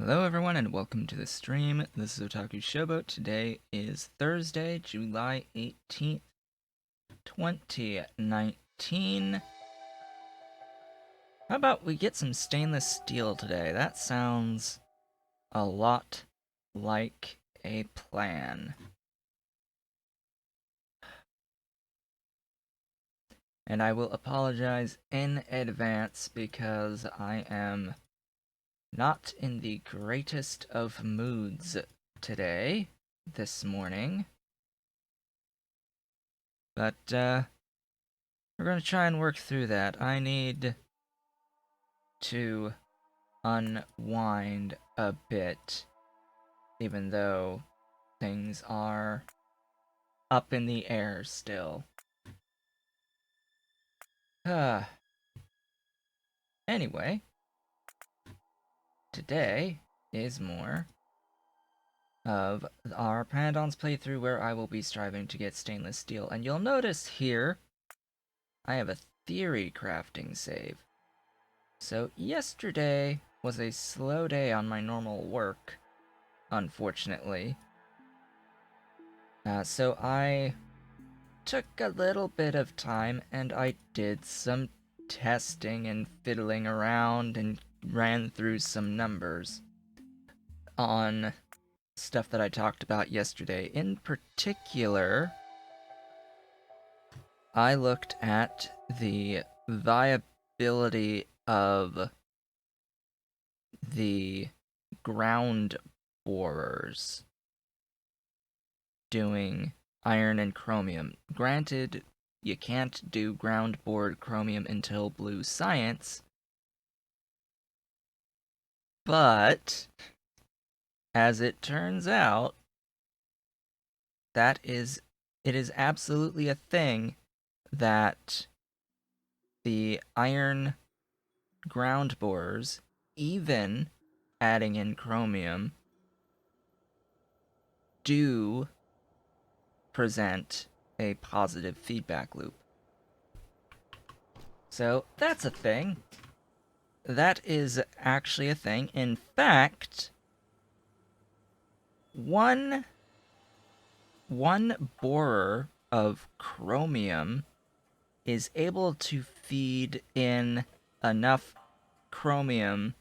Hello everyone and welcome to the stream. This is Otaku Showboat. Today is Thursday, July 18th, 2019. How about we get some stainless steel today? That sounds a lot like a plan. And I will apologize in advance because I am not in the greatest of moods today, this morning. But, we're gonna try and work through that. I need to unwind a bit, even though things are up in the air still. Anyway, today is more of our Pyanodon's playthrough where I will be striving to get stainless steel. And you'll notice here, I have a theory crafting save. So yesterday was a slow day on my normal work, unfortunately. So I took a little bit of time and I did some testing and fiddling around and ran through some numbers on stuff that I talked about yesterday. In particular, I looked at the viability of the ground borers doing iron and chromium. Granted, you can't do ground bored chromium until blue science, but as it turns out, it is absolutely a thing that the iron ground borers, even adding in chromium, do present a positive feedback loop. So that's a thing. That is actually a thing. In fact, one borer of chromium is able to feed in enough chromium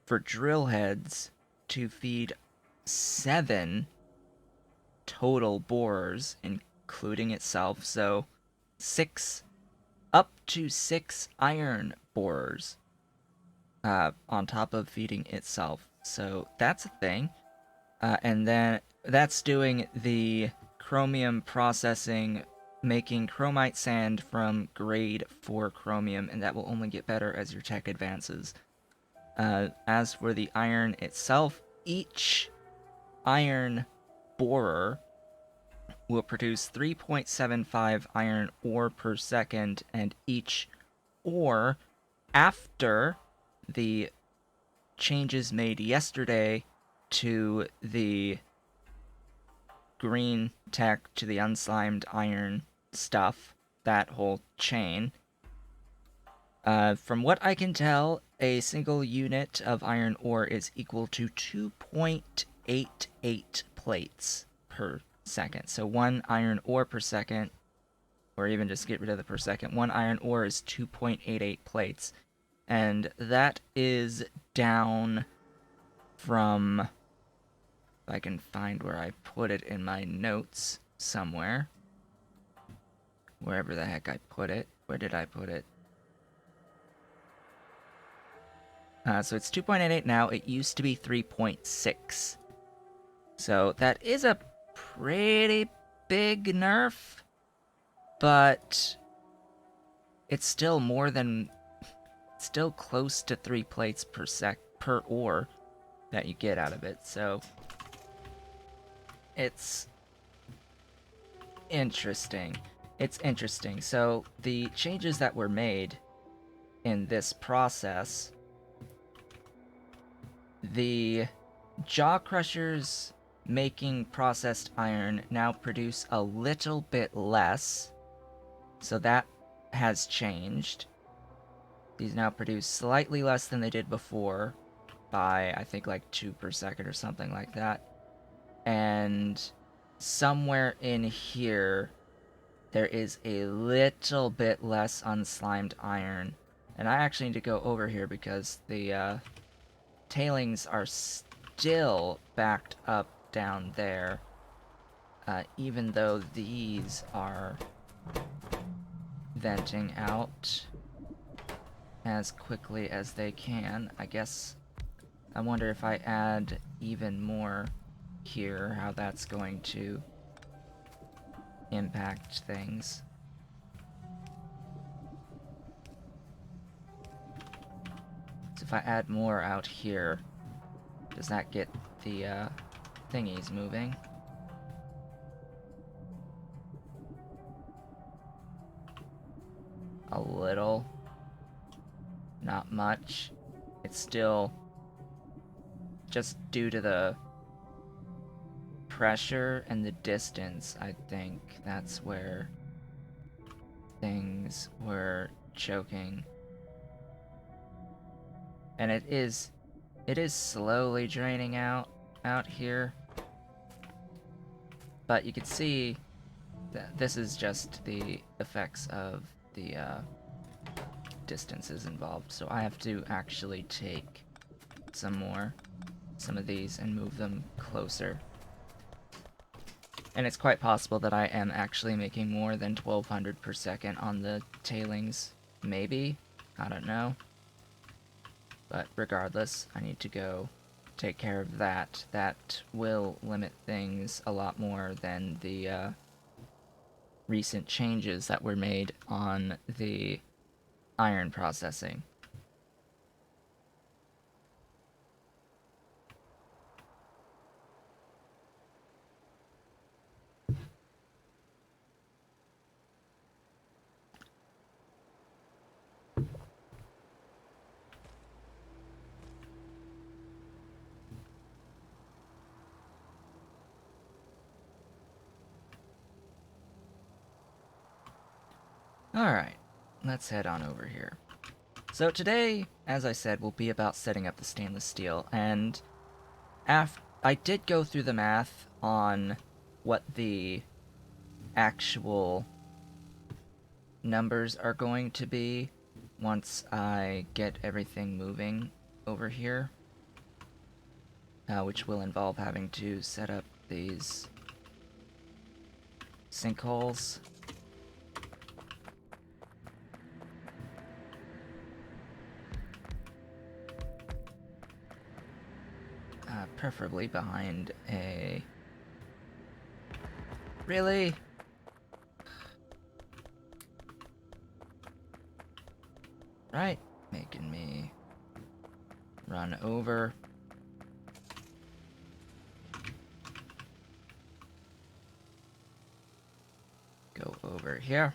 for drill heads to feed 7 total borers, including itself. So 6, up to 6 iron borers on top of feeding itself. So that's a thing. And then that's doing the chromium processing, making chromite sand from grade 4 chromium, and that will only get better as your tech advances. As for the iron itself, each iron borer will produce 3.75 iron ore per second, and each ore, after the changes made yesterday to the green tech, to the unslimed iron stuff, that whole chain. From what I can tell, a single unit of iron ore is equal to 2.88 plates per second. So 1 iron ore per second, or even just get rid of the per second, 1 iron ore is 2.88 plates. And that is down from, if I can find where I put it in my notes somewhere. Wherever the heck I put it. Where did I put it? So it's 2.88 now. It used to be 3.6. So that is a pretty big nerf, but it's still still close to 3 plates per ore that you get out of it. So it's interesting. It's interesting. So the changes that were made in this process, the jaw crushers making processed iron now produce a little bit less, so that has changed. These now produce slightly less than they did before. by, I think, like 2 per second or something like that. And somewhere in here, there is a little bit less unslimed iron. And I actually need to go over here because the tailings are still backed up down there. Even though these are venting out as quickly as they can. I guess I wonder if I add even more here, how that's going to impact things. So if I add more out here, does that get the thingies moving? A little. Not much. It's still just due to the pressure and the distance, I think that's where things were choking. And it is slowly draining out here. But you can see that this is just the effects of the distances involved. So I have to actually take some of these and move them closer. And it's quite possible that I am actually making more than 1200 per second on the tailings. Maybe. I don't know. But regardless, I need to go take care of that. That will limit things a lot more than the recent changes that were made on the iron processing. Alright, let's head on over here. So today, as I said, will be about setting up the stainless steel, and I did go through the math on what the actual numbers are going to be once I get everything moving over here, which will involve having to set up these sinkholes. Preferably behind a... Really? Right, making me run over. Go over here.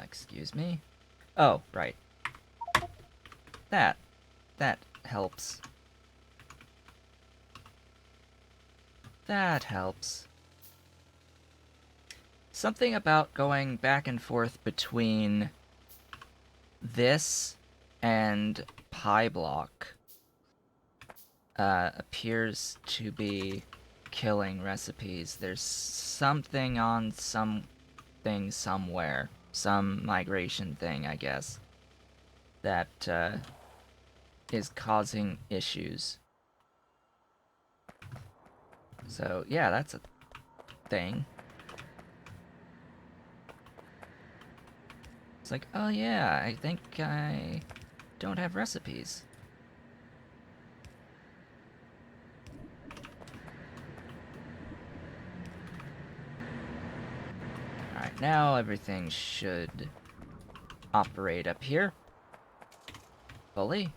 Excuse me. Oh, right. That helps. That helps. Something about going back and forth between this and pi block appears to be killing recipes. There's something on something somewhere. Some migration thing, I guess, that is causing issues. So, yeah, that's a thing. It's like, oh yeah, I think I don't have recipes. Alright, now everything should operate up here fully.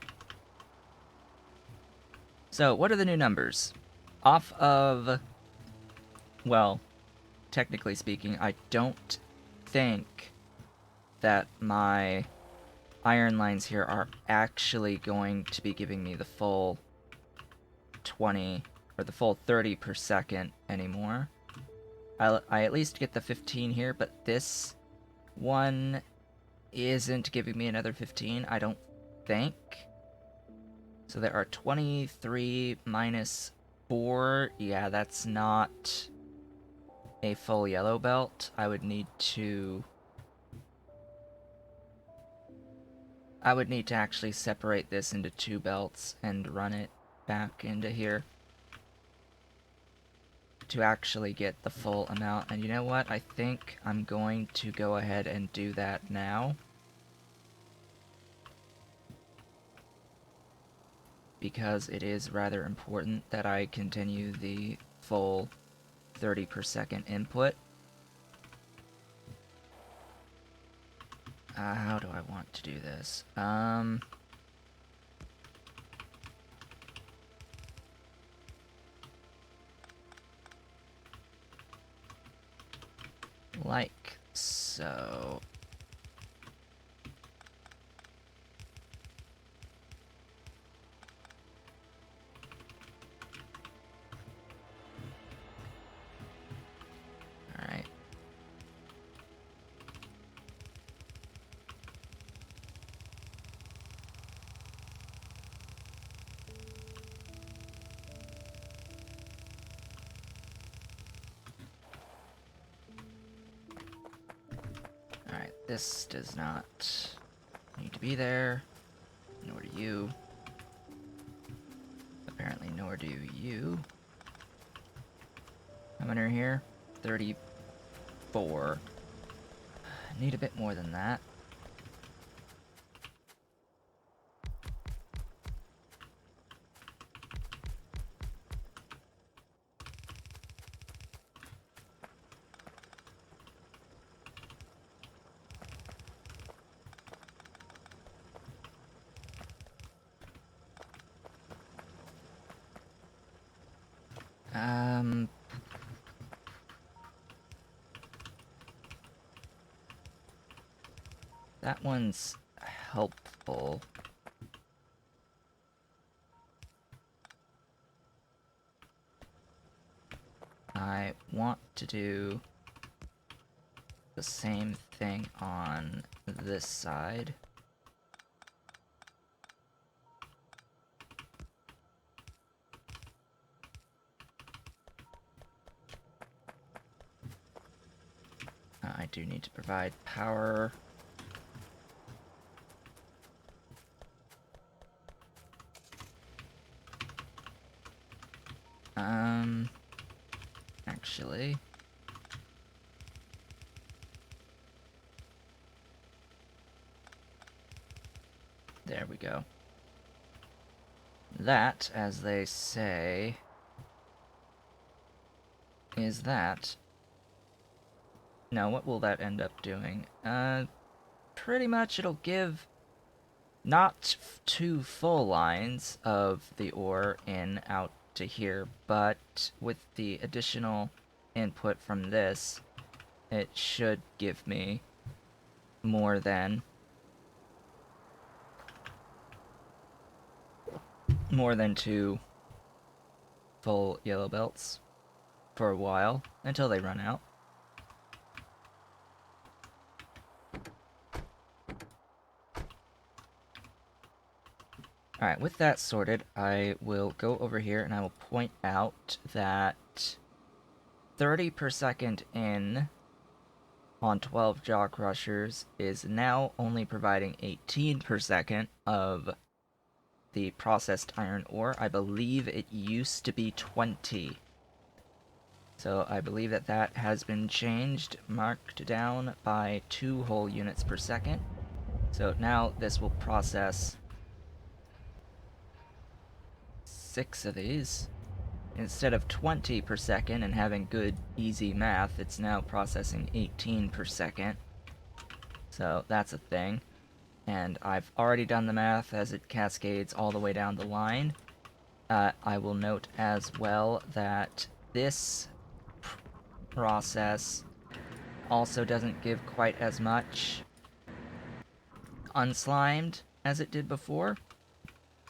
So, what are the new numbers? Off of, well, technically speaking, I don't think that my iron lines here are actually going to be giving me the full 20 or the full 30 per second anymore. I at least get the 15 here, but this one isn't giving me another 15, I don't think. So there are 23 minus 4. Yeah, that's not a full yellow belt. I would need to actually separate this into 2 belts and run it back into here to actually get the full amount. And you know what? I think I'm going to go ahead and do that now, because it is rather important that I continue the full 30 per second input. How do I want to do this? Like so. Alright. Alright, this does not need to be there, nor do you. Apparently nor do you. How many are here? 34. I need a bit more than that. That one's helpful. I want to do the same thing on this side. I do need to provide power. Actually, there we go. That, as they say, is that. Now, what will that end up doing? Pretty much it'll give not 2 full lines of the ore in out to here, but with the additional input from this, it should give me more than 2 full yellow belts for a while, until they run out. Alright, with that sorted, I will go over here and I will point out that 30 per second in on 12 jaw crushers is now only providing 18 per second of the processed iron ore. I believe it used to be 20. So I believe that that has been changed, marked down by 2 whole units per second. So now this will process 6 of these. Instead of 20 per second and having good, easy math, it's now processing 18 per second. So that's a thing. And I've already done the math as it cascades all the way down the line. I will note as well that this process also doesn't give quite as much unslimed as it did before.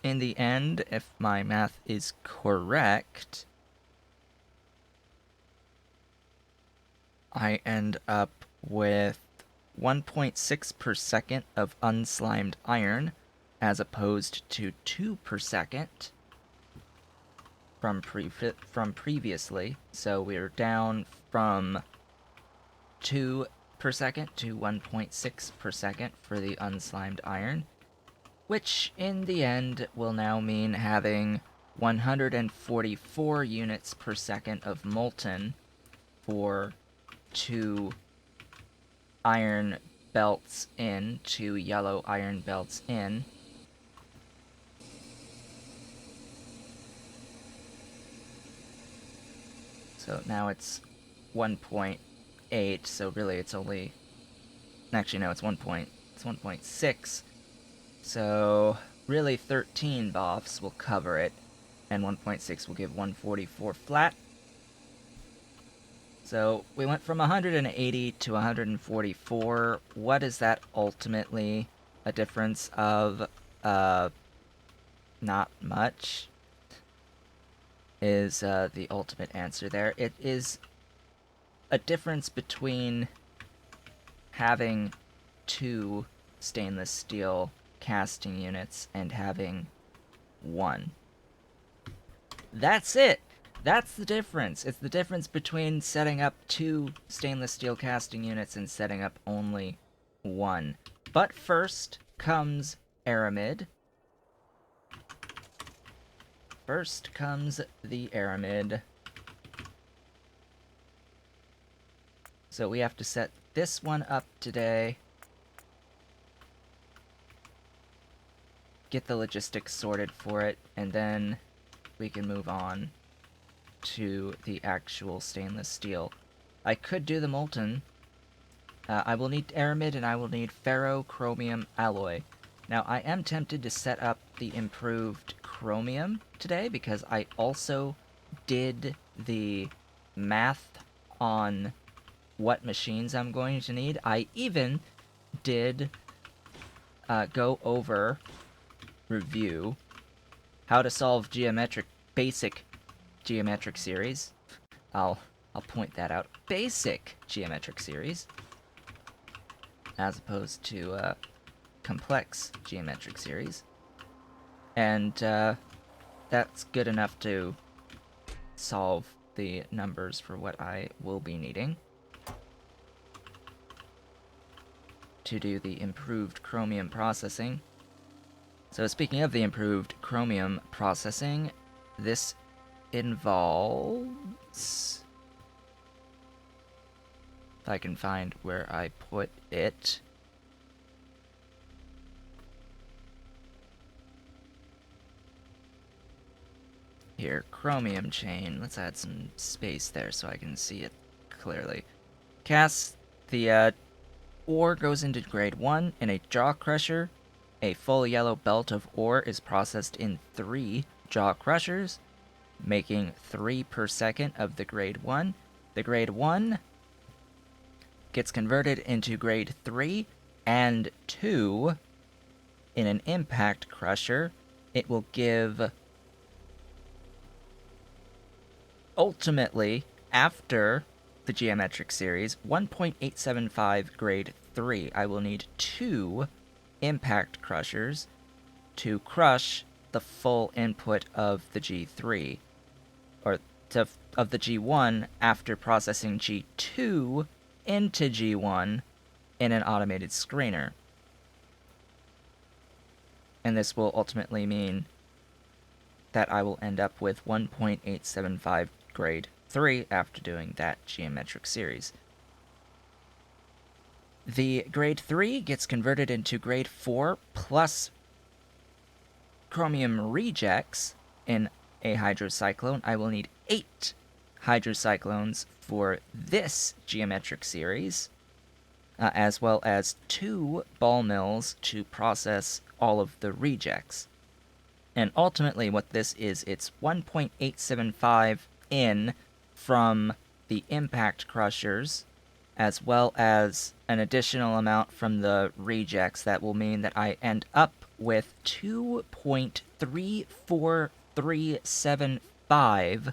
In the end, if my math is correct, I end up with 1.6 per second of unslimed iron, as opposed to 2 per second from previously. So we're down from 2 per second to 1.6 per second for the unslimed iron, which in the end will now mean having 144 units per second of molten for 2 iron belts in, 2 yellow iron belts in. So now it's 1.8, so really it's only... Actually, no, it's 1.6. So really 13 BOFs will cover it, and 1.6 will give 144 flat. So we went from 180 to 144. What is that ultimately? A difference of, not much is the ultimate answer there. It is a difference between having 2 stainless steel casting units and having 1. That's it! That's the difference. It's the difference between setting up 2 stainless steel casting units and setting up only 1. But first comes aramid. First comes the aramid. So we have to set this one up today. Get the logistics sorted for it, and then we can move on to the actual stainless steel. I could do the molten. I will need aramid and I will need ferro chromium alloy. Now I am tempted to set up the improved chromium today because I also did the math on what machines I'm going to need. I even did go over, review, how to solve basic geometric series. I'll point that out. Basic geometric series, as opposed to complex geometric series. And that's good enough to solve the numbers for what I will be needing to do the improved chromium processing. So speaking of the improved chromium processing, this involves... If I can find where I put it. Here, chromium chain. Let's add some space there so I can see it clearly. Cast the ore goes into grade 1 in a jaw crusher. A full yellow belt of ore is processed in 3 jaw crushers, making 3 per second of the grade 1. The grade 1 gets converted into grade 3 and 2 in an impact crusher. It will give, ultimately, after the geometric series, 1.875 grade 3. I will need 2 impact crushers to crush the full input of the G3, or of the G1 after processing G2 into G1 in an automated screener. And this will ultimately mean that I will end up with 1.875 grade 3 after doing that geometric series. The grade 3 gets converted into grade 4 plus chromium rejects in a hydrocyclone. I will need 8 hydrocyclones for this geometric series, as well as 2 ball mills to process all of the rejects. And ultimately what this is, it's 1.875 in from the impact crushers as well as an additional amount from the rejects that will mean that I end up with 2.34375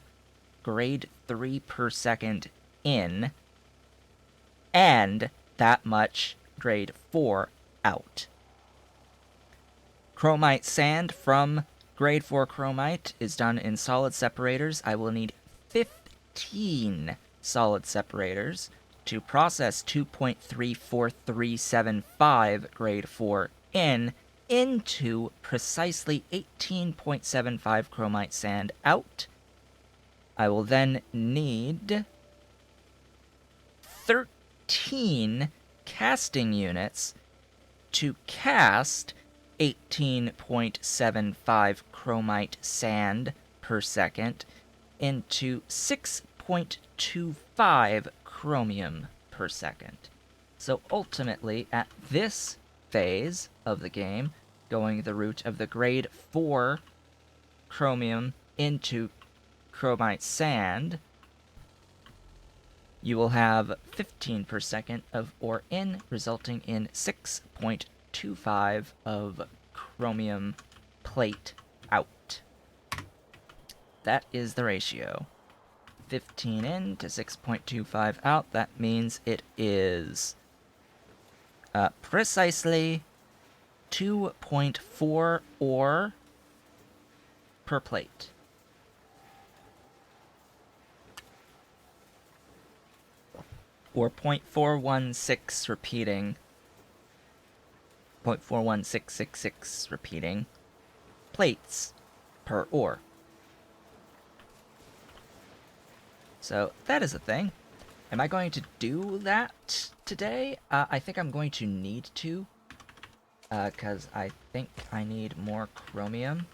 grade 3 per second in, and that much grade 4 out. Chromite sand from grade 4 chromite is done in solid separators. I will need 15 solid separators to process 2.34375 grade 4 in into precisely 18.75 chromite sand out. I will then need 13 casting units to cast 18.75 chromite sand per second into 6.25 chromium per second. So ultimately, at this phase of the game, going the route of the grade 4 chromium into chromite sand, you will have 15 per second of ore in, resulting in 6.25 of chromium plate out. That is the ratio. 15 in to 6.25 out. That means it is precisely 2.4 ore per plate. Or 0.416 repeating. 0.41666 repeating plates per ore. So that is a thing. Am I going to do that today? I think I'm going to need to, because I think I need more chromium,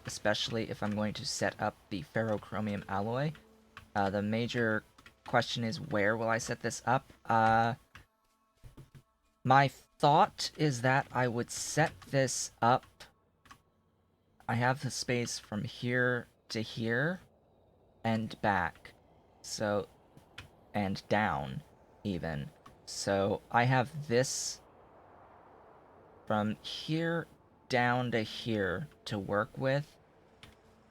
especially if I'm going to set up the Ferro Chromium alloy. The major question is, where will I set this up? My thought is that I would set this up. I have the space from here to here and back. So, and down, even. So, I have this from here down to here to work with.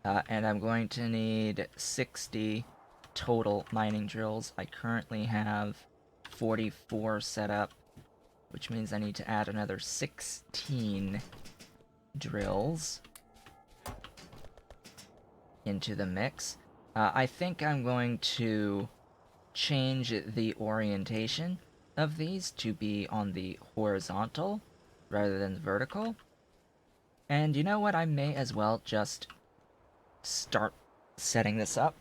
And I'm going to need 60 total mining drills. I currently have 44 set up, which means I need to add another 16 drills into the mix. I think I'm going to change the orientation of these to be on the horizontal rather than the vertical. And you know what? I may as well just start setting this up.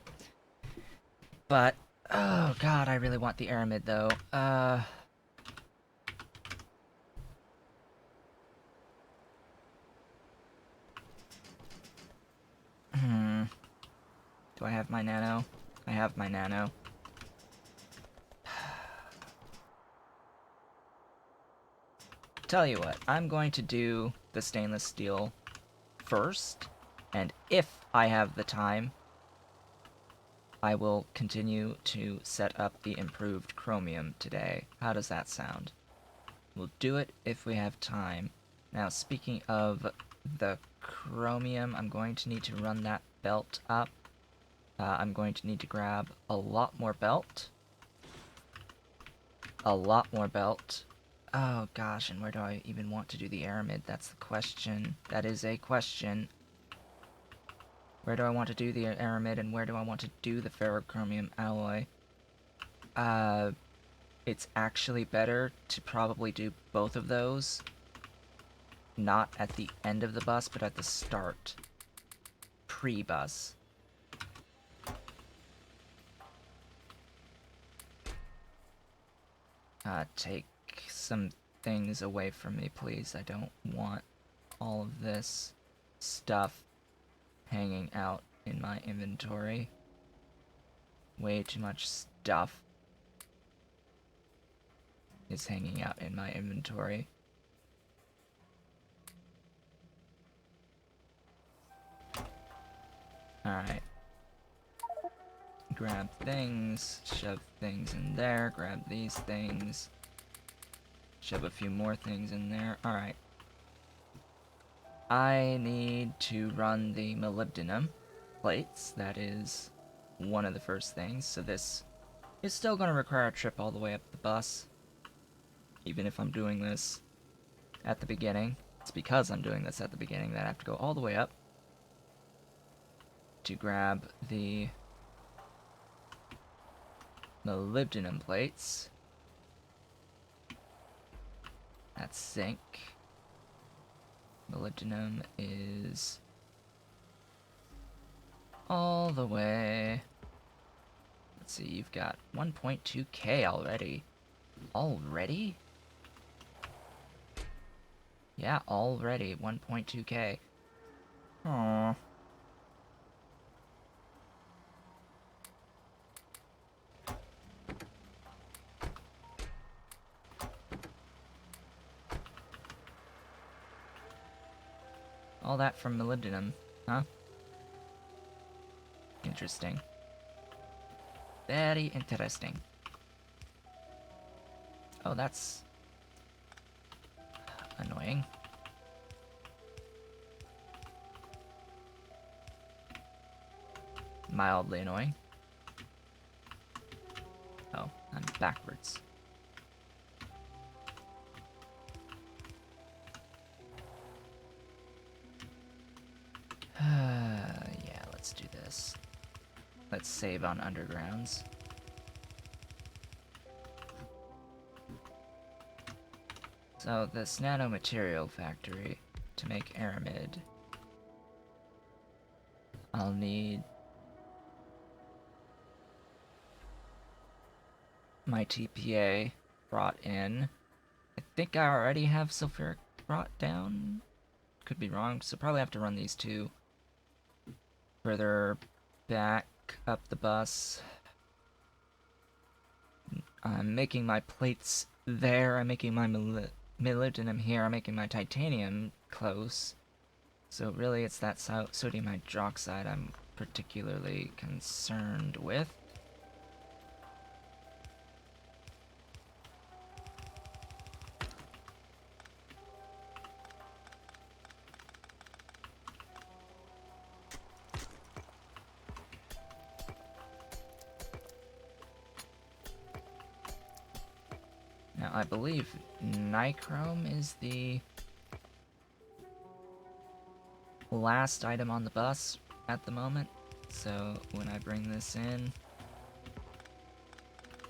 But, oh god, I really want the aramid though. Do I have my nano? I have my nano. Tell you what, I'm going to do the stainless steel first, and if I have the time, I will continue to set up the improved chromium today. How does that sound? We'll do it if we have time. Now, speaking of the chromium, I'm going to need to run that belt up. I'm going to need to grab a lot more belt. A lot more belt. Oh gosh, and where do I even want to do the aramid? That's the question. That is a question. Where do I want to do the aramid, and where do I want to do the ferrochromium alloy? It's actually better to probably do both of those. Not at the end of the bus, but at the start. Pre-bus. Take some things away from me, please. I don't want all of this stuff hanging out in my inventory. Way too much stuff is hanging out in my inventory. Alright. grab things, shove things in there, grab these things, shove a few more things in there. Alright. I need to run the molybdenum plates. That is one of the first things. So this is still going to require a trip all the way up the bus. Even if I'm doing this at the beginning. It's because I'm doing this at the beginning that I have to go all the way up to grab the molybdenum plates. That's zinc. Molybdenum is all the way. Let's see, you've got 1.2k already. Already? Yeah, already 1.2k. Aww. All that from molybdenum, huh? Interesting. Very interesting. Oh, that's annoying. Mildly annoying. Oh, I'm backwards. Yeah, let's do this. Let's save on undergrounds. So, this nanomaterial factory to make aramid. I'll need my TPA brought in. I think I already have sulfuric brought down. Could be wrong, so probably have to run these two further back up the bus. I'm making my plates there. I'm making my molybdenum here. I'm making my titanium close. So really it's that sodium hydroxide I'm particularly concerned with. Now, I believe nichrome is the last item on the bus at the moment. So, when I bring this in,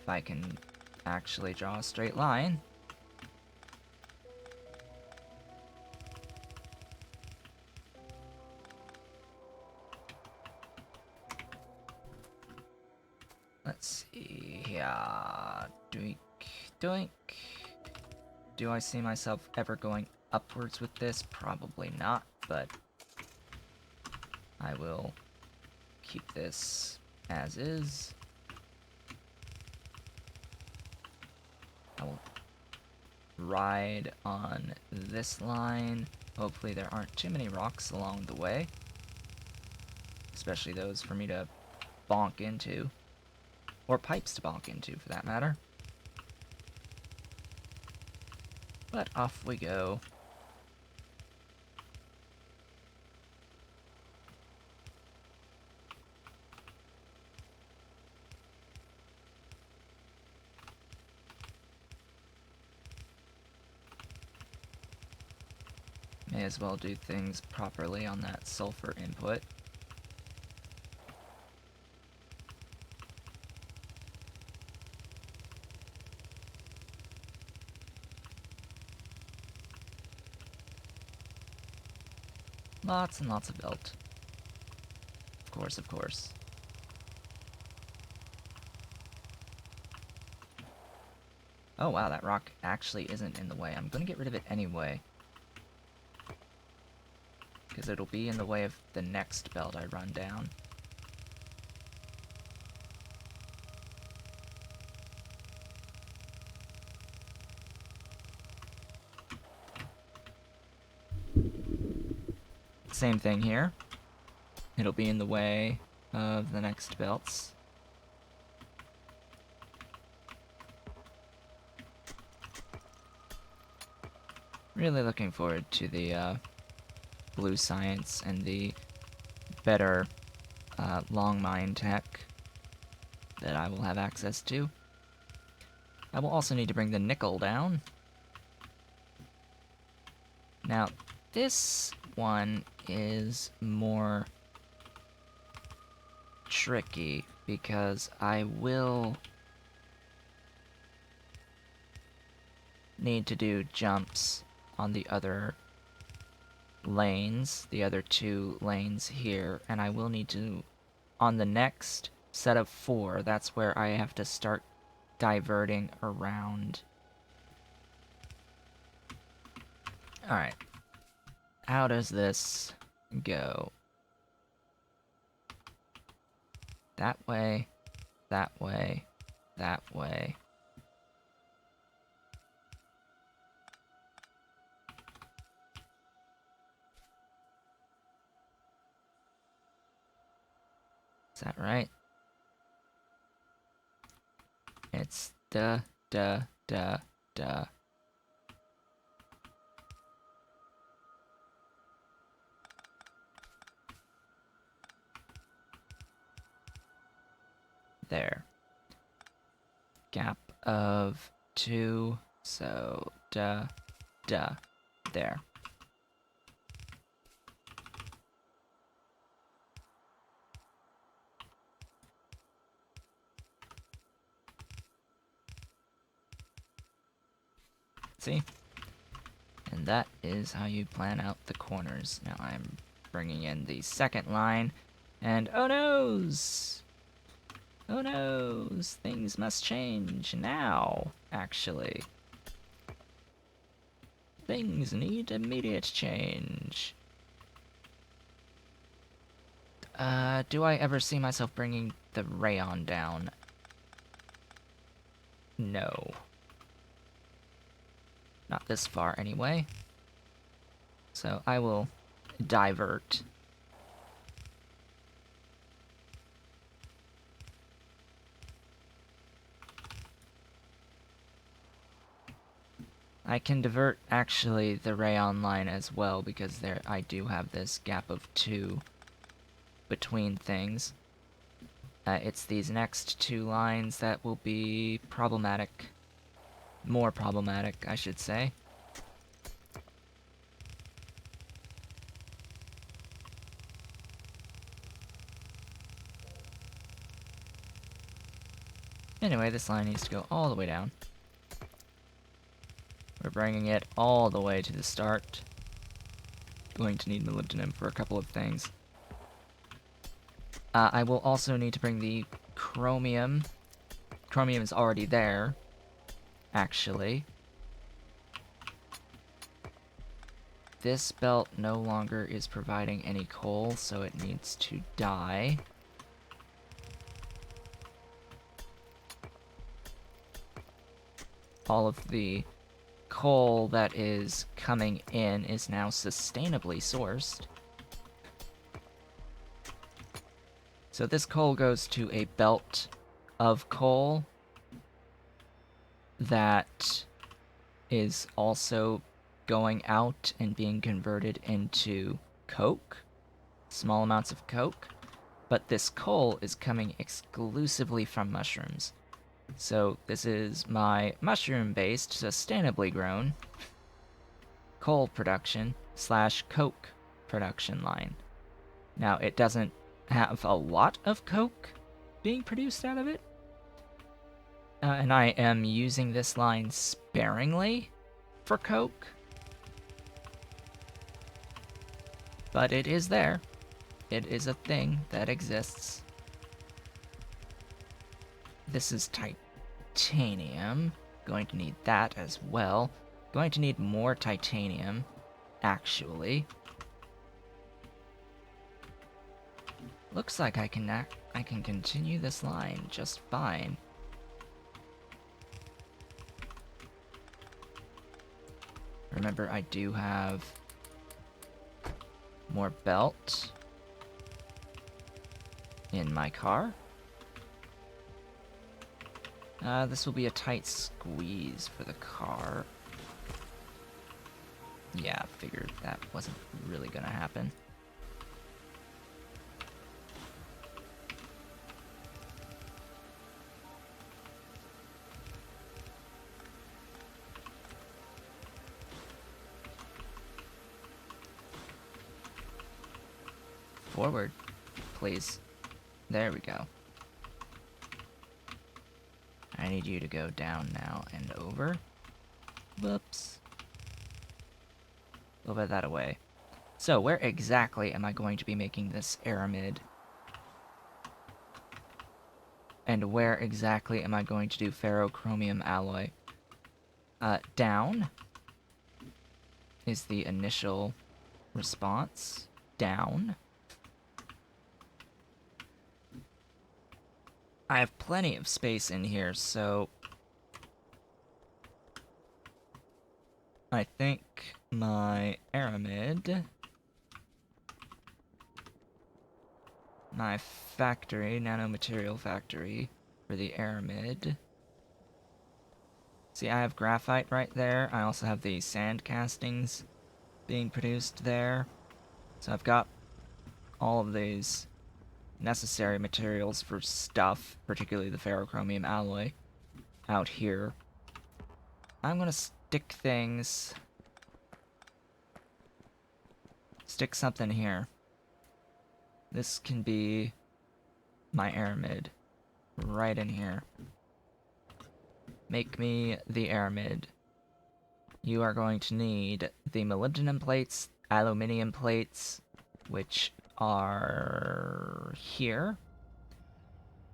if I can actually draw a straight line. Let's see, yeah, doink, doink. Do I see myself ever going upwards with this? Probably not, but I will keep this as is. I will ride on this line. Hopefully there aren't too many rocks along the way. Especially those for me to bonk into. Or pipes to bonk into, for that matter. But off we go. May as well do things properly on that sulfur input. Lots and lots of belt. Of course, of course. Oh wow, that rock actually isn't in the way. I'm gonna get rid of it anyway. Because it'll be in the way of the next belt I run down. Same thing here. It'll be in the way of the next belts. Really looking forward to the blue science and the better long mine tech that I will have access to. I will also need to bring the nickel down. Now, this one is more tricky because I will need to do jumps on the other lanes, the other 2 lanes here, and I will need to, on the next set of 4, that's where I have to start diverting around. Alright. How does this go? That way, that way, that way. Is that right? It's duh, duh, duh, duh. There. Gap of 2, so duh, duh, there. See? And that is how you plan out the corners. Now I'm bringing in the second line, and oh noes! Oh noes! Things must change now, actually. Things need immediate change. Do I ever see myself bringing the rayon down? No. Not this far, anyway. So I will divert. I can divert, actually, the rayon line as well, because there I do have this gap of 2 between things. It's these next 2 lines that will be problematic. More problematic, I should say. Anyway, this line needs to go all the way down. We're bringing it all the way to the start. Going to need molybdenum for a couple of things. I will also need to bring the chromium. Chromium is already there, actually. This belt no longer is providing any coal, so it needs to die. All of the coal that is coming in is now sustainably sourced. So this coal goes to a belt of coal that is also going out and being converted into coke, small amounts of coke, but this coal is coming exclusively from mushrooms. So this is my mushroom-based, sustainably grown coal production / coke production line. Now, it doesn't have a lot of coke being produced out of it, and I am using this line sparingly for coke, but it is there. It is a thing that exists. This is titanium. Going to need that as well. Going to need more titanium, actually. Looks like I can continue this line just fine. Remember, I do have more belt in my car. This will be a tight squeeze for the car. Yeah, figured that wasn't really gonna happen. Forward, please. There we go. I need you to go down now and over. Whoops. A little bit that away. So, where exactly am I going to be making this aramid? And where exactly am I going to do ferrochromium alloy? Down is the initial response. Down. I have plenty of space in here, so I think my aramid, my factory, nanomaterial factory for the aramid. See, I have graphite right there. I also have the sand castings being produced there. So I've got all of these necessary materials for stuff, particularly the ferrochromium alloy, out here. I'm gonna stick things... Stick something here. This can be my aramid. Right in here. Make me the aramid. You are going to need the molybdenum plates, aluminium plates, which are here.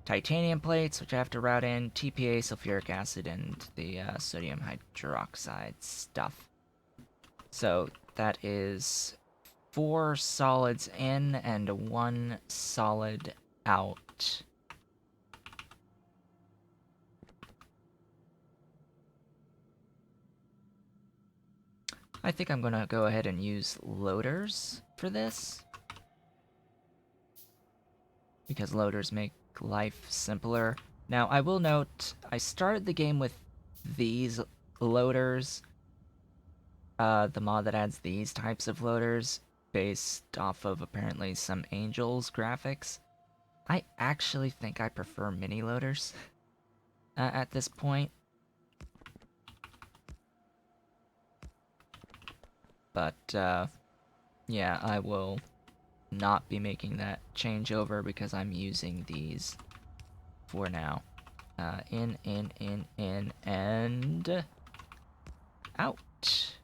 Titanium plates, which I have to route in, TPA, sulfuric acid, and the sodium hydroxide stuff. So that is 4 solids in and 1 solid out. I think I'm gonna go ahead and use loaders for this, because loaders make life simpler. Now, I will note, I started the game with these loaders, the mod that adds these types of loaders, based off of apparently some Angels graphics. I actually think I prefer mini loaders at this point. But, yeah, I will not be making that changeover because I'm using these for now. In, and out.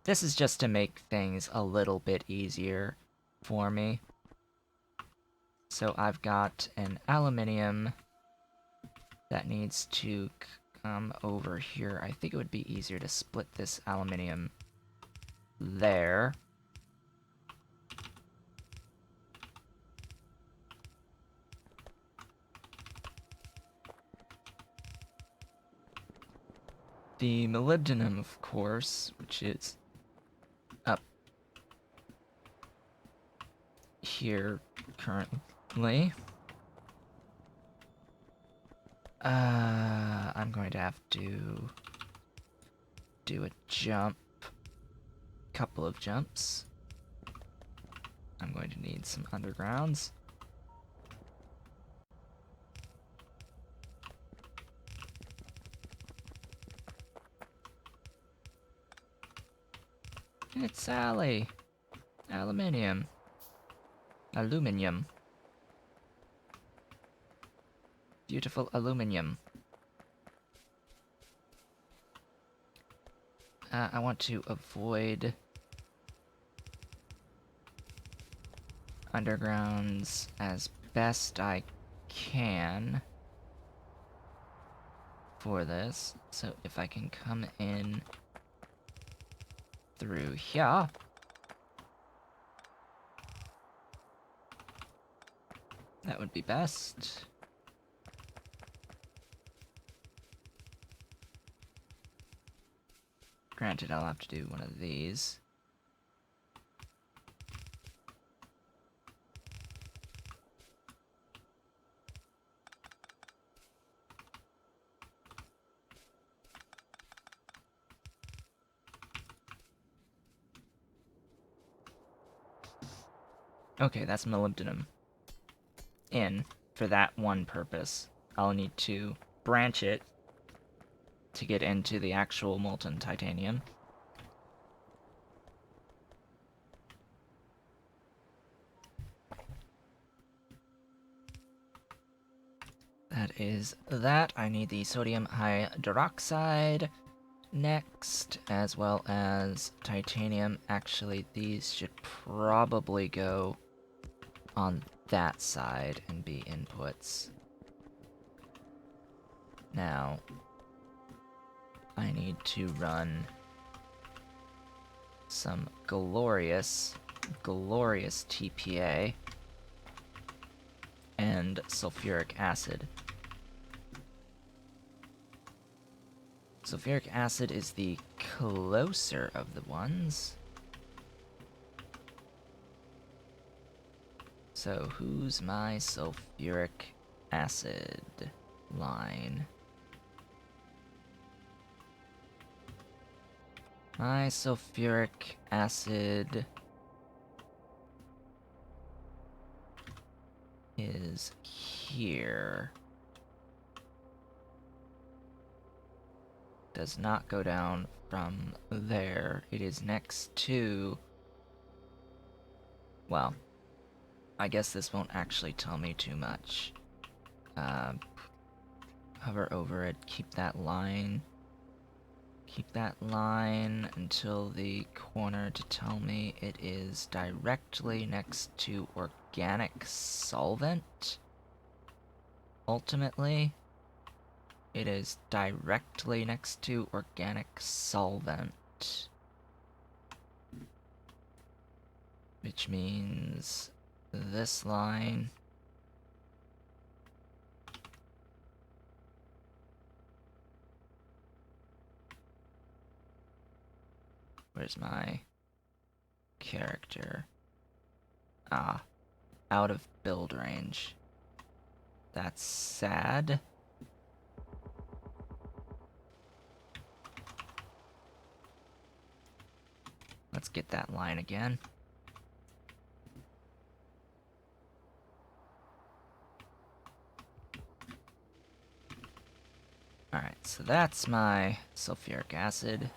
This is just to make things a little bit easier for me. So I've got an aluminium that needs to come over here. I think it would be easier to split this aluminium there. The molybdenum, of course, which is up here currently. I'm going to have to do a jump. Couple of jumps. I'm going to need some undergrounds. It's Sally. Aluminium. Aluminium. Beautiful aluminium. I want to avoid undergrounds as best I can for this. So if I can come in through here. That would be best. Granted, I'll have to do one of these. Okay, that's molybdenum. In for that one purpose. I'll need to branch it to get into the actual molten titanium. That is that. I need the sodium hydroxide next, as well as titanium. Actually, these should probably go on that side and be inputs. Now, I need to run some glorious TPA and sulfuric acid. Sulfuric acid is the closer of the ones. So who's my sulfuric acid line? My sulfuric acid is here. Does not go down from there. It is next to... Well, I guess this won't actually tell me too much. Hover over it, keep that line. Keep that line until the corner to tell me it is directly next to organic solvent. Ultimately, it is directly next to organic solvent. Which means this line where's my character? Ah, out of build range. That's sad. Let's get that line again. Alright, so that's my sulfuric acid.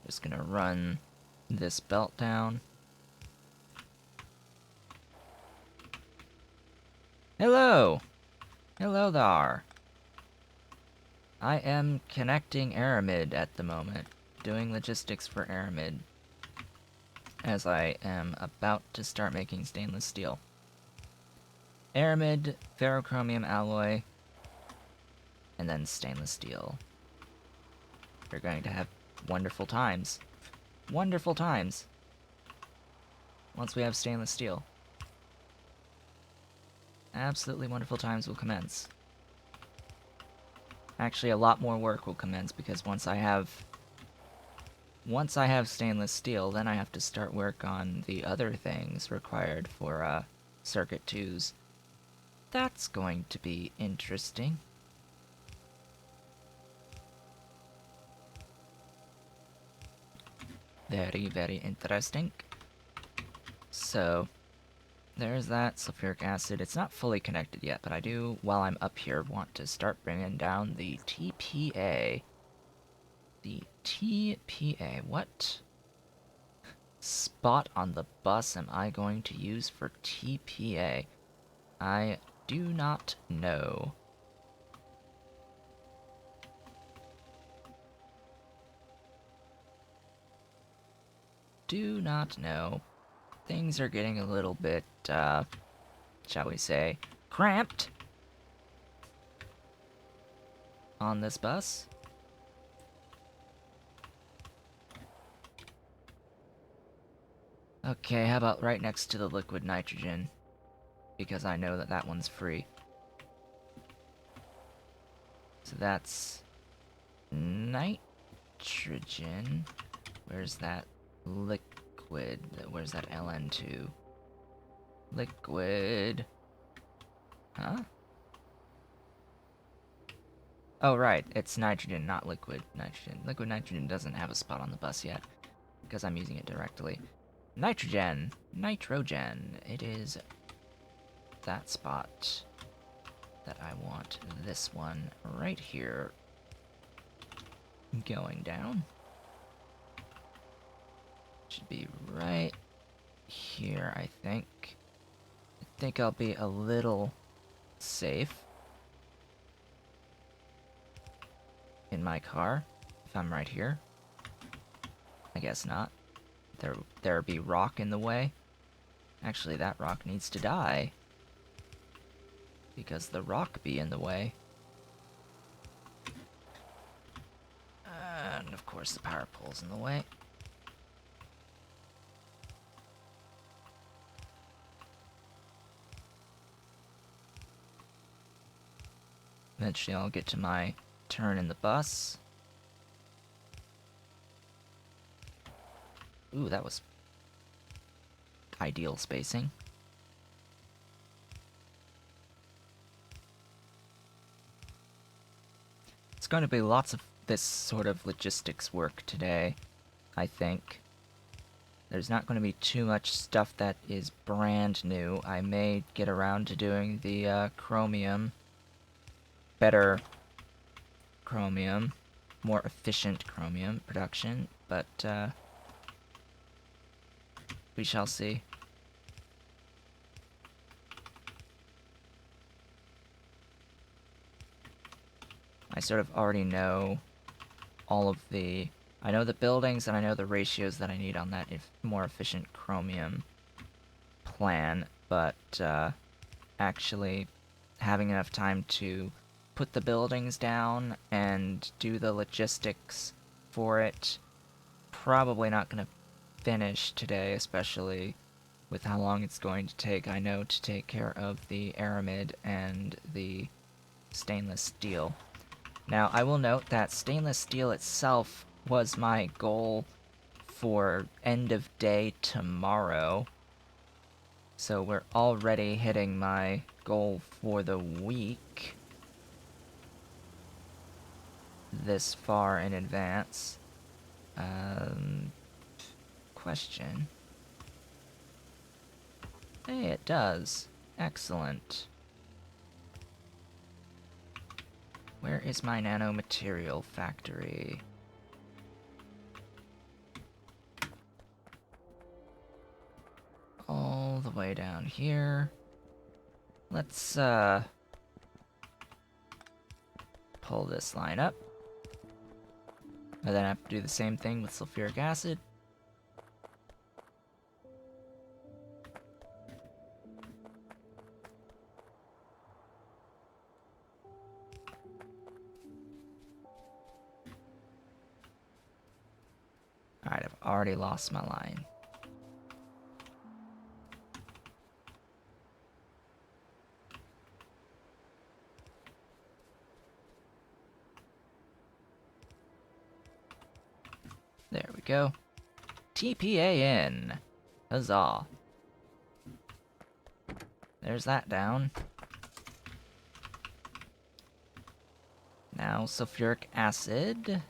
Just gonna run this belt down. Hello! Hello there. I am connecting Aramid at the moment, doing logistics for Aramid, as I am about to start making stainless steel. Aramid, ferrochromium alloy, and then stainless steel. We're going to have wonderful times. Wonderful times! Once we have stainless steel. Absolutely wonderful times will commence. Actually, a lot more work will commence, because once I have stainless steel, then I have to start work on the other things required for Circuit 2s. That's going to be interesting. Very, very interesting. So, there's that sulfuric acid. It's not fully connected yet, but I do, while I'm up here, want to start bringing down the TPA. The TPA. What spot on the bus am I going to use for TPA? I do not know. Do not know. Things are getting a little bit, shall we say, cramped on this bus. Okay, how about right next to the liquid nitrogen? Because I know that that one's free. So that's nitrogen. Where's that liquid? Where's that LN2? Liquid. Huh? Oh, right, it's nitrogen, not liquid nitrogen. Liquid nitrogen doesn't have a spot on the bus yet, because I'm using it directly. Nitrogen! Nitrogen! It is that spot that I want. This one right here. Going down. Should be right here, I think. I think I'll be a little safe in my car if I'm right here. I guess not. There be rock in the way. Actually, that rock needs to die. Because the rock be in the way. And of course the power pole's in the way. Eventually I'll get to my turn in the bus. Ooh, that was ideal spacing. It's going to be lots of this sort of logistics work today, I think. There's not going to be too much stuff that is brand new. I may get around to doing the Chromium. Better Chromium. More efficient Chromium production, but we shall see. I sort of already know all of the... I know the buildings and I know the ratios that I need on that more efficient Chromium plan, but actually having enough time to put the buildings down and do the logistics for it, probably not going to finish today, especially with how long it's going to take, I know, to take care of the aramid and the stainless steel. Now, I will note that stainless steel itself was my goal for end of day tomorrow. So we're already hitting my goal for the week this far in advance. Question. Hey, it does. Excellent. Where is my nanomaterial factory? All the way down here. Let's, pull this line up. And then I have to do the same thing with sulfuric acid. Alright, I've already lost my line. There we go. TPAN. Huzzah. There's that down. Now sulfuric acid.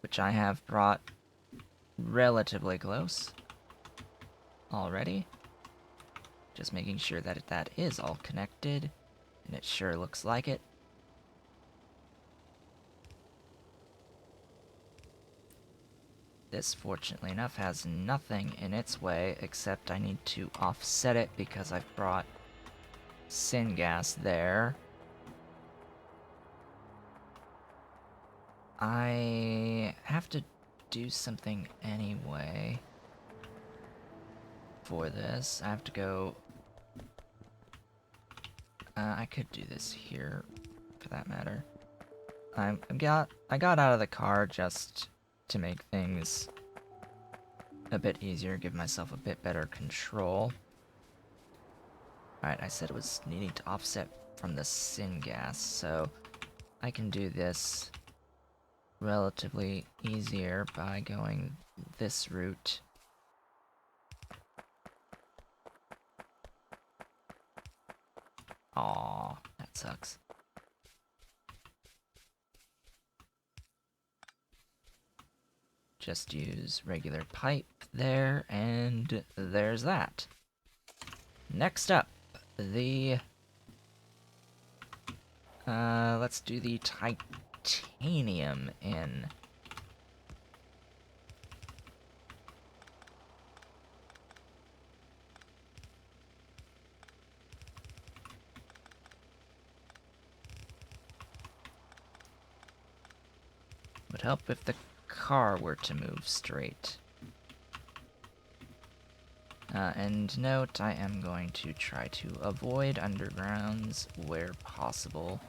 Which I have brought relatively close already. Just making sure that that is all connected, and it sure looks like it. This, fortunately enough, has nothing in its way, except I need to offset it because I've brought syngas there. I have to do something anyway for this. I have to go... I could do this here, for that matter. I got out of the car just to make things a bit easier, give myself a bit better control. Alright, I said it was needing to offset from the syngas, so I can do this relatively easier by going this route. Aw, that sucks. Just use regular pipe there, and there's that. Next up, the... let's do the titanium in. Would help if the car were to move straight. And note, I am going to try to avoid undergrounds where possible.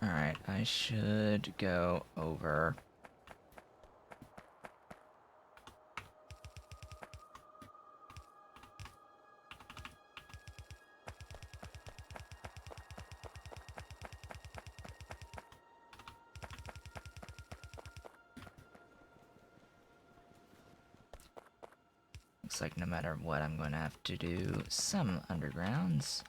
Alright, I should go over. Looks like no matter what, I'm going to have to do some undergrounds.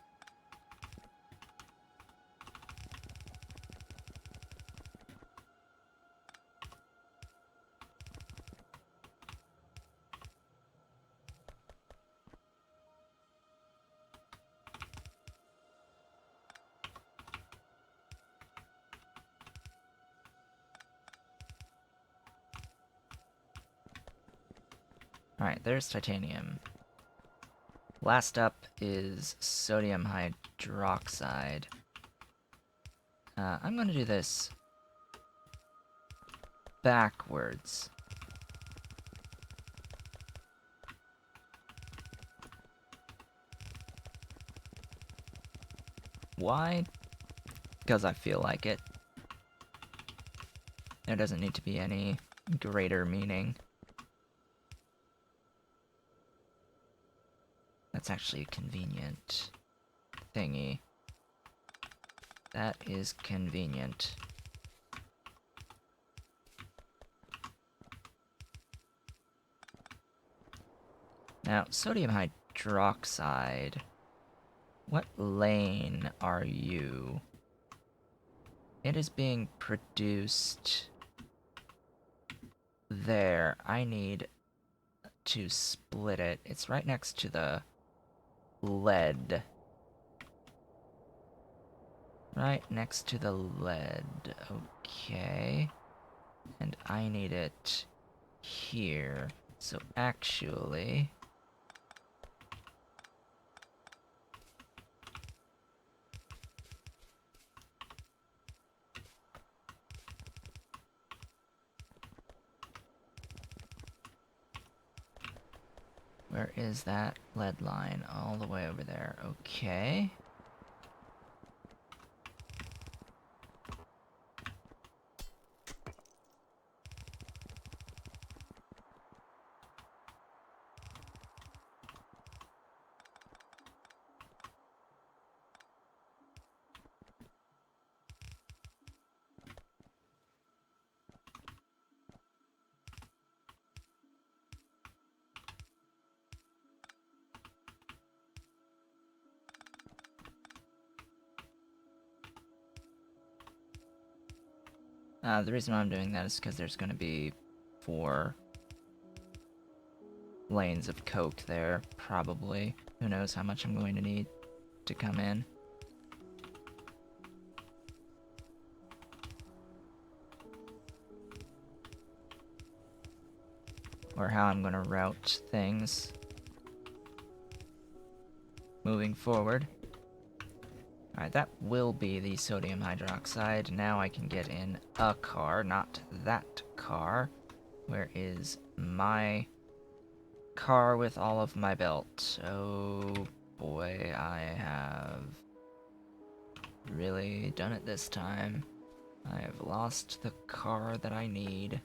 Alright, there's titanium. Last up is sodium hydroxide. I'm going to do this backwards. Why? Because I feel like it. There doesn't need to be any greater meaning. That's actually a convenient thingy. That is convenient. Now, sodium hydroxide. What lane are you? It is being produced there. I need to split it. It's right next to the lead. Right next to the lead. Okay. And I need it here. So actually... where is that lead line? All the way over there. Okay. The reason why I'm doing that is because there's going to be 4 lanes of coke there, probably. Who knows how much I'm going to need to come in. Or how I'm going to route things moving forward. Alright, that will be the sodium hydroxide. Now I can get in a car, not that car. Where is my car with all of my belt? Oh boy, I have really done it this time. I have lost the car that I need.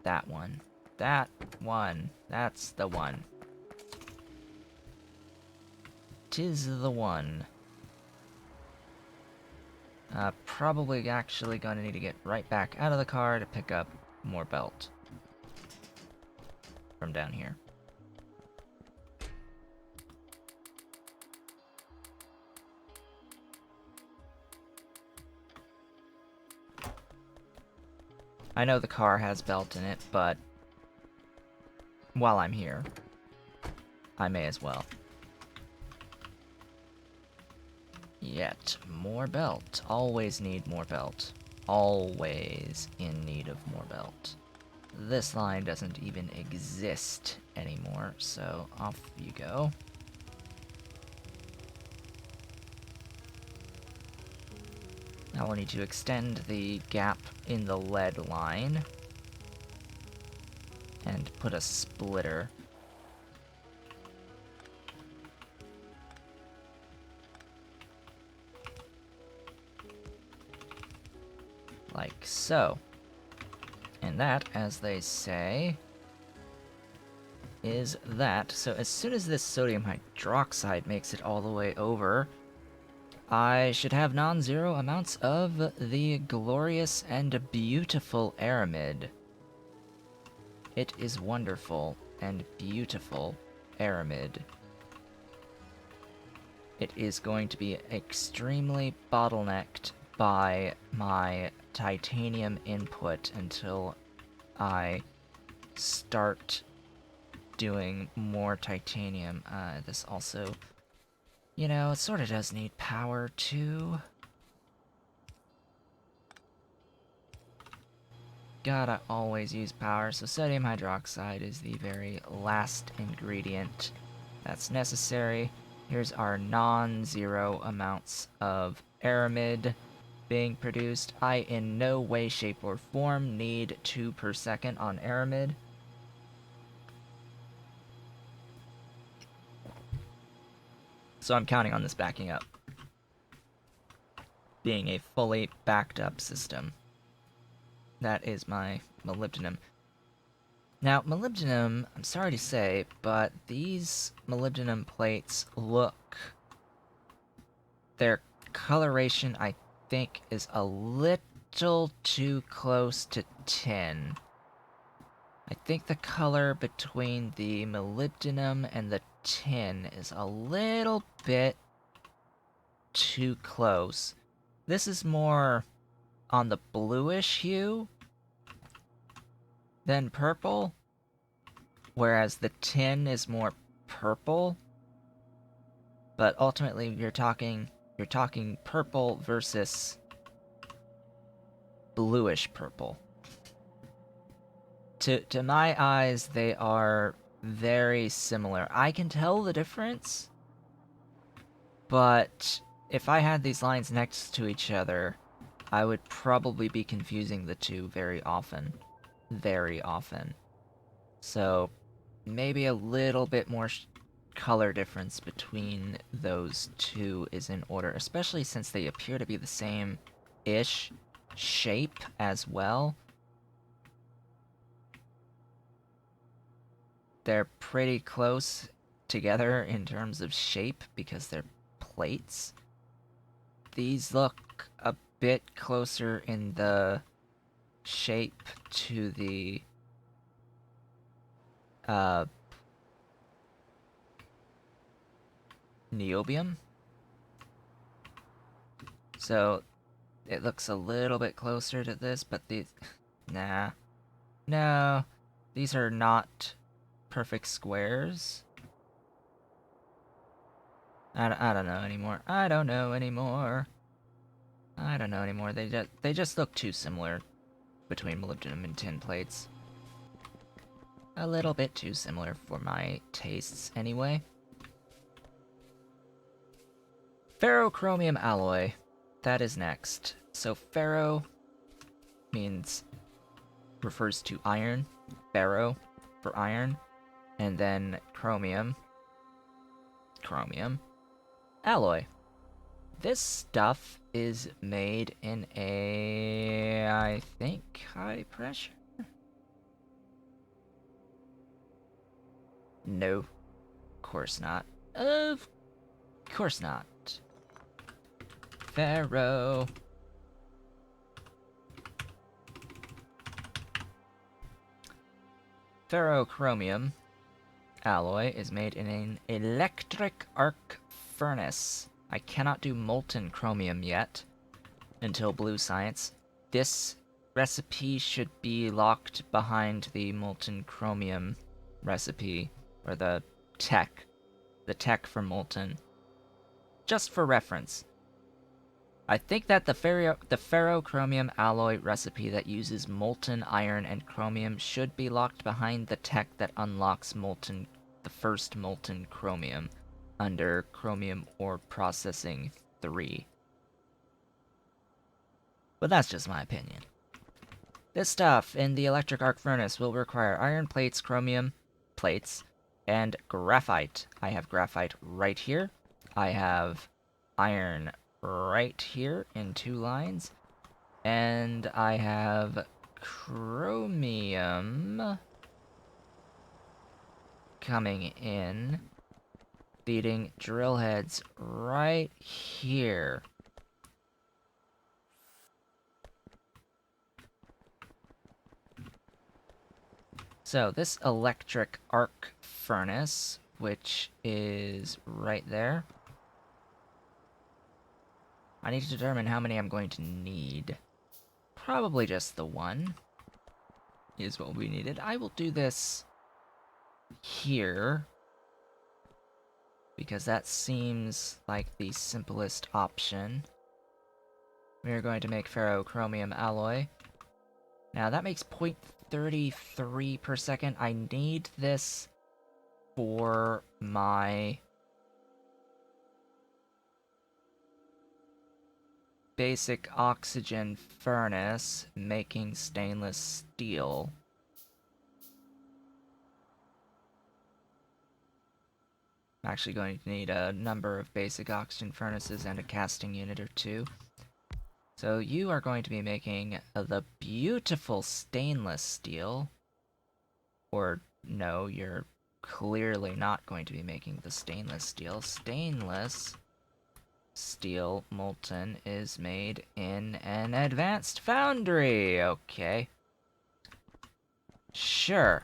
That one. That one. That's the one. 'Tis the one. Probably actually gonna need to get right back out of the car to pick up more belt. From down here. I know the car has belt in it, but while I'm here, I may as well. Yet more belt. Always need more belt. Always in need of more belt. This line doesn't even exist anymore, so off you go. Now we'll need to extend the gap in the lead line and put a splitter. Like so. And that, as they say, is that. So as soon as this sodium hydroxide makes it all the way over, I should have non-zero amounts of the glorious and beautiful aramid. It is wonderful and beautiful aramid. It is going to be extremely bottlenecked by my titanium input until I start doing more titanium. This also, you know, it sort of does need power too. Gotta always use power, so sodium hydroxide is the very last ingredient that's necessary. Here's our non-zero amounts of aramid being produced. I in no way, shape, or form need 2 per second on aramid. So I'm counting on this backing up. Being a fully backed up system. That is my molybdenum. Now, molybdenum, I'm sorry to say, but these molybdenum plates look... Their coloration, I think, is a little too close to tin. I think the color between the molybdenum and the tin is a little bit too close. This is more on the bluish hue than purple, whereas the tin is more purple. But ultimately, you're talking purple versus bluish purple. To my eyes, they are very similar. I can tell the difference, but if I had these lines next to each other, I would probably be confusing the two very often. Very often. So, maybe a little bit more color difference between those two is in order, especially since they appear to be the same-ish shape as well. They're pretty close together in terms of shape because they're plates. These look a bit closer in the shape to the niobium. So it looks a little bit closer to this, but these... Nah. No. These are not perfect squares. I don't know anymore. I don't know anymore. I don't know anymore. They just look too similar between molybdenum and tin plates. A little bit too similar for my tastes, anyway. Ferro Chromium alloy. That is next. So ferro refers to iron. Ferro for iron. And then chromium. Chromium. alloy. This stuff is made in a, I think, high pressure? No, of course not. Of course not. Ferro. Ferro Chromium alloy is made in an electric arc furnace. I cannot do molten chromium yet until blue science. This recipe should be locked behind the molten chromium recipe, or the tech for molten. Just for reference. I think that the ferrochromium alloy recipe that uses molten iron and chromium should be locked behind the tech that unlocks the first molten chromium under chromium ore processing 3. But that's just my opinion. This stuff in the electric arc furnace will require iron plates, chromium plates, and graphite. I have graphite right here. I have iron right here in 2 lines. And I have chromium coming in, feeding drill heads right here. So this electric arc furnace, which is right there, I need to determine how many I'm going to need. Probably just the one is what we needed. I will do this here, because that seems like the simplest option. We are going to make ferrochromium alloy. Now that makes 0.33 per second. I need this for my basic oxygen furnace making stainless steel. I'm actually going to need a number of basic oxygen furnaces and a casting unit or 2. So you are going to be making the beautiful stainless steel. Or no, you're clearly not going to be making the stainless steel. Stainless steel molten is made in an advanced foundry. Okay. Sure.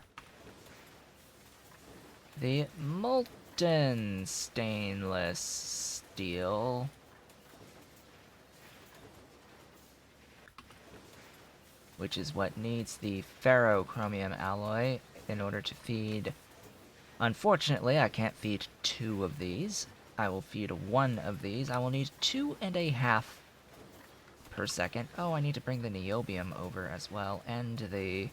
The molten stainless steel which is what needs the ferrochromium alloy in order to feed. Unfortunately, I can't feed 2 of these. I will feed 1 of these. I will need 2.5 per second. Oh, I need to bring the niobium over as well, and the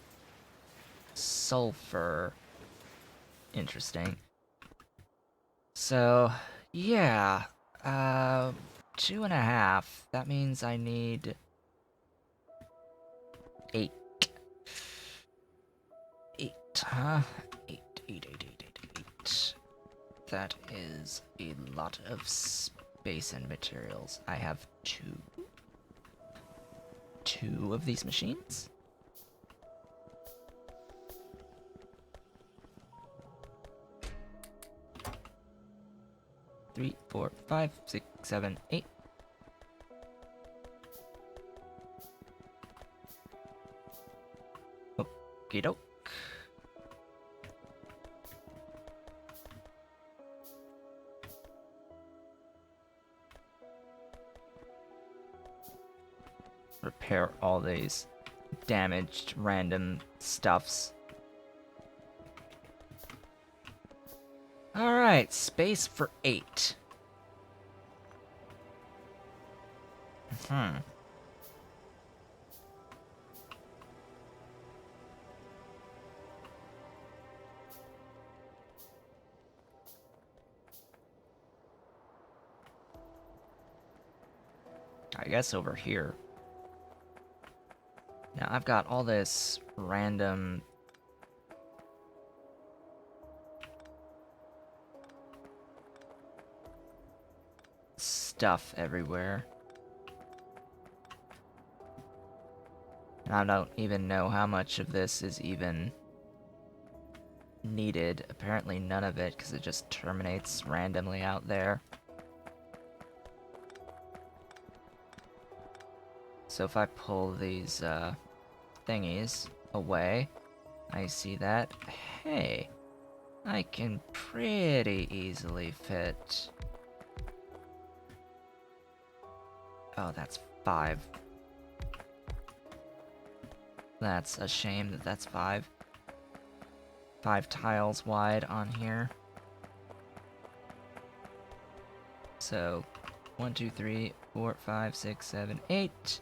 sulfur. Interesting. So, yeah. 2.5. That means I need 8. 8, huh? 8. That is a lot of space and materials. I have 2 of these machines. Three, 4, 5, 6, 7, 8. Okie doke. Repair all these damaged random stuffs. Alright, space for 8. I guess over here. Now I've got all this random stuff everywhere. And I don't even know how much of this is even needed. Apparently none of it, because it just terminates randomly out there. So if I pull these thingies away, I see that, hey, I can pretty easily fit... Oh, that's 5. That's a shame that that's 5. 5 tiles wide on here. So, 1, 2, 3, 4, 5, 6, 7, 8.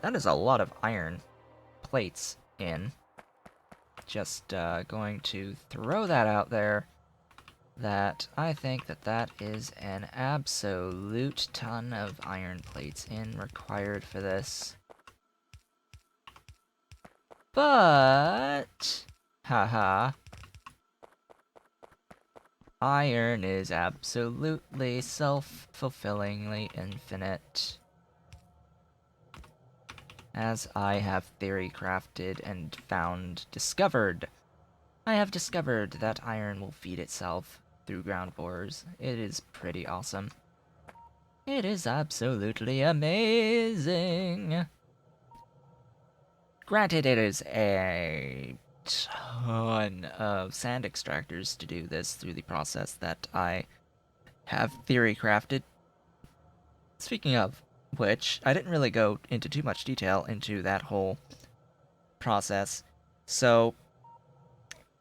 That is a lot of iron plates in. Just going to throw that out there. That I think that that is an absolute ton of iron plates in required for this. But, haha, iron is absolutely self-fulfillingly infinite. As I have theory crafted and discovered. I have discovered that iron will feed itself through ground borers. It is pretty awesome. It is absolutely amazing. Granted, it is a ton of sand extractors to do this through the process that I have theory crafted. Speaking of which, I didn't really go into too much detail into that whole process. So,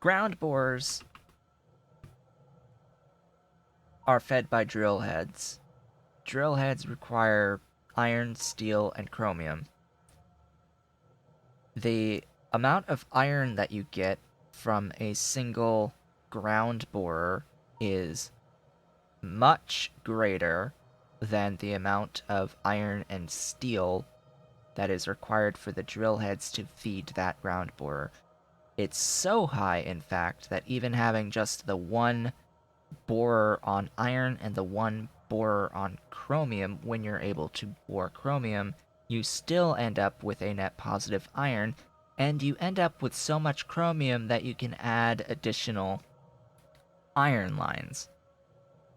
ground borers are fed by drill heads. Drill heads require iron, steel, and chromium. The amount of iron that you get from a single ground borer is much greater than the amount of iron and steel that is required for the drill heads to feed that ground borer. It's so high, in fact, that even having just the one borer on iron and the one borer on chromium, when you're able to bore chromium, you still end up with a net positive iron, and you end up with so much chromium that you can add additional iron lines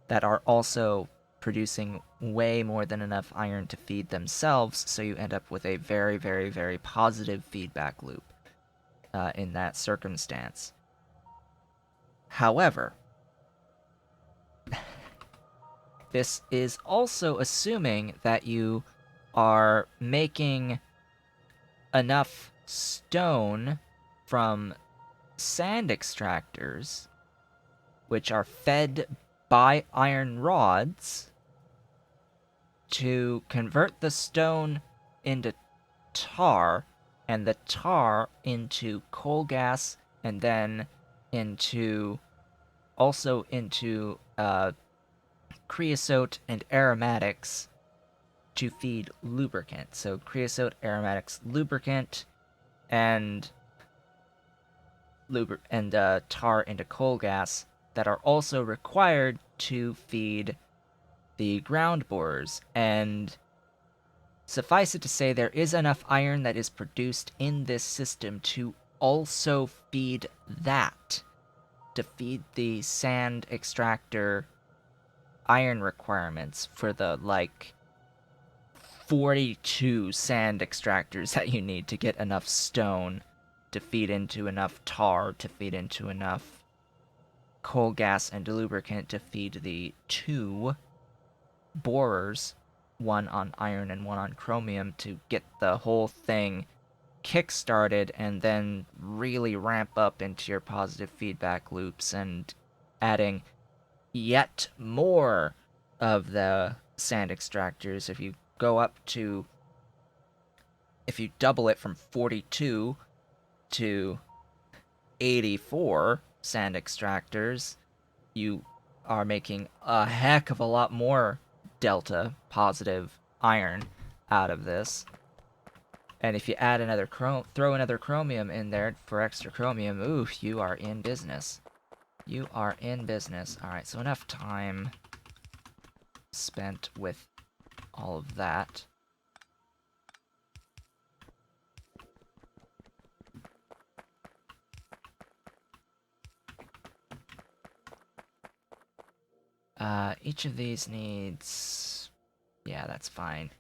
that are also producing way more than enough iron to feed themselves, so you end up with a very, very, very positive feedback loop in that circumstance. However, this is also assuming that you are making enough stone from sand extractors, which are fed by iron rods, to convert the stone into tar, and the tar into coal gas, and then into creosote and aromatics to feed lubricant. So creosote, aromatics, lubricant, and tar into coal gas that are also required to feed the ground borers. And suffice it to say, there is enough iron that is produced in this system to also feed that, to feed the sand extractor iron requirements for the, 42 sand extractors that you need to get enough stone to feed into enough tar, to feed into enough coal gas and lubricant to feed the 2 borers, one on iron and one on chromium, to get the whole thing kick-started and then really ramp up into your positive feedback loops, and adding yet more of the sand extractors. If you double it from 42 to 84 sand extractors, you are making a heck of a lot more delta positive iron out of this. And if you add throw another chromium in there for extra chromium, ooh, you are in business. You are in business. Alright, so enough time spent with all of that. Each of these needs... yeah, that's fine.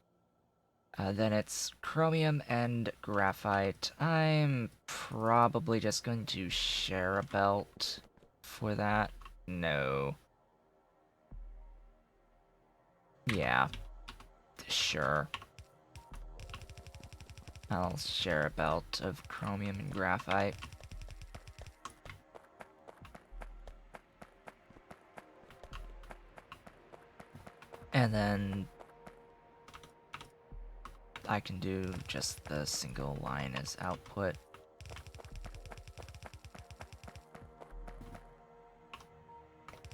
Then it's chromium and graphite. I'm probably just going to share a belt for that. No. Yeah. Sure. I'll share a belt of chromium and graphite. And then I can do just the single line as output.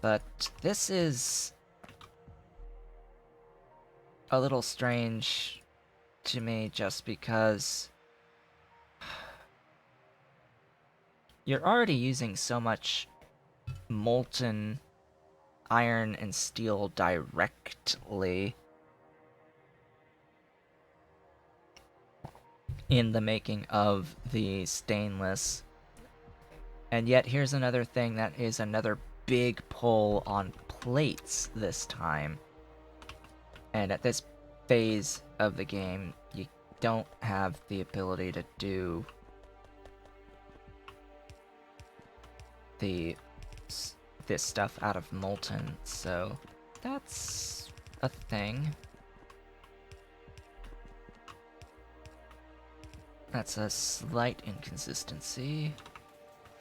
But this is a little strange to me just because you're already using so much molten iron and steel directly in the making of the stainless. And yet here's another thing that is another big pull on plates this time. And at this phase of the game, you don't have the ability to do this stuff out of molten, so that's a thing. That's a slight inconsistency.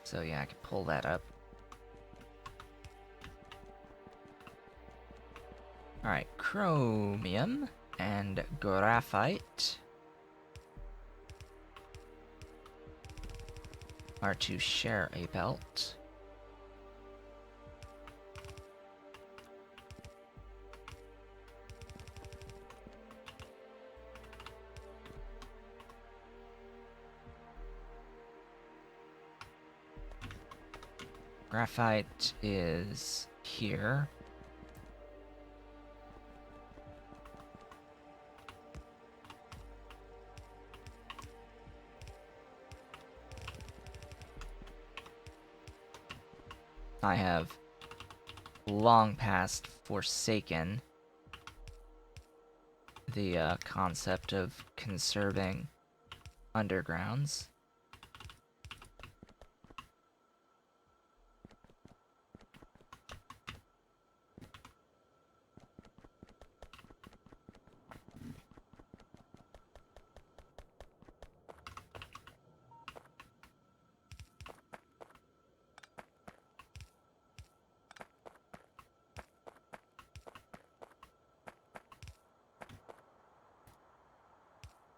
So yeah, I can pull that up. Alright, chromium and graphite are to share a belt. Graphite is here. I have long past forsaken the concept of conserving undergrounds.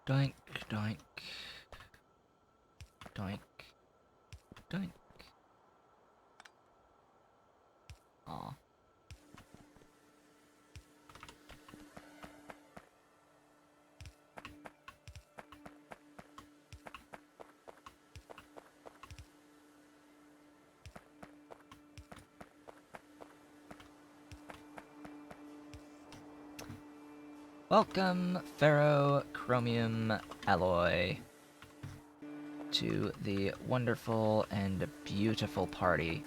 Doink, doink. Doink. Doink. Aw. Welcome, Ferro Chromium alloy, to the wonderful and beautiful party.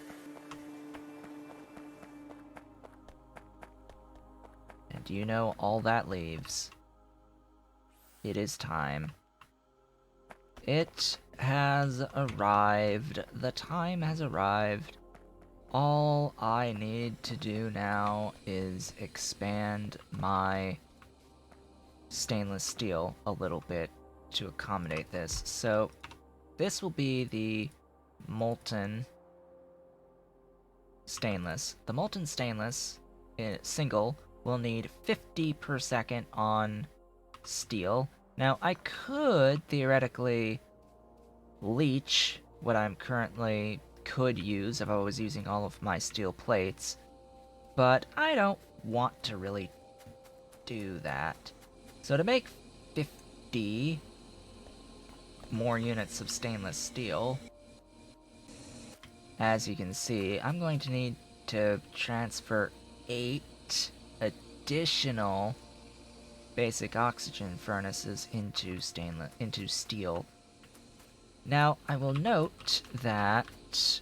And do you know all that leaves? It is time. It has arrived. The time has arrived. All I need to do now is expand my stainless steel a little bit to accommodate this. So this will be the molten stainless. The molten stainless single will need 50 per second on steel. Now I could theoretically leach what I'm currently could use if I was using all of my steel plates, but I don't want to really do that. So to make 50 more units of stainless steel, as you can see, I'm going to need to transfer 8 additional basic oxygen furnaces into steel. Now, I will note that,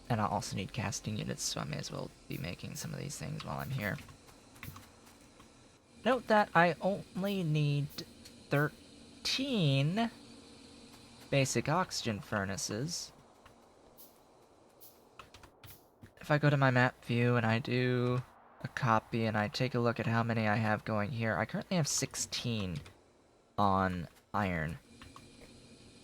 and I'll also need casting units, so I may as well be making some of these things while I'm here. Note that I only need 13 basic oxygen furnaces. If I go to my map view and I do a copy and I take a look at how many I have going here, I currently have 16 on iron.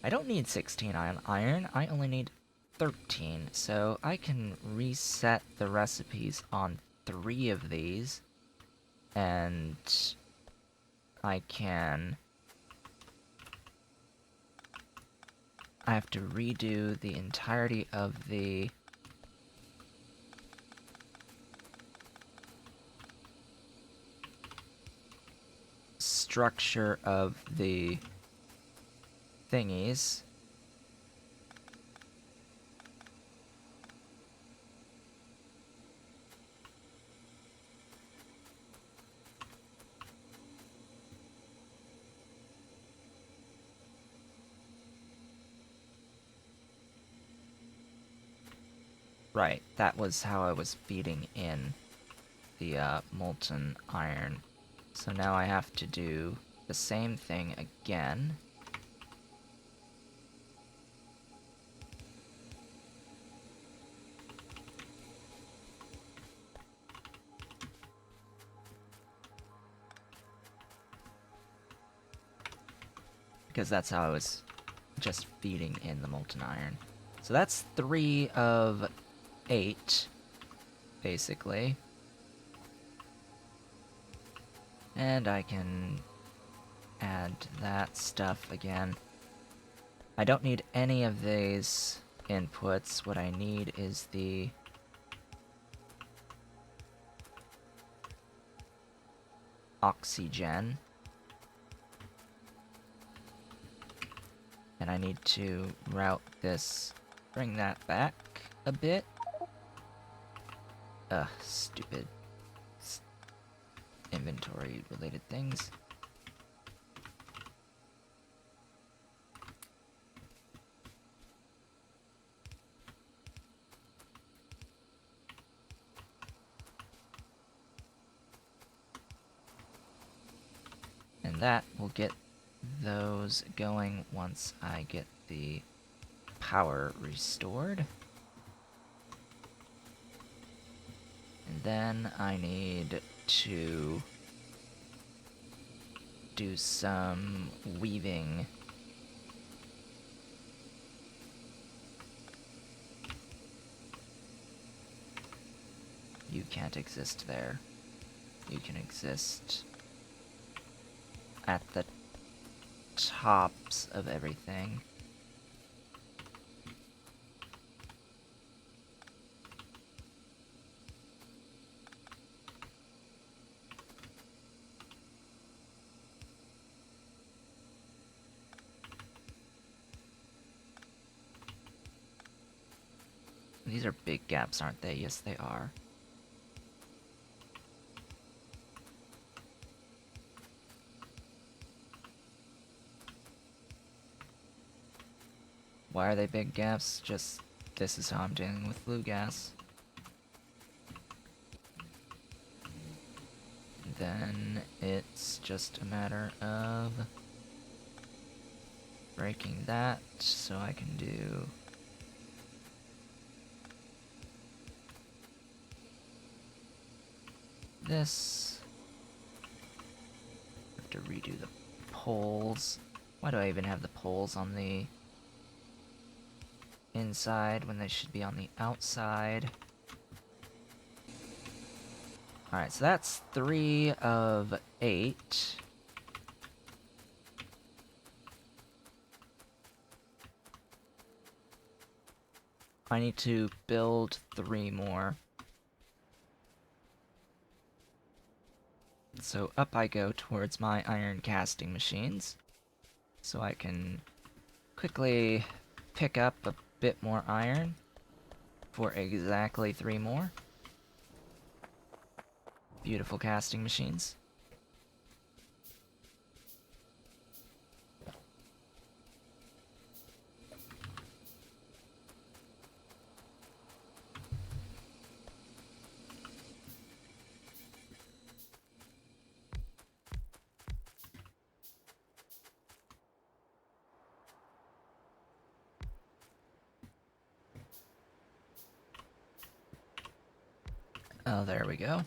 I don't need 16 on iron, I only need 13, so I can reset the recipes on 3 of these, and I have to redo the entirety of the structure of the thingies. Right, that was how I was feeding in the molten iron. So now I have to do the same thing again. Because that's how I was just feeding in the molten iron. So that's 3 of 8, basically. And I can add that stuff again. I don't need any of these inputs. What I need is the oxygen. And I need to route this, bring that back a bit. Stupid inventory related things. And that will get those going once I get the power restored. And then I need to do some weaving. You can't exist there. You can exist at the tops of everything. These are big gaps, aren't they? Yes, they are. Why are they big gaps? Just, this is how I'm dealing with flue gas. Then it's just a matter of breaking that so I can do this. I have to redo the poles. Why do I even have the poles on the inside when they should be on the outside? Alright, so that's 3 of 8. I need to build 3 more. So up I go towards my iron casting machines, so I can quickly pick up a bit more iron for exactly 3 more. Beautiful casting machines. Oh, there we go.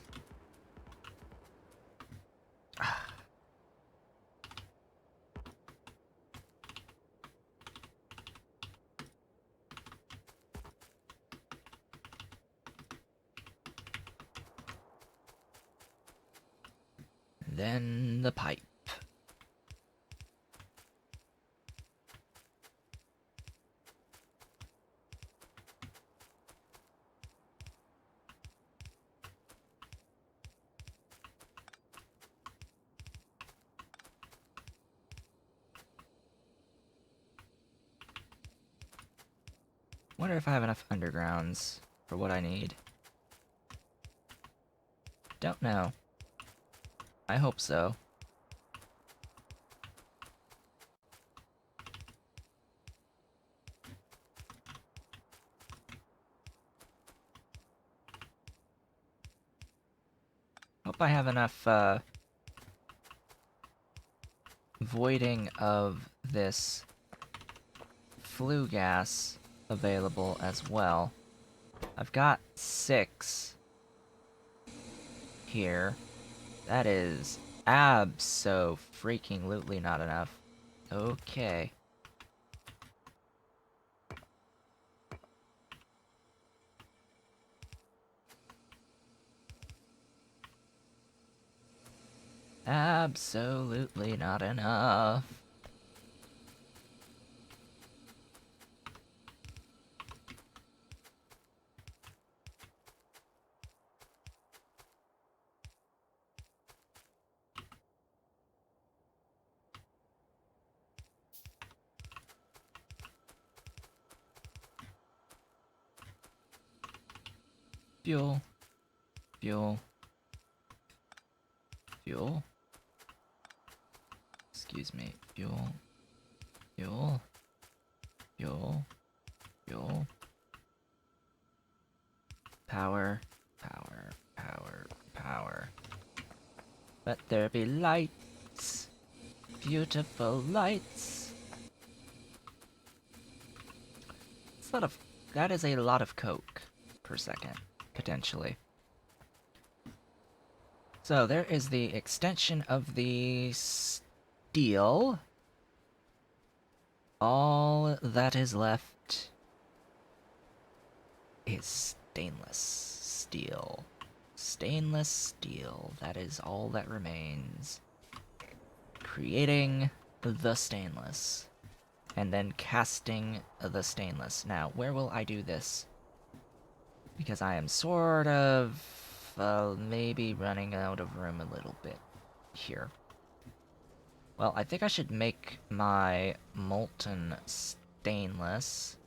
Then the pipe. Wonder if I have enough undergrounds for what I need. Don't know. I hope so. Hope I have enough, voiding of this flue gas available as well. I've got 6 here. That is abso-freaking-lutely not enough. Okay. Absolutely not enough. Fuel. Fuel. Fuel. Excuse me. Fuel. Fuel. Fuel. Fuel. Power. Power. Power. Power. Let there be lights. Beautiful lights. It's a lot of... That is a lot of coke per second, potentially. So there is the extension of the steel. All that is left is stainless steel. Stainless steel, that is all that remains. Creating the stainless. And then casting the stainless. Now, where will I do this? Because I am sort of... maybe running out of room a little bit here. Well, I think I should make my molten stainless.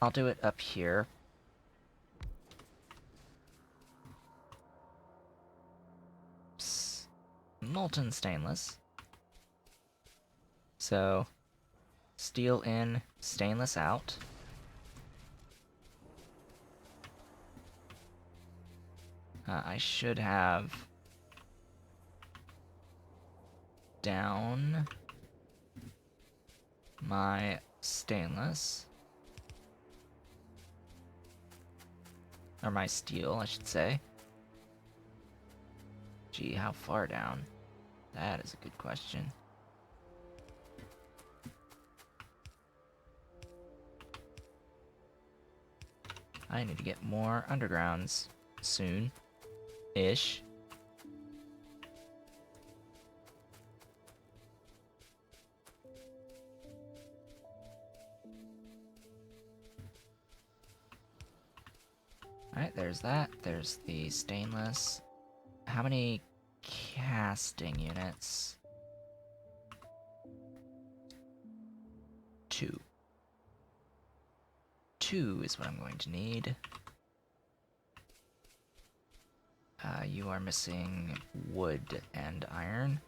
I'll do it up here. Molten stainless. So, steel in, stainless out. I should have down my stainless. Or my steel, I should say. Gee, how far down? That is a good question. I need to get more undergrounds soon-ish. Alright, there's that. There's the stainless. How many casting units? 2. 2 is what I'm going to need. You are missing wood and iron.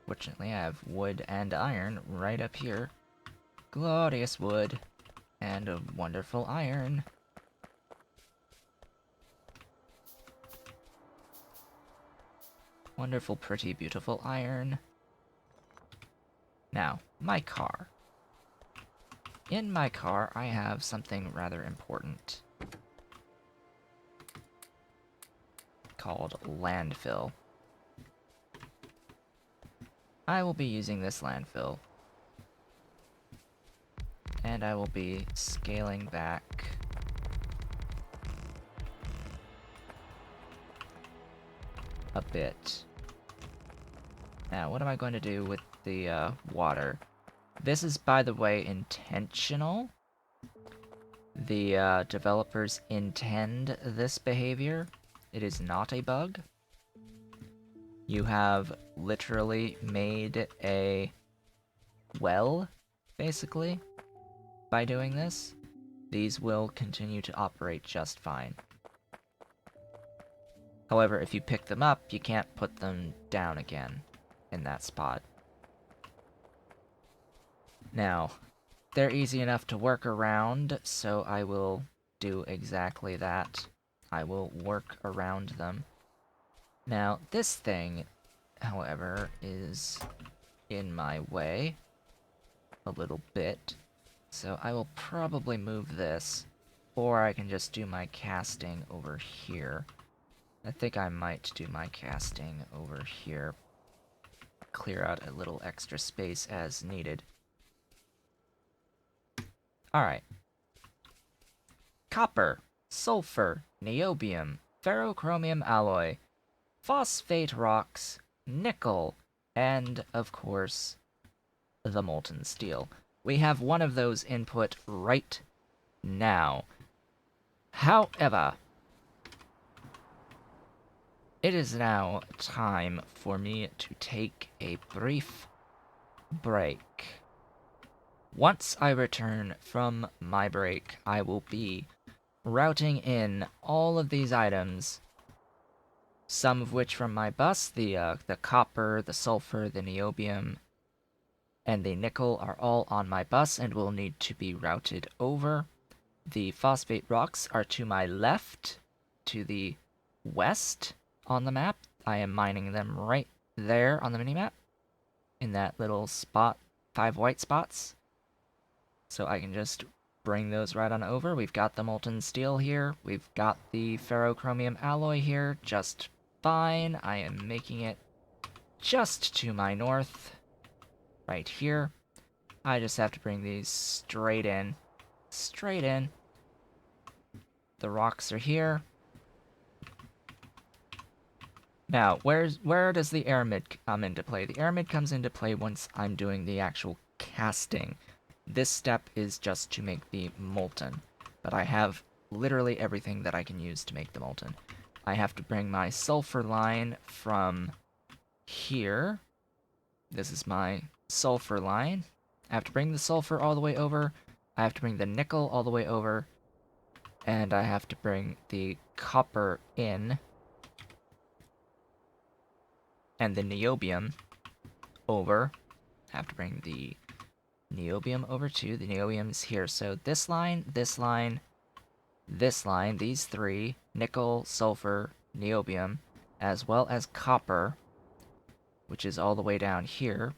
Fortunately, I have wood and iron right up here. Glorious wood and a wonderful iron. Wonderful, pretty, beautiful iron. Now, my car. In my car, I have something rather important called landfill. I will be using this landfill, and I will be scaling back a bit. Now, what am I going to do with the water? This is, by the way, intentional. The developers intend this behavior. It is not a bug. You have literally made a well, basically, by doing this. These will continue to operate just fine. However, if you pick them up, you can't put them down again in that spot. Now, they're easy enough to work around, so I will do exactly that. I will work around them. Now, this thing, however, is in my way a little bit, so I will probably move this, or I can just do my casting over here. I think I might do my casting over here. Clear out a little extra space as needed. Alright. Copper, sulfur, niobium, ferrochromium alloy, phosphate rocks, nickel, and, of course, the molten steel. We have one of those input right now. However, it is now time for me to take a brief break. Once I return from my break, I will be routing in all of these items, some of which from my bus, the copper, the sulfur, the niobium, and the nickel are all on my bus and will need to be routed over. The phosphate rocks are to my left, to the west on the map. I am mining them right there on the minimap, in that little spot, 5 white spots. So I can just bring those right on over. We've got the molten steel here. We've got the ferrochromium alloy here just fine. I am making it just to my north, right here. I just have to bring these straight in. Straight in. The rocks are here. Now, where does the aramid come into play? The aramid comes into play once I'm doing the actual casting. This step is just to make the molten, but I have literally everything that I can use to make the molten. I have to bring my sulfur line from here. This is my sulfur line. I have to bring the sulfur all the way over. I have to bring the nickel all the way over. And I have to bring the copper in. And the niobium over. I have to bring the niobium over too. The niobium is here. So this line, this line, this line, these three, nickel, sulfur, niobium, as well as copper, which is all the way down here.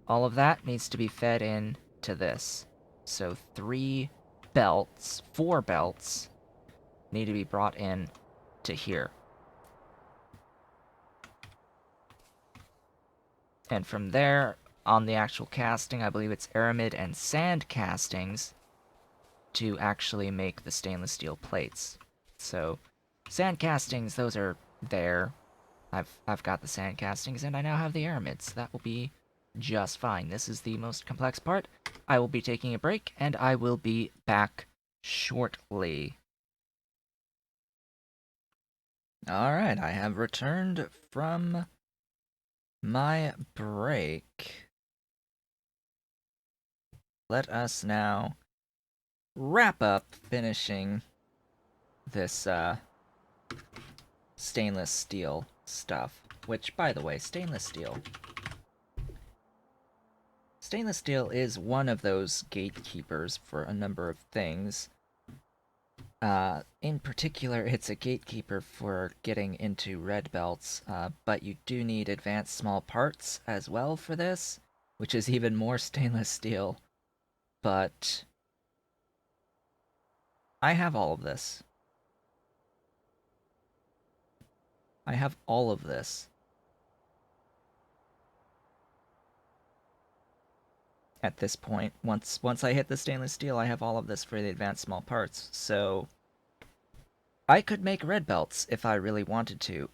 All of that needs to be fed in to this. So 3 belts, 4 belts, need to be brought in to here. And from there, on the actual casting, I believe it's aramid and sand castings to actually make the stainless steel plates. So, sand castings, those are there. I've got the sand castings, and I now have the aramids. That will be just fine. This is the most complex part. I will be taking a break, and I will be back shortly. Alright, I have returned from my break. Let us now wrap up finishing this stainless steel stuff, which, by the way, stainless steel is one of those gatekeepers for a number of things. In particular, it's a gatekeeper for getting into red belts, but you do need advanced small parts as well for this, which is even more stainless steel. But I have all of this. I have all of this. At this point, once I hit the stainless steel, I have all of this for the advanced small parts, so I could make red belts if I really wanted to.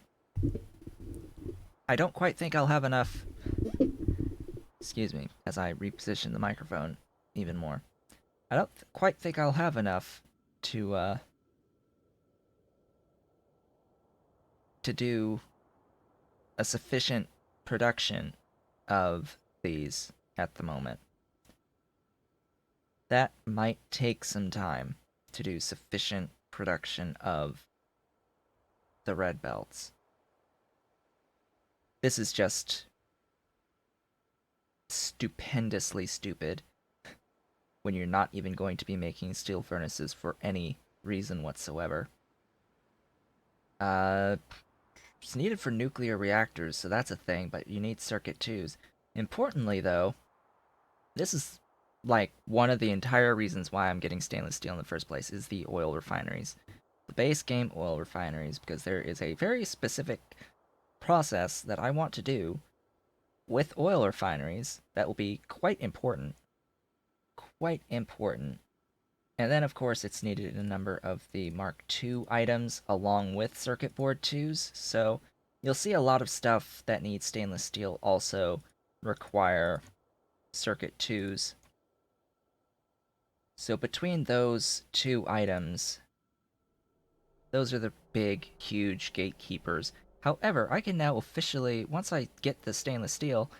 I don't quite think I'll have enough. Excuse me, as I reposition the microphone even more. I don't quite think I'll have enough to do a sufficient production of these at the moment. That might take some time to do sufficient production of the red belts. This is just stupendously stupid when you're not even going to be making steel furnaces for any reason whatsoever. It's needed for nuclear reactors, so that's a thing, but you need circuit 2s. Importantly, though, this is like one of the entire reasons why I'm getting stainless steel in the first place is the oil refineries. The base game oil refineries, because there is a very specific process that I want to do with oil refineries that will be quite important. Quite important. And then, of course, it's needed in a number of the Mark II items along with circuit board 2s, so you'll see a lot of stuff that needs stainless steel also require circuit 2s. So between those two items, those are the big, huge gatekeepers. However, I can now officially, once I get the stainless steel,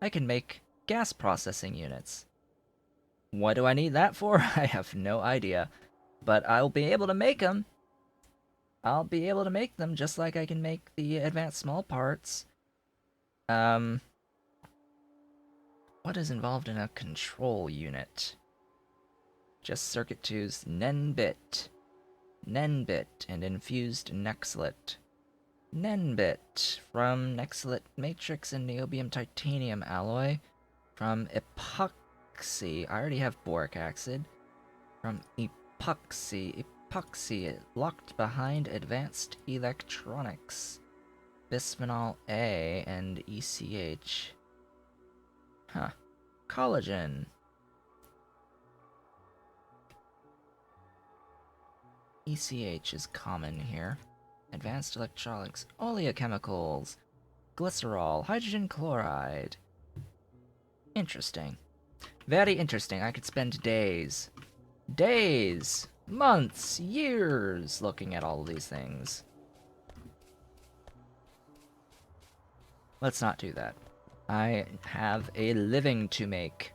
I can make gas processing units. What do I need that for? I have no idea. But I'll be able to make them. I'll be able to make them just like I can make the advanced small parts. What is involved in a control unit? Just circuit 2's Nenbit, and infused Nexlet. Nenbit from Nexlet Matrix and Niobium Titanium alloy. From Epoxy, I already have boric acid. From Epoxy, locked behind advanced electronics. Bisphenol A and ECH. Huh. Collagen. ECH is common here. Advanced electronics, oleochemicals, glycerol, hydrogen chloride. Interesting. Very interesting. I could spend days, months, years looking at all of these things. Let's not do that. I have a living to make.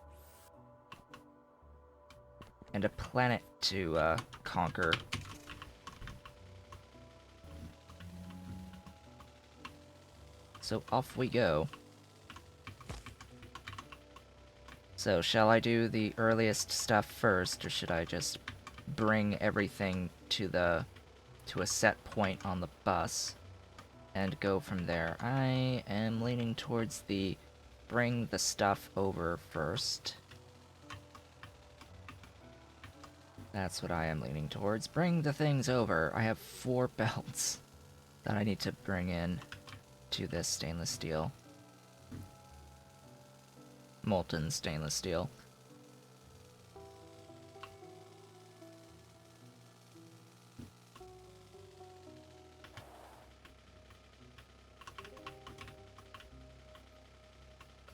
And a planet to conquer. So off we go. So shall I do the earliest stuff first, or should I just bring everything to a set point on the bus and go from there? I am leaning towards the bring the stuff over first. That's what I am leaning towards. Bring the things over. I have 4 belts that I need to bring in to this stainless steel. Molten stainless steel.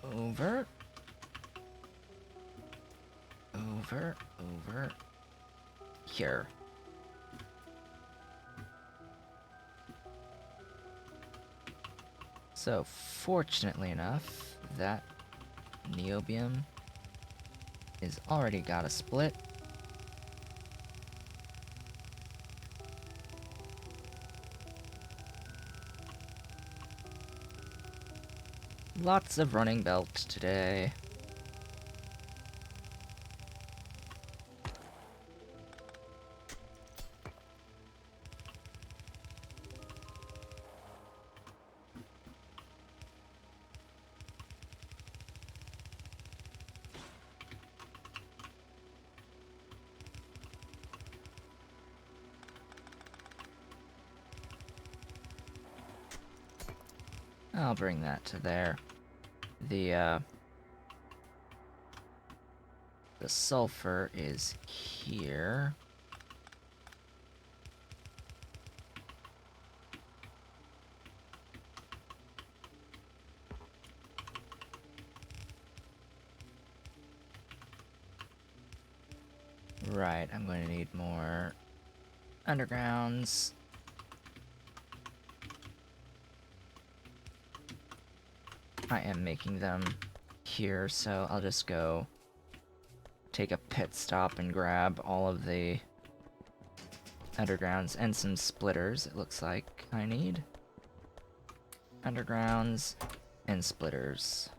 Over. Here. So, fortunately enough, that niobium is already got a split. Lots of running belt today. I'll bring that to there. The sulfur is here. Right, I'm going to need more undergrounds. I am making them here, so I'll just go take a pit stop and grab all of the undergrounds and some splitters, it looks like I need. Undergrounds and splitters.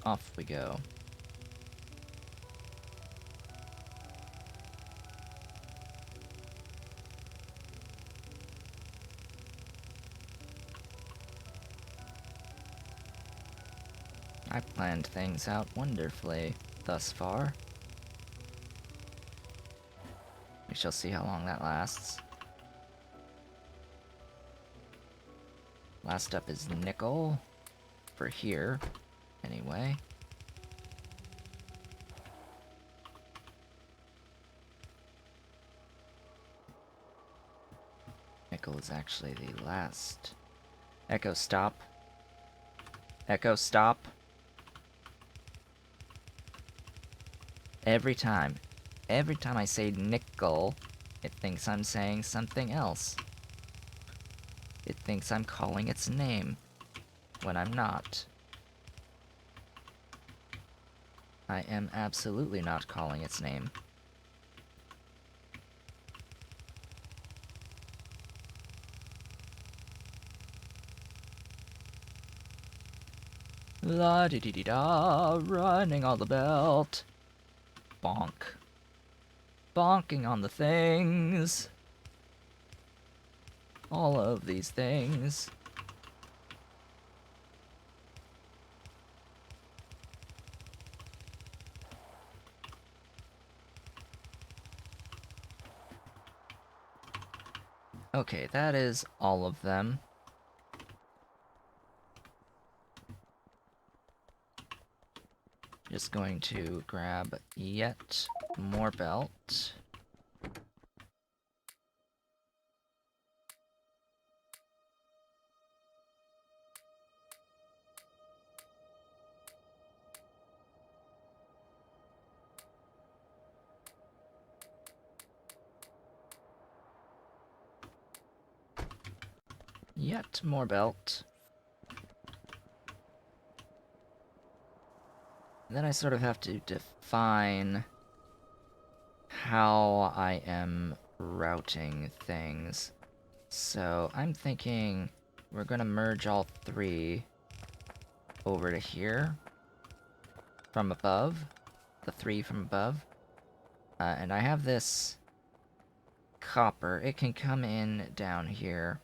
Off we go. I planned things out wonderfully thus far. We shall see how long that lasts. Last up is nickel. For here, anyway. Nickel is actually the last. Echo stop. Echo stop. Every time I say nickel, it thinks I'm saying something else. It thinks I'm calling its name, when I'm not. I am absolutely not calling its name. La-di-di-di-da, running all the belt. Bonk. Bonking on the things. All of these things. Okay, that is all of them. Just going to grab yet more belt. Yet more belt. Then I sort of have to define how I am routing things. So I'm thinking we're gonna merge all three over to here from above, the three from above. And I have this copper. It can come in down here.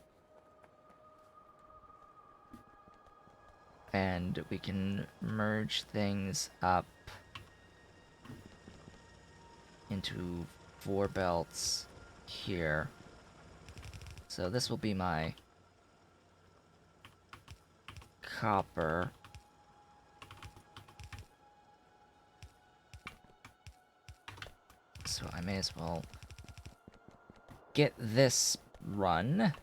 And we can merge things up into 4 belts here. So this will be my copper. So I may as well get this run.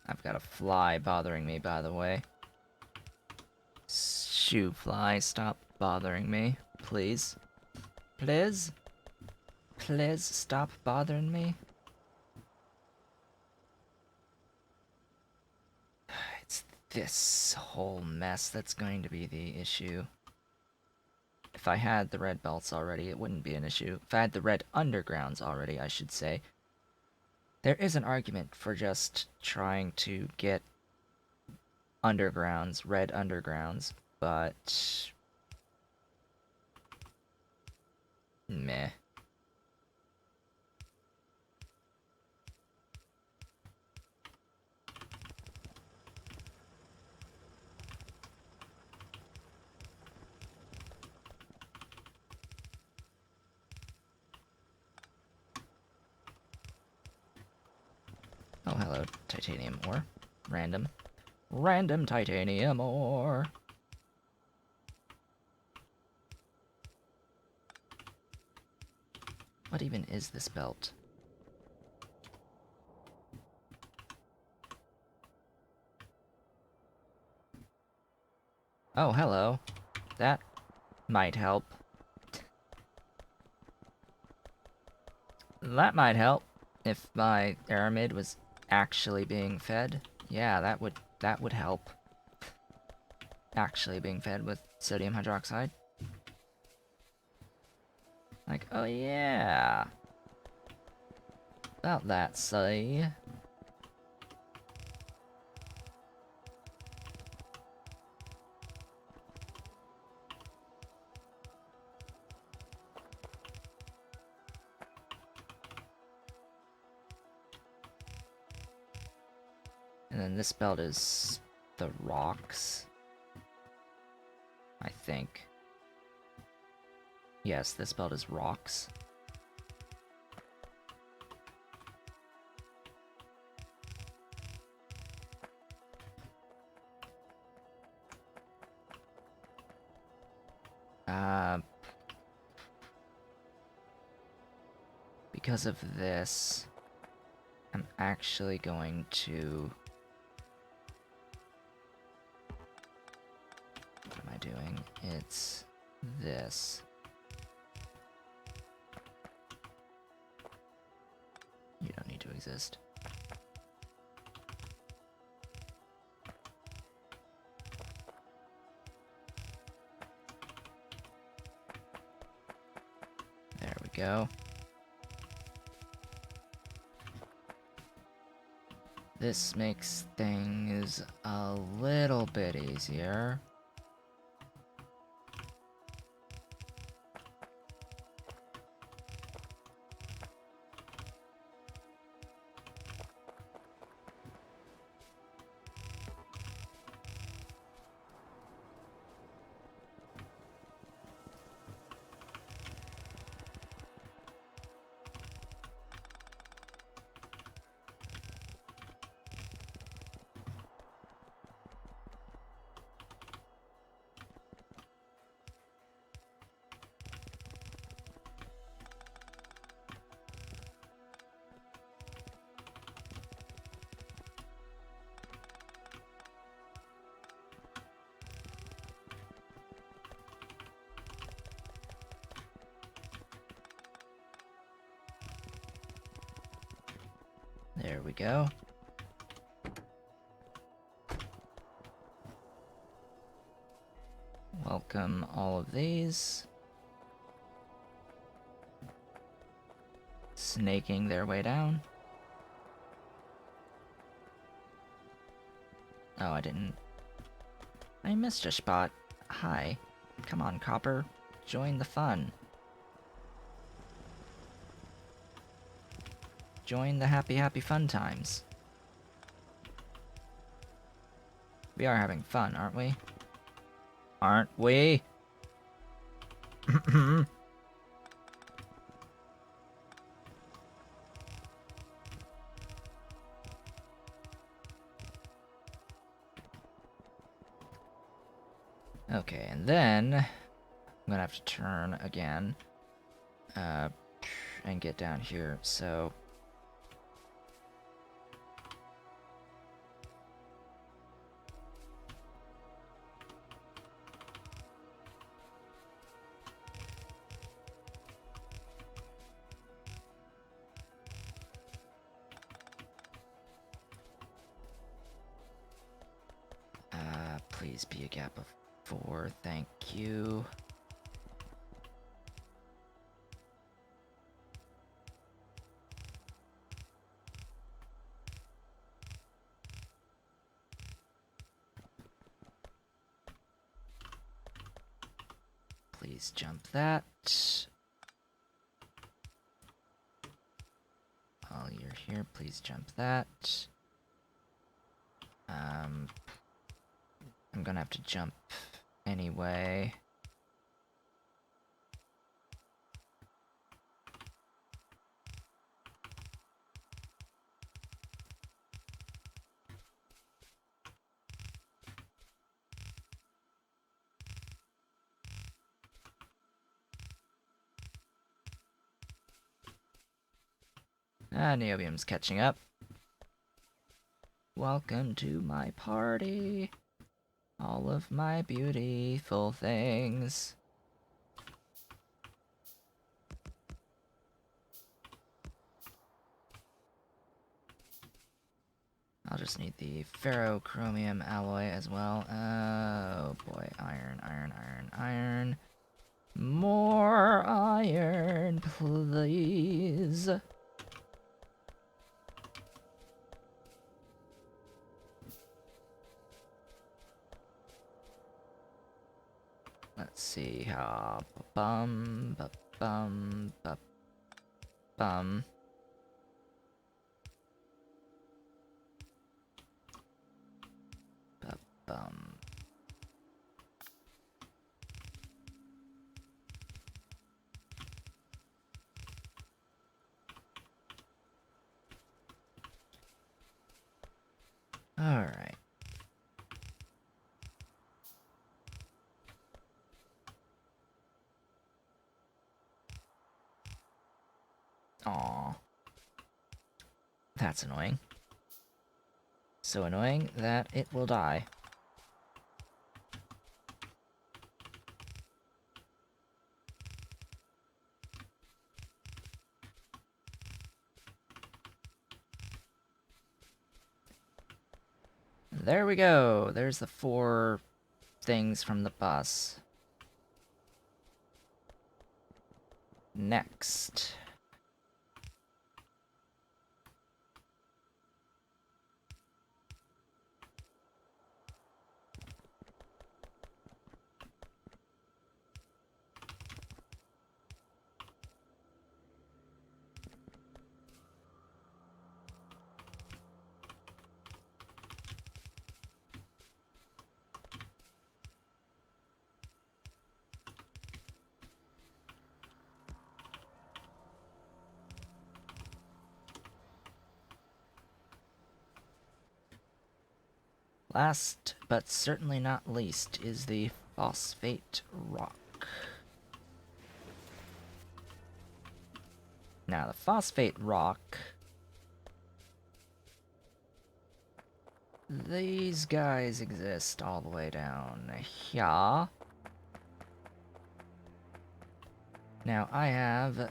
I've got a fly bothering me, by the way. Shoo, fly, stop bothering me, please. Please? Please stop bothering me. It's this whole mess that's going to be the issue. If I had the red belts already, it wouldn't be an issue. If I had the red undergrounds already, I should say. There is an argument for just trying to get undergrounds, red undergrounds, but meh. Oh, hello, titanium ore. Random. Random titanium ore. What even is this belt? Oh, hello. That might help. That might help if my aramid was actually being fed. Yeah, that would help. Actually being fed with sodium hydroxide. Like, oh yeah. About that, say. And then this belt is the rocks. I think. Yes, this belt is rocks. Because of this, I'm actually going to... What am I doing? It's this. You don't need to exist. There we go. This makes things a little bit easier. There we go. Welcome all of these. Snaking their way down. Oh, I didn't... I missed a spot. Hi. Come on, Copper. Join the fun. Join the happy, happy fun times. We are having fun, aren't we? Aren't we? Okay, and then I'm gonna have to turn again and get down here. So Please be a gap of 4, thank you. Please jump that. While you're here, please jump that. I'm gonna have to jump anyway. Niobium's catching up. Welcome to my party. All of my beautiful things. I'll just need the Ferro Chromium alloy as well. Oh boy, iron, iron, iron, iron. More iron, please. Let's see how bum. All right. Aww. That's annoying. So annoying that it will die. There we go. There's the 4 things from the bus. Next. Last, but certainly not least, is the phosphate rock. Now, the phosphate rock... These guys exist all the way down here. Now, I have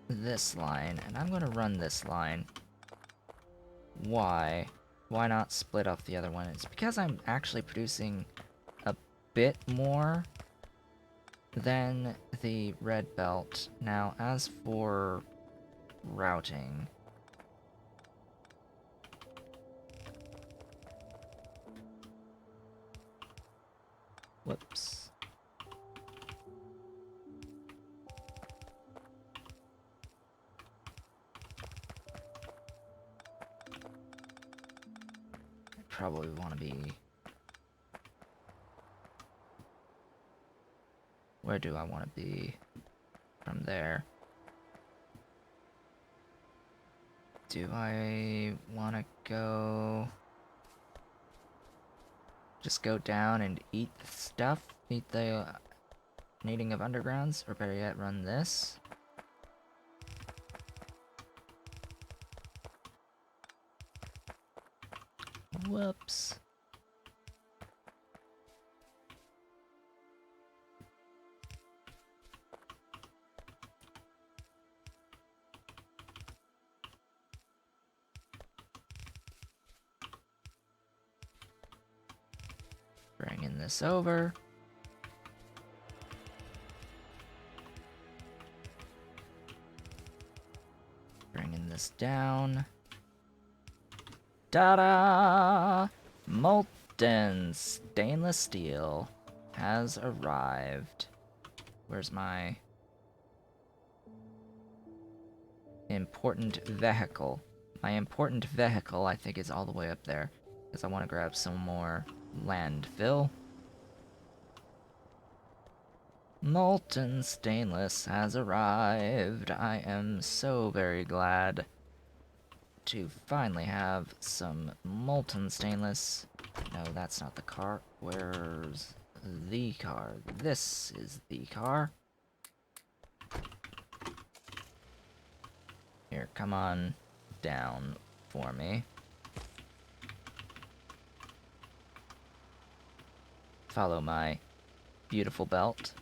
this line, and I'm gonna run this line. Why? Why not split off the other one? It's because I'm actually producing a bit more than the red belt. Now, as for routing... Whoops. Probably want to be... Where do I want to be from there? Do I want to go... Just go down and eat the stuff? Eat the needing of undergrounds? Or better yet, run this? Whoops. this over. Bringing this down. Ta-da! Molten stainless steel has arrived. Where's my important vehicle? My important vehicle, I think, is all the way up there, because I want to grab some more landfill. Molten stainless has arrived. I am so very glad to finally have some molten stainless. No, that's not the car. Where's the car? This is the car. Here, come on down for me. Follow my beautiful belt.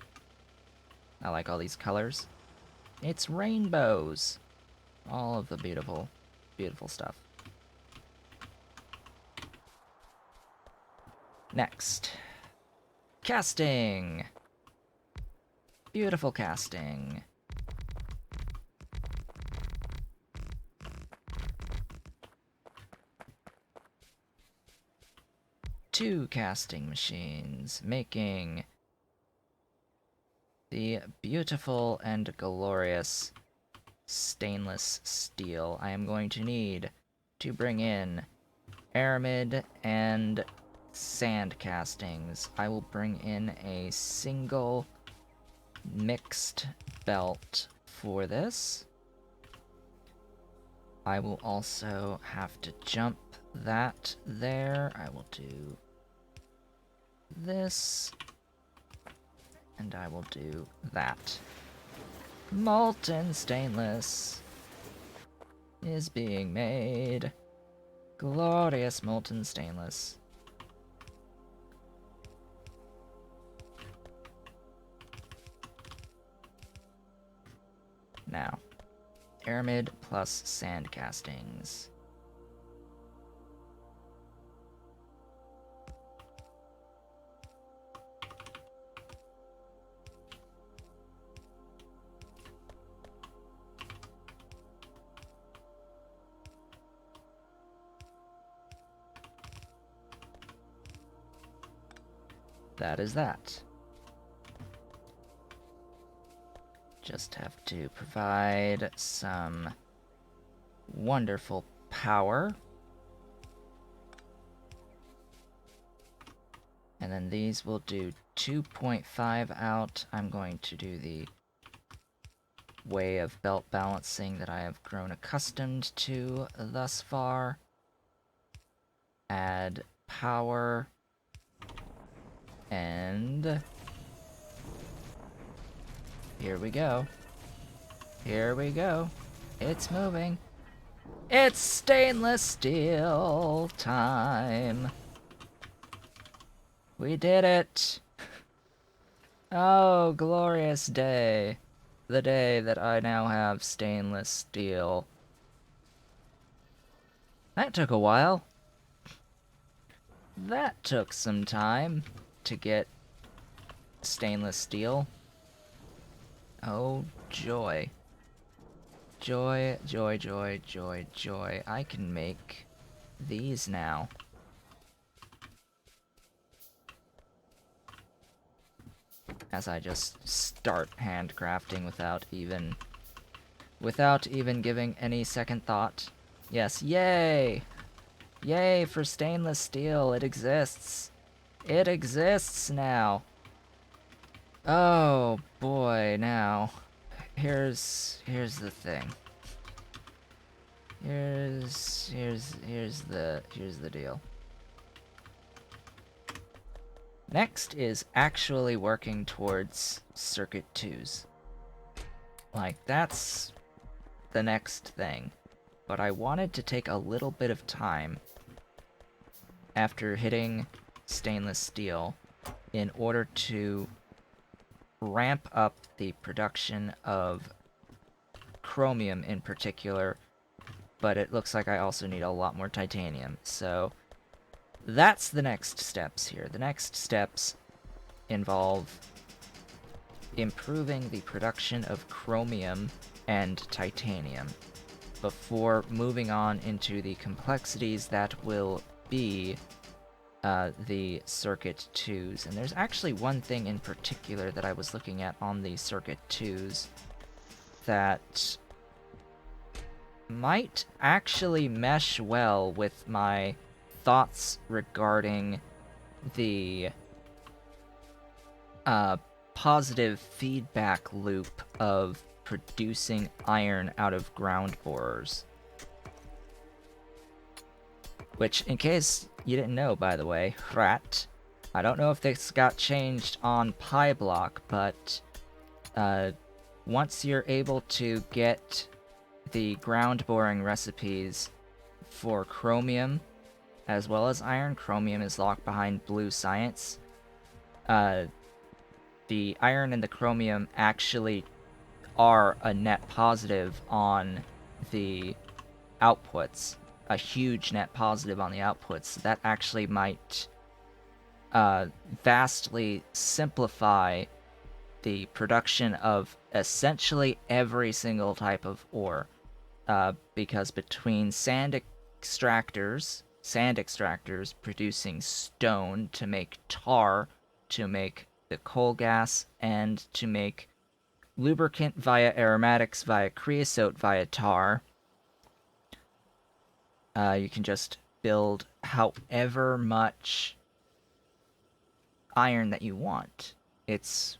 I like all these colors. It's rainbows. All of the beautiful, beautiful stuff. Next. Casting. Beautiful casting. Two casting machines, making the beautiful and glorious stainless steel. I am going to need to bring in aramid and sand castings. I will bring in a single mixed belt for this. I will also have to jump that there. I will do this, and I will do that. Molten stainless is being made. Glorious molten stainless. Now, aramid plus sand castings. That is that. Just have to provide some wonderful power. And then these will do 2.5 out. I'm going to do the way of belt balancing that I have grown accustomed to thus far. Add power. And here we go. Here we go. It's moving. It's stainless steel time. We did it. Oh, glorious day. The day that I now have stainless steel. That took a while. That took some time to get stainless steel. Oh, joy. Joy, joy, joy, joy, joy. I can make these now. As I just start handcrafting without even giving any second thought. Yes, yay! Yay for stainless steel, it exists. It exists now. Oh boy, now here's the thing. Here's the deal. Next is actually working towards circuit 2s. Like, that's the next thing. But I wanted to take a little bit of time after hitting stainless steel in order to ramp up the production of chromium in particular, but it looks like I also need a lot more titanium. So that's the next steps here. The next steps involve improving the production of chromium and titanium before moving on into the complexities that will be the circuit 2s. And there's actually one thing in particular that I was looking at on the circuit 2s that might actually mesh well with my thoughts regarding the positive feedback loop of producing iron out of ground borers. Which, in case you didn't know, by the way, rat, I don't know if this got changed on PyBlock, but once you're able to get the ground boring recipes for chromium as well as iron, chromium is locked behind blue science. The iron and the chromium actually are a net positive on the outputs, a huge net positive on the outputs. That actually might vastly simplify the production of essentially every single type of ore, because between sand extractors producing stone to make tar, to make the coal gas, and to make lubricant via aromatics, via creosote, via tar, you can just build however much iron that you want. It's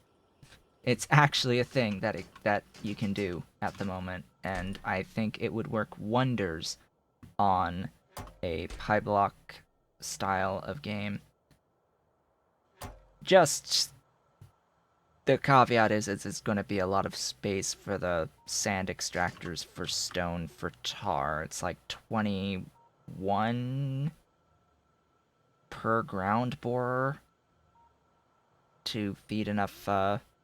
actually a thing that you can do at the moment, and I think it would work wonders on a PyBlock style of game. Just the caveat is it's going to be a lot of space for the sand extractors for stone for tar. It's like 21 per ground borer to feed enough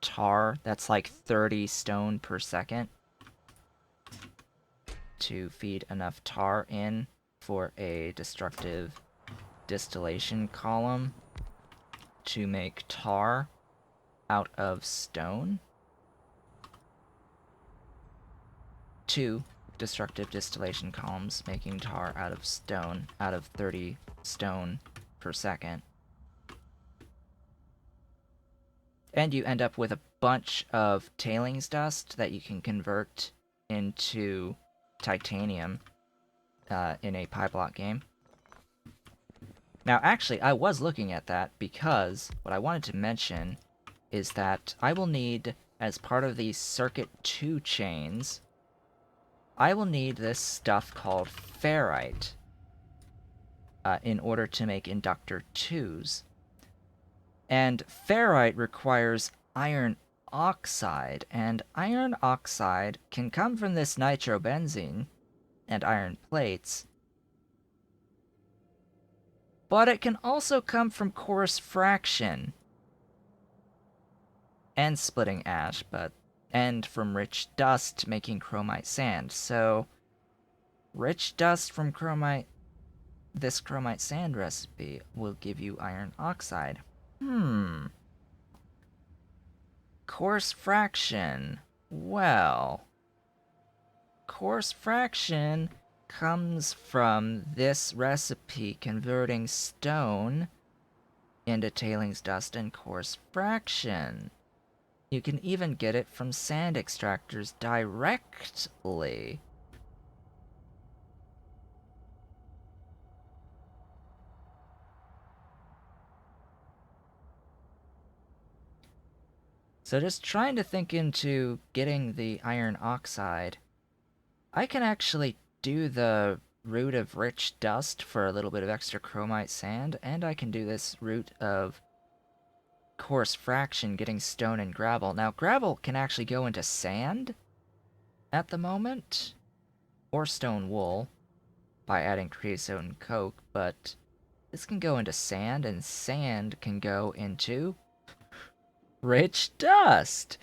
tar. That's like 30 stone per second to feed enough tar in for a destructive distillation column to make tar out of stone. 2 destructive distillation columns making tar out of stone, out of 30 stone per second. And you end up with a bunch of tailings dust that you can convert into titanium in a PyBlock game. Now, actually, I was looking at that because what I wanted to mention is that I will need, as part of the Circuit 2 chains, I will need this stuff called ferrite in order to make inductor 2s. And ferrite requires iron oxide, and iron oxide can come from this nitrobenzene and iron plates, but it can also come from coarse fraction and splitting ash, and from rich dust making chromite sand. So, rich dust from chromite, this chromite sand recipe will give you iron oxide. Coarse fraction. Well, coarse fraction comes from this recipe converting stone into tailings dust and coarse fraction. You can even get it from sand extractors directly. So just trying to think into getting the iron oxide, I can actually do the route of rich dust for a little bit of extra chromite sand, and I can do this route of coarse fraction getting stone and gravel. Now, gravel can actually go into sand at the moment, or stone wool by adding creosote and coke, but this can go into sand, and sand can go into rich dust.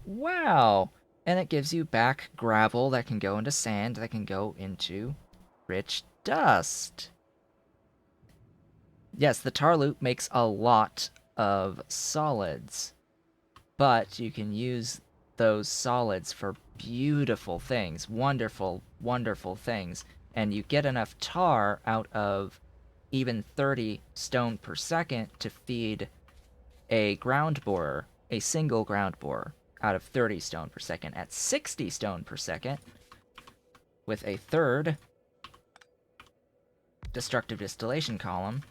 Wow. And it gives you back gravel that can go into sand, that can go into rich dust. Yes, the tar loop makes a lot of solids, but you can use those solids for beautiful things, wonderful, wonderful things, and you get enough tar out of even 30 stone per second to feed a ground borer, a single ground borer, out of 30 stone per second. At 60 stone per second, with a third destructive distillation column,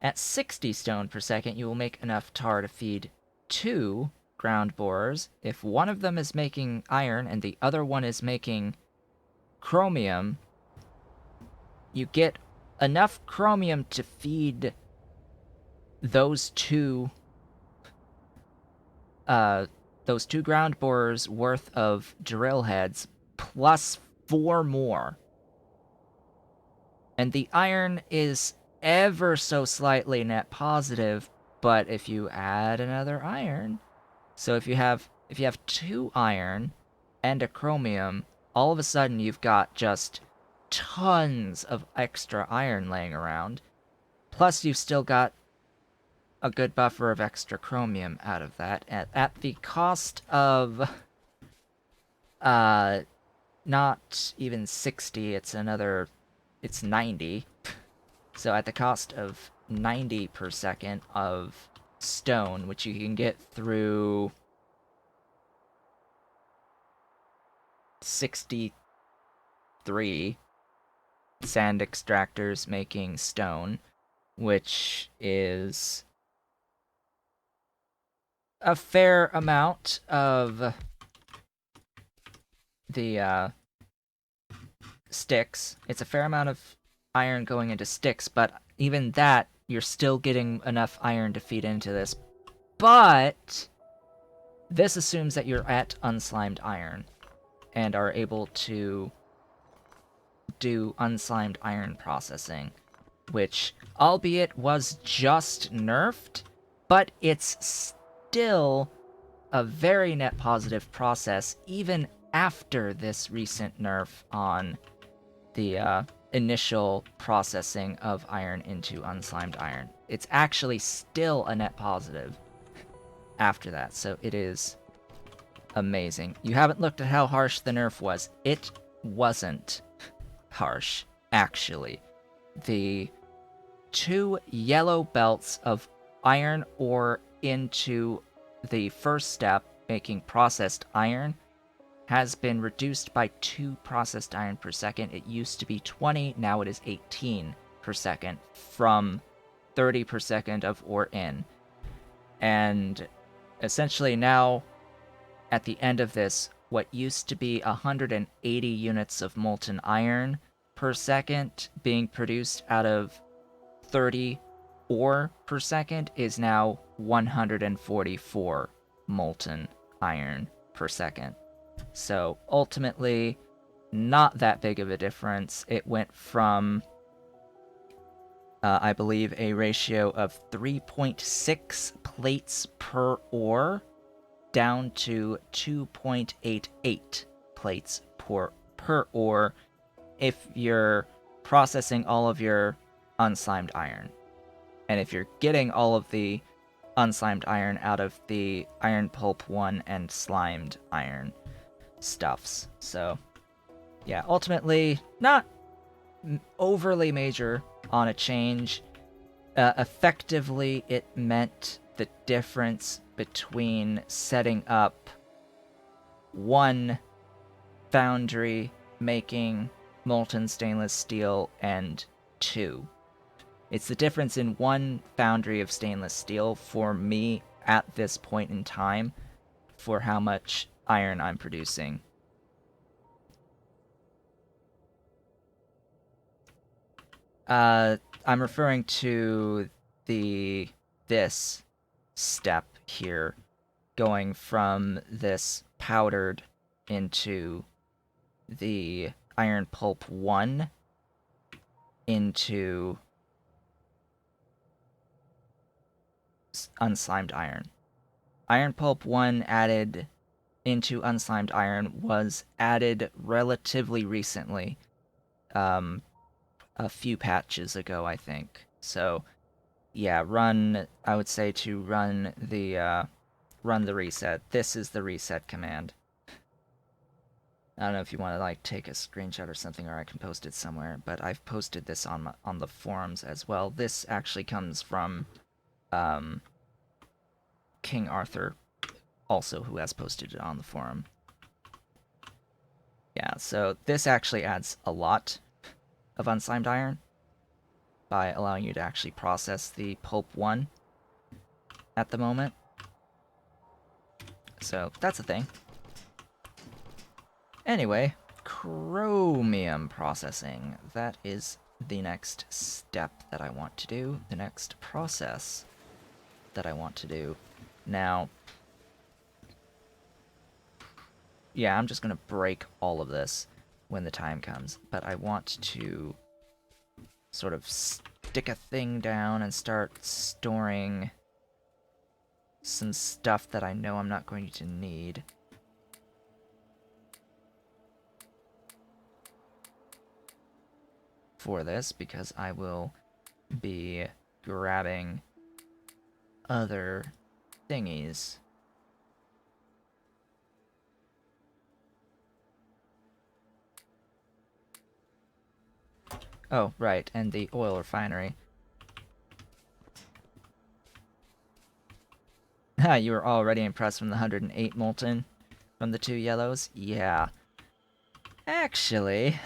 at 60 stone per second, you will make enough tar to feed 2 ground borers. If one of them is making iron and the other one is making chromium, you get enough chromium to feed those two ground borers worth of drill heads plus 4 more. And the iron is ever so slightly net positive, but if you add another iron, so if you have 2 iron and a chromium, all of a sudden you've got just tons of extra iron laying around. Plus you've still got a good buffer of extra chromium out of that at the cost of not even 60, it's 90. So at the cost of 90 per second of stone, which you can get through 63 sand extractors making stone, which is a fair amount of the sticks. It's a fair amount of iron going into sticks, but even that, you're still getting enough iron to feed into this. But this assumes that you're at unslimed iron and are able to do unslimed iron processing, which, albeit was just nerfed, but it's still a very net positive process even after this recent nerf on the initial processing of iron into unslimed iron. It's actually still a net positive after that, so it is amazing. You haven't looked at how harsh the nerf was. It wasn't harsh, actually. The 2 yellow belts of iron ore into the first step, making processed iron, has been reduced by 2 processed iron per second. It used to be 20, now it is 18 per second from 30 per second of ore in. And essentially now, at the end of this, what used to be 180 units of molten iron per second being produced out of 30 ore per second is now 144 molten iron per second. So ultimately, not that big of a difference. It went from, I believe, a ratio of 3.6 plates per ore down to 2.88 plates per ore if you're processing all of your unslimed iron. And if you're getting all of the unslimed iron out of the iron pulp 1 and slimed iron stuffs. So, yeah, ultimately, not overly major on a change. Effectively, it meant the difference between setting up one foundry making molten stainless steel and 2. It's the difference in one foundry of stainless steel for me at this point in time for how much iron I'm producing. I'm referring to this step here, going from this powdered into the iron pulp 1 into unslimed iron. Iron pulp 1 added into unslimed iron was added relatively recently, a few patches ago, I think. So yeah, I would say to run the reset. This is the reset command. I don't know if you want to like take a screenshot or something, or I can post it somewhere. But I've posted this on the forums as well. This actually comes from King Arthur, also, who has posted it on the forum. Yeah, so this actually adds a lot of unslimed iron by allowing you to actually process the pulp 1 at the moment. So that's a thing. Anyway, chromium processing. That is the next step that I want to do, the next process that I want to do. Now, yeah, I'm just going to break all of this when the time comes, but I want to sort of stick a thing down and start storing some stuff that I know I'm not going to need. For this, because I will be grabbing other thingies. Oh, right, and the oil refinery. Ha, you were already impressed from the 108 molten from the 2 yellows? Yeah. Actually,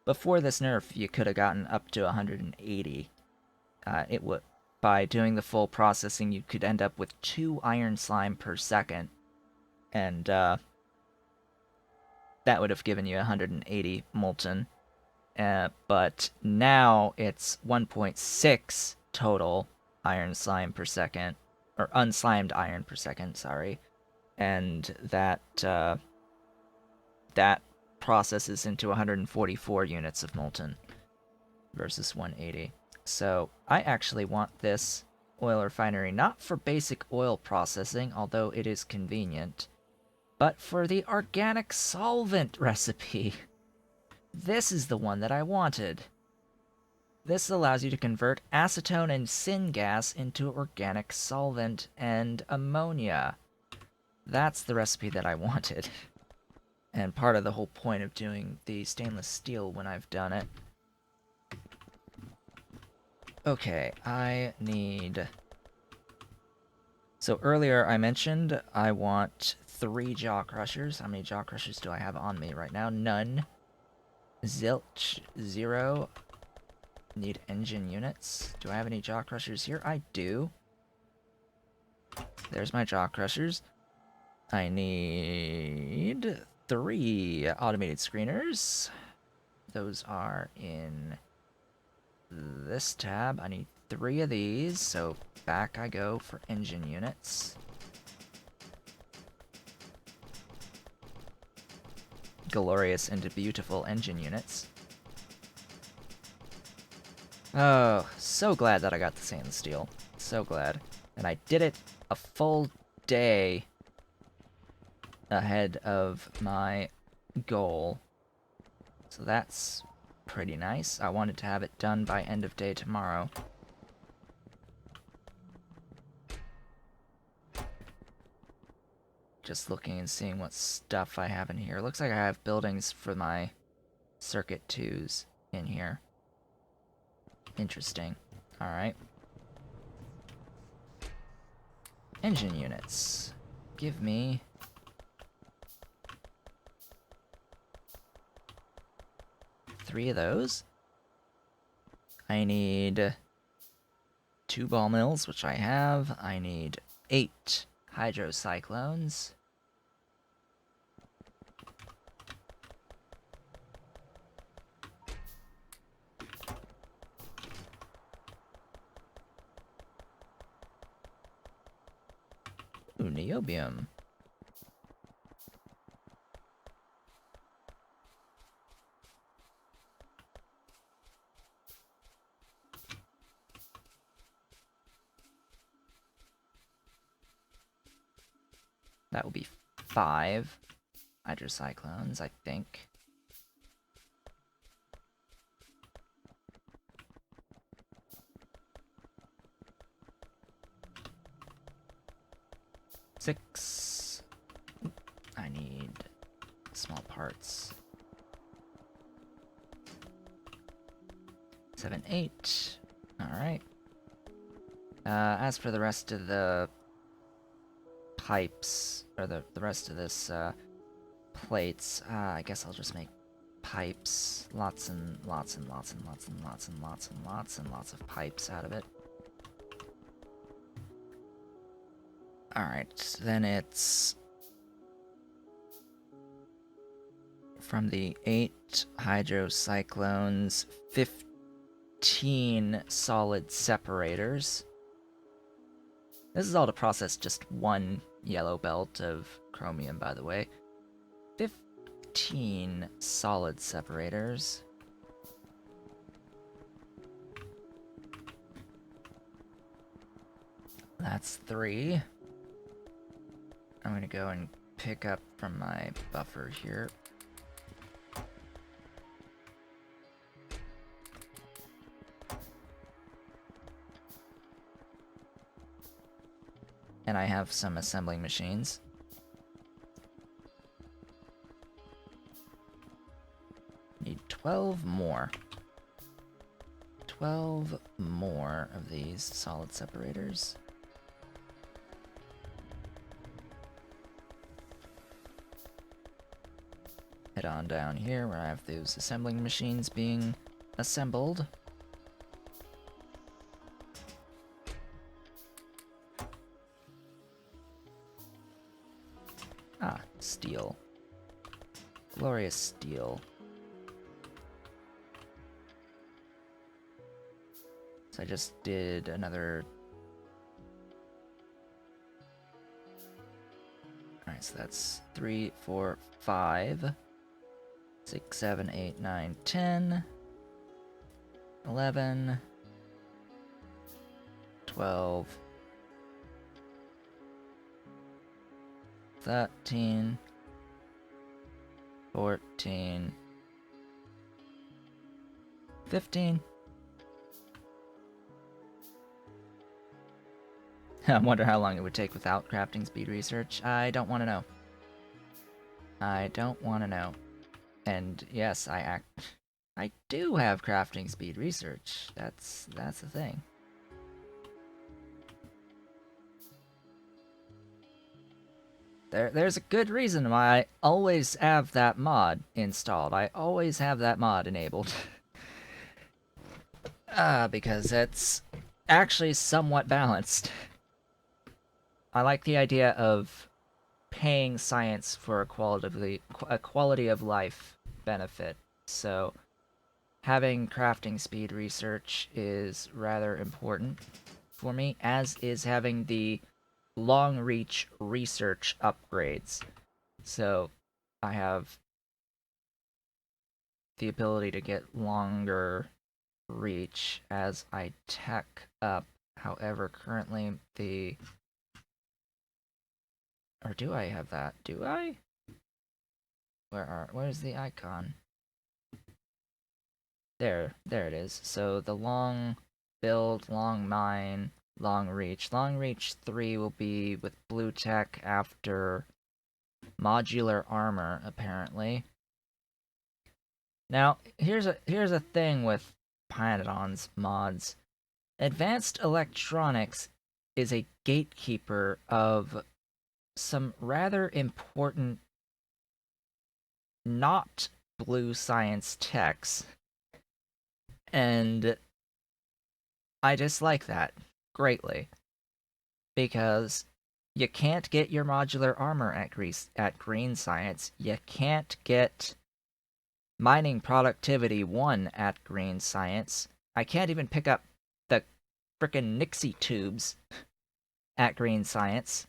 before this nerf, you could have gotten up to 180. It would, by doing the full processing, you could end up with 2 iron slime per second, and that would have given you 180 molten. But now it's 1.6 total iron slime per second, or unslimed iron per second, sorry, and that that processes into 144 units of molten versus 180. So I actually want this oil refinery not for basic oil processing, although it is convenient, but for the organic solvent recipe. This is the one that I wanted. This allows you to convert acetone and syngas into organic solvent and ammonia. That's the recipe that I wanted. And part of the whole point of doing the stainless steel when I've done it. Okay, I need... So earlier I mentioned I want 3 jaw crushers. How many jaw crushers do I have on me right now? None. Zilch, 0. Need engine units. Do I have any jaw crushers here? I do. There's my jaw crushers. I need 3 automated screeners. Those are in this tab. I need 3 of these, so back I go for engine units. Glorious and beautiful engine units. Oh, so glad that I got the stainless steel. So glad. And I did it a full day ahead of my goal. So that's pretty nice. I wanted to have it done by end of day tomorrow. Just looking and seeing what stuff I have in here. Looks like I have buildings for my circuit 2s in here. Interesting. Alright. Engine units. Give me... three of those. I need 2 ball mills, which I have. I need 8 hydrocyclones. Ooh, niobium. That will be 5 hydrocyclones, I think. 6. I need small parts. 7, 8. Alright. As for the rest of the pipes, or the rest of this plates, I guess I'll just make pipes. Lots and lots and lots and lots and lots and lots and lots and lots of pipes out of it. Alright, then it's from the 8 hydrocyclones, 15 solid separators. This is all to process just one yellow belt of chromium, by the way. 15 solid separators. That's 3. I'm gonna go and pick up from my buffer here. And I have some assembling machines. Need 12 more. 12 more of these solid separators. Head on down here where I have those assembling machines being assembled. Ah, steel. Glorious steel. So I just did another... Alright, so that's 3, 4, 5, 6, 7, 8, 9, 10, 11, 12, 13, 14, 15. I wonder how long it would take without crafting speed research. I don't want to know. I don't want to know. And yes, I do have crafting speed research. That's the thing. There's a good reason why I always have that mod installed. I always have that mod enabled. Because it's actually somewhat balanced. I like the idea of paying science for a quality of life benefit. So having crafting speed research is rather important for me, as is having the long reach research upgrades. So I have the ability to get longer reach as I tech up. However, currently the... Or do I have that? Do I? Where's the icon? There it is. So the long build, long mine, long reach. Long reach 3 will be with blue tech after modular armor, apparently. Now, here's a thing with Pyanodon's mods. Advanced electronics is a gatekeeper of some rather important not blue science techs. And I dislike that greatly. Because you can't get your modular armor at green science. You can't get mining productivity 1 at green science. I can't even pick up the frickin' Nixie tubes at green science.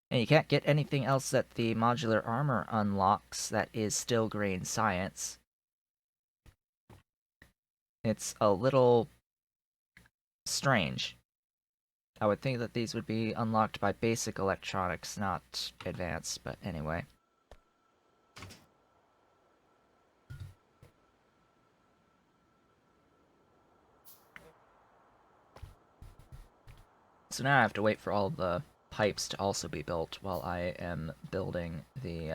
And you can't get anything else that the modular armor unlocks that is still green science. It's a little strange. I would think that these would be unlocked by basic electronics, not advanced, but anyway. So now I have to wait for all the pipes to also be built while I am building the,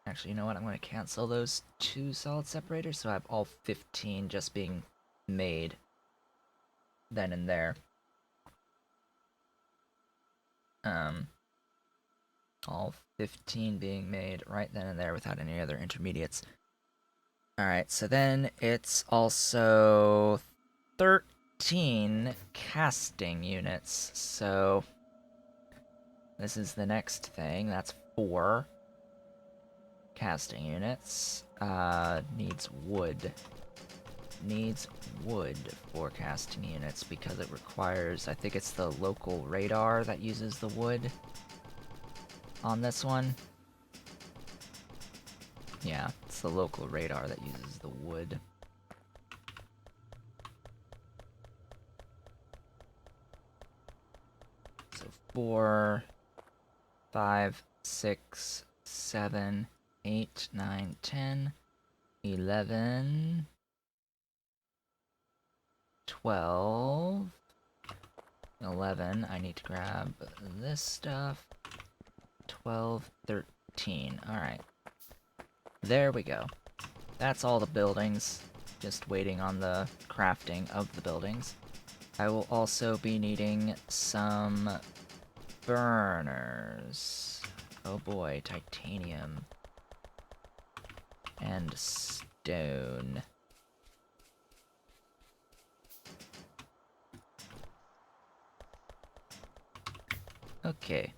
actually, you know what? I'm going to cancel those 2 solid separators, so I have all 15 just being made then and there. All 15 being made right then and there without any other intermediates. Alright, so then it's also 13 casting units, so this is the next thing. That's 4 casting units. Needs wood. Needs wood for casting units because it requires, I think it's the local radar that uses the wood on this one. Yeah, it's the local radar that uses the wood. So 4, 5, 6, 7, 8, 9, 10, 11, 12, 11. I need to grab this stuff. 12, 13. Alright. There we go. That's all the buildings. Just waiting on the crafting of the buildings. I will also be needing some burners. Oh boy, titanium. And stone. Okay.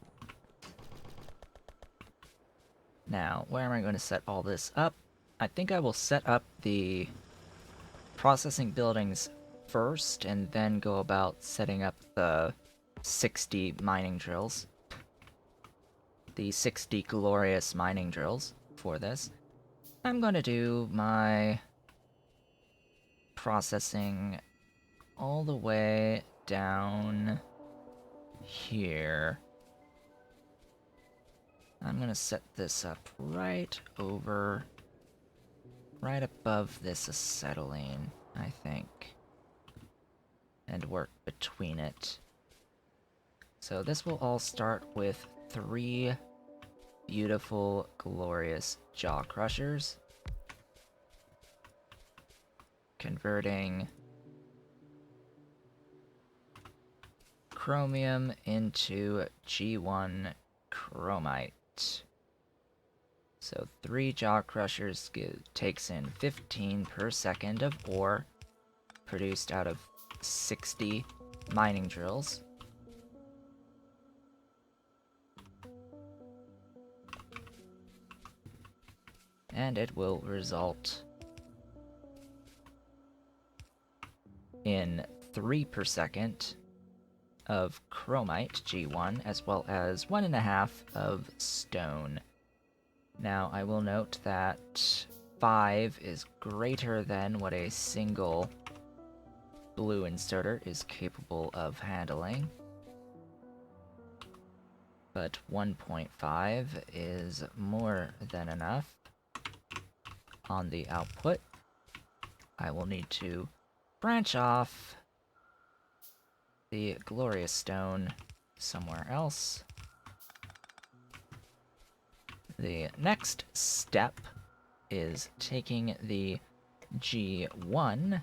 Now, where am I going to set all this up? I think I will set up the processing buildings first, and then go about setting up the 60 mining drills. The 60 glorious mining drills for this. I'm going to do my processing all the way down here. I'm going to set this up right above this acetylene, I think, and work between it. So this will all start with 3 beautiful, glorious jaw crushers, converting chromium into G1 Chromite. So 3 jaw crushers takes in 15 per second of ore produced out of 60 mining drills. And it will result in 3 per second of chromite, G1, as well as 1.5 of stone. Now, I will note that 5 is greater than what a single blue inserter is capable of handling. But 1.5 is more than enough. On the output, I will need to branch off the glorious stone somewhere else. The next step is taking the G1.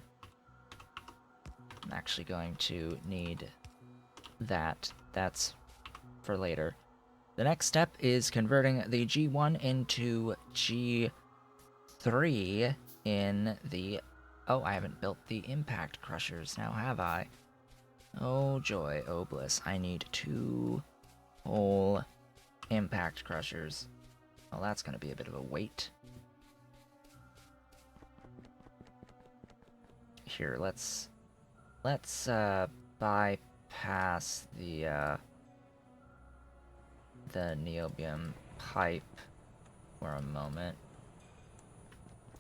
I'm actually going to need that. That's for later. The next step is converting the G1 into G3 in the... Oh, I haven't built the impact crushers now, have I? Oh joy, oh bliss. I need 2 whole impact crushers. Well, that's going to be a bit of a wait. Here, let's bypass the niobium pipe for a moment.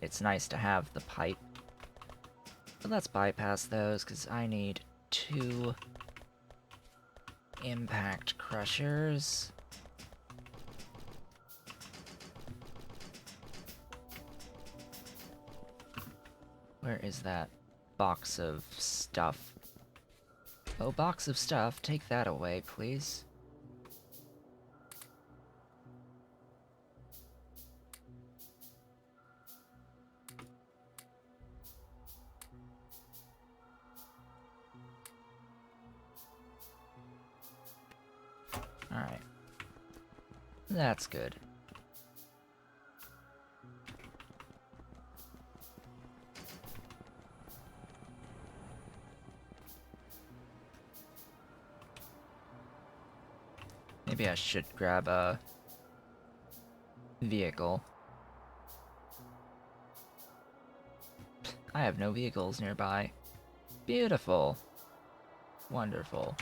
It's nice to have the pipe, but let's bypass those because I need 2 impact crushers. Where is that box of stuff? Oh, box of stuff, take that away, please. Alright. That's good. Maybe I should grab a vehicle. I have no vehicles nearby. Beautiful. Wonderful.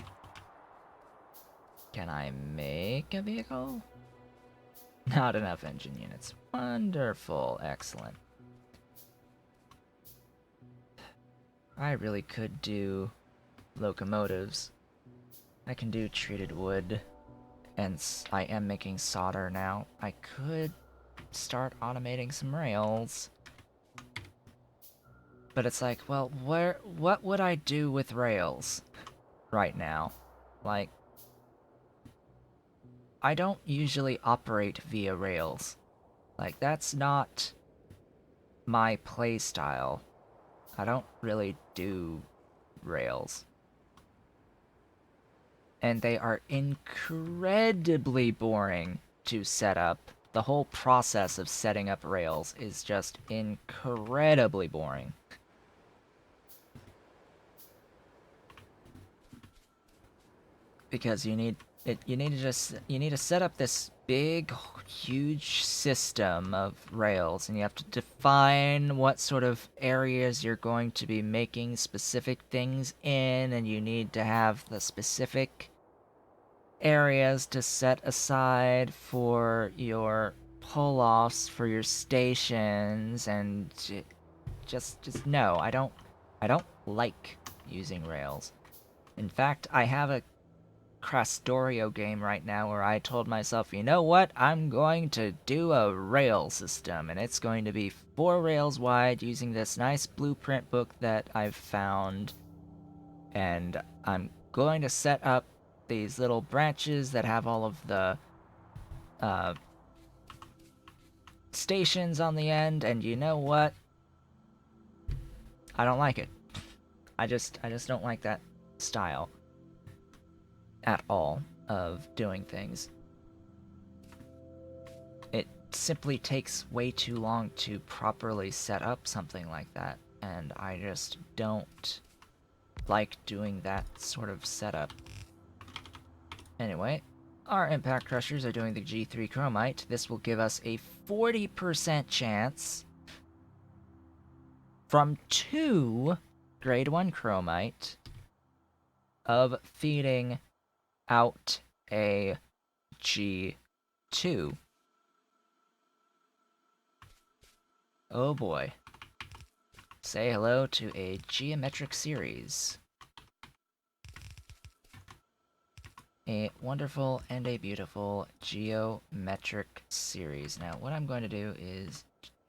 Can I make a vehicle? Not enough engine units. Wonderful. Excellent. I really could do locomotives. I can do treated wood. And I am making solder now. I could start automating some rails. But it's like, well, what would I do with rails right now? Like, I don't usually operate via rails. Like, that's not my playstyle. I don't really do rails. And they are incredibly boring to set up. The whole process of setting up rails is just incredibly boring. Because you need to set up this big, huge system of rails, and you have to define what sort of areas you're going to be making specific things in, and you need to have the specific areas to set aside for your pull-offs for your stations, and just no, I don't like using rails. In fact, I have a Factorio game right now where I told myself, you know what, I'm going to do a rail system, and it's going to be 4 rails wide using this nice blueprint book that I've found, and I'm going to set up these little branches that have all of the stations on the end, and you know what? I don't like it. I just don't like that style at all of doing things. It simply takes way too long to properly set up something like that, and I just don't like doing that sort of setup. Anyway, our impact crushers are doing the G3 Chromite. This will give us a 40% chance from 2 grade 1 Chromite of feeding out a G2. Oh boy. Say hello to a geometric series. A wonderful and a beautiful geometric series. Now, what I'm going to do is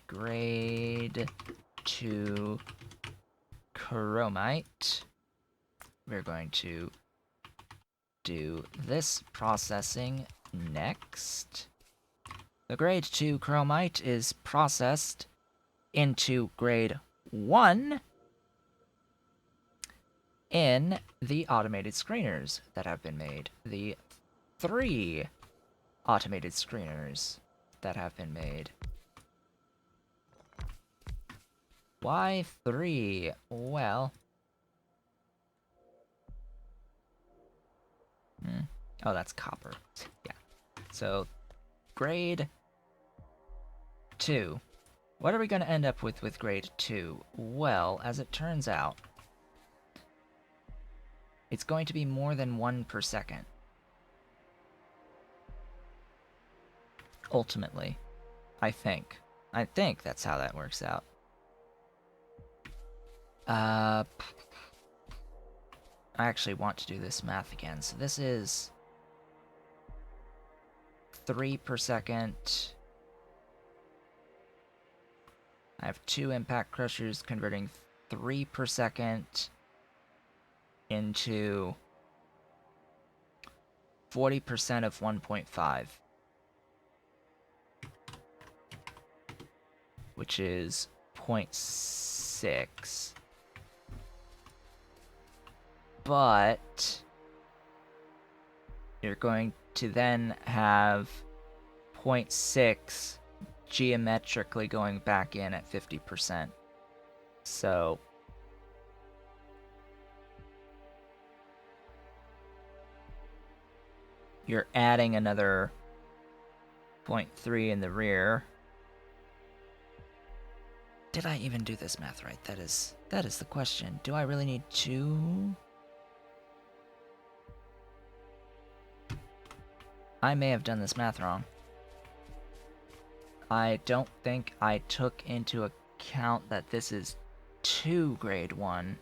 grade 2 Chromite. We're going to do this processing next. The grade 2 Chromite is processed into grade 1 in the automated screeners that have been made. The 3 automated screeners that have been made. Why 3? Well... Oh, that's copper. Yeah. So, grade 2. What are we going to end up with grade 2? Well, as it turns out, it's going to be more than 1 per second. Ultimately. I think. I think that's how that works out. I actually want to do this math again. So this is 3 per second. I have 2 impact crushers converting 3 per second. into 40% of 1.5, which is 0.6. But you're going to then have 0.6 geometrically going back in at 50%. So you're adding another 0.3 in the rear. Did I even do this math right? That is the question. Do I really need 2? I may have done this math wrong. I don't think I took into account that this is 2 grade 1.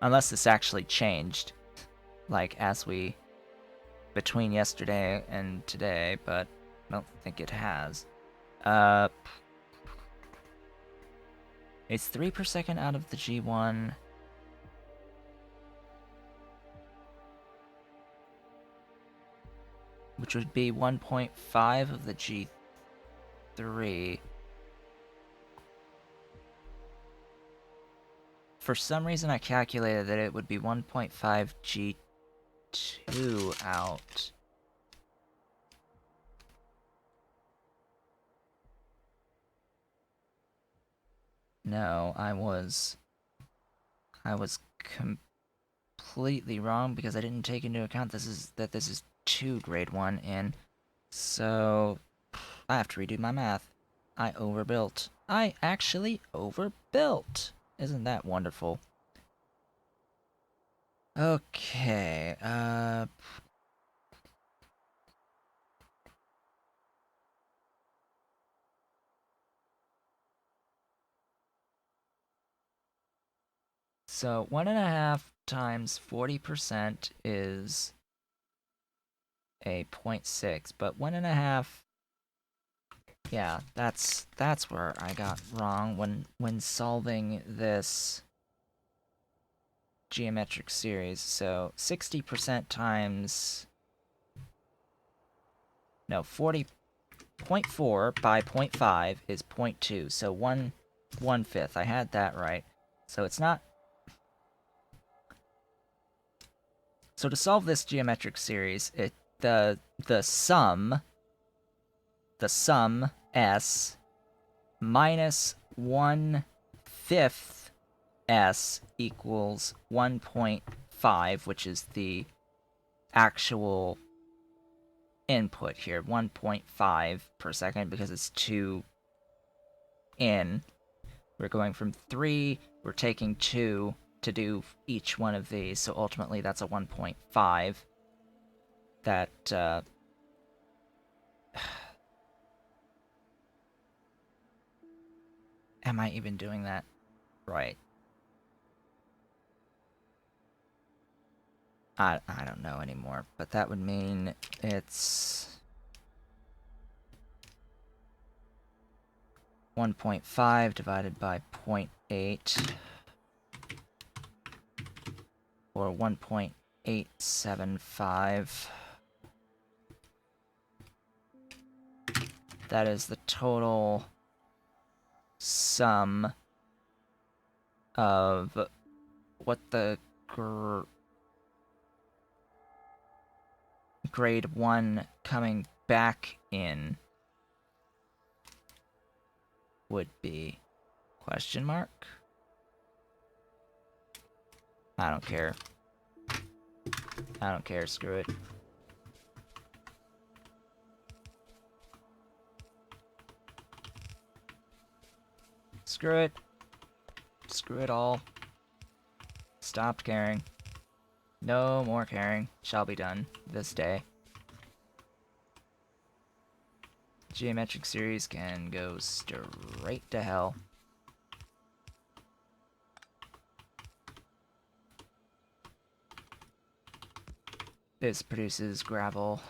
Unless this actually changed, like between yesterday and today, but I don't think it has. It's 3 per second out of the G1. Which would be 1.5 of the G3. For some reason I calculated that it would be 1.5 G2 out. No, I was completely wrong because I didn't take into account this is 2 grade 1 in. So I have to redo my math. I overbuilt. I actually overbuilt. Isn't that wonderful? Okay, so 1.5 times 40% is a 0.6, but 1.5, yeah, that's where I got wrong when solving this geometric series. So 60% times, no, 40.4 by 0.5 is 0.2, so 1/5. I had that right. So it's not. So to solve this geometric series, the sum s minus 1/5 s equals 1.5, which is the actual input here, 1.5 per second, because it's 2 in. We're going from 3, we're taking 2 to do each one of these, so ultimately that's a 1.5. That, am I even doing that right? I don't know anymore, but that would mean it's 1.5 divided by 0.8, or 1.875. That is the total sum of what the grade 1 coming back in would be. Question mark? I don't care. I don't care, screw it. Screw it. Screw it all. Stopped caring. No more caring. Shall be done this day. Geometric series can go straight to hell. This produces gravel.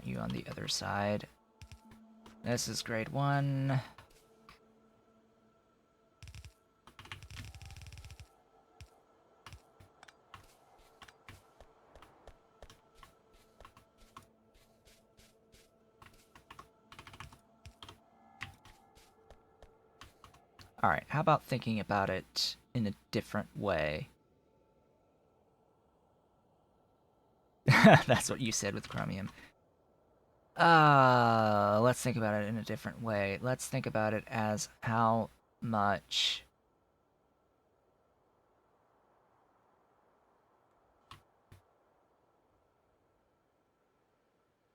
you on the other side. This is grade 1. Alright, how about thinking about it in a different way? That's what you said with Chromium. Let's think about it in a different way. Let's think about it as how much...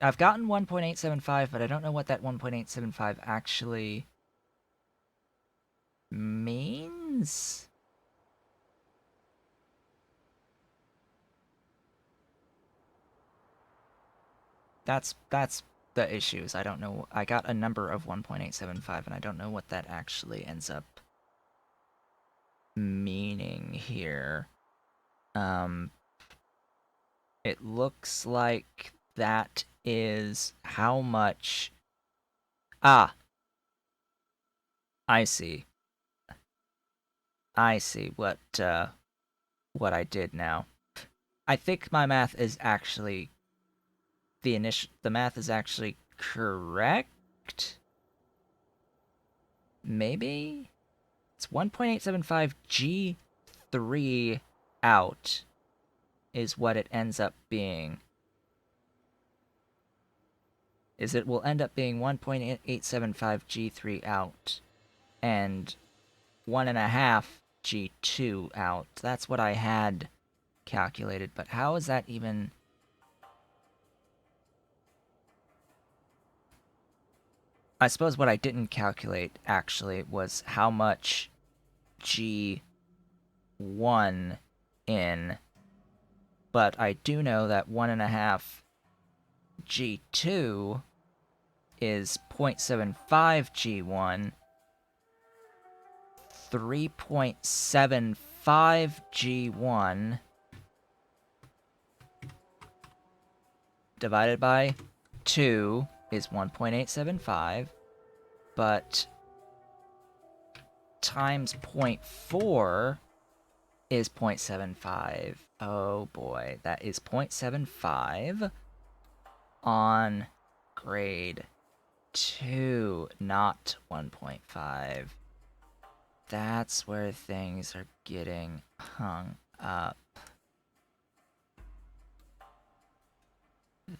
I've gotten 1.875, but I don't know what that 1.875 actually means. That's the issues. I don't know. I got a number of 1.875, and I don't know what that actually ends up meaning here. It looks like that is how much... Ah! I see. I see what I did now. I think my math is actually... The math is actually correct? Maybe? It's 1.875 G3 out is what it ends up being. It will end up being 1.875 G3 out and 1.5 G2 out. That's what I had calculated, but how is that even... I suppose what I didn't calculate, actually, was how much G1 in, but I do know that 1.5 G2 is 0.75 G1, 3.75 G1 divided by 2 is 1.875, but times 0.4 is 0.75. Oh boy, that is 0.75 on grade 2, not 1.5. That's where things are getting hung up.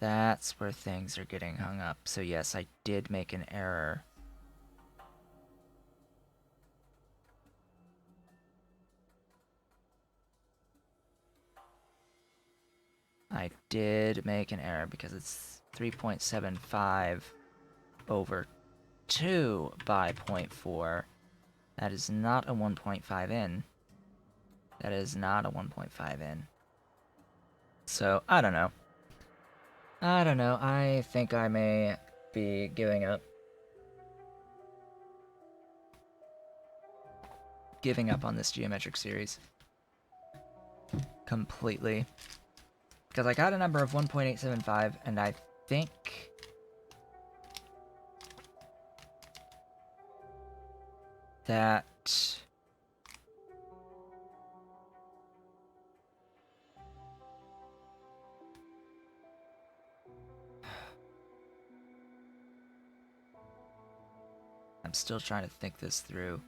That's where things are getting hung up. So yes, I did make an error. I did make an error because it's 3.75 over 2 by 0.4. That is not a 1.5 in. That is not a 1.5 in. So, I don't know. I think I may be giving up. Giving up on this geometric series. Completely. Because I got a number of 1.875, and I think... that... I'm still trying to think this through.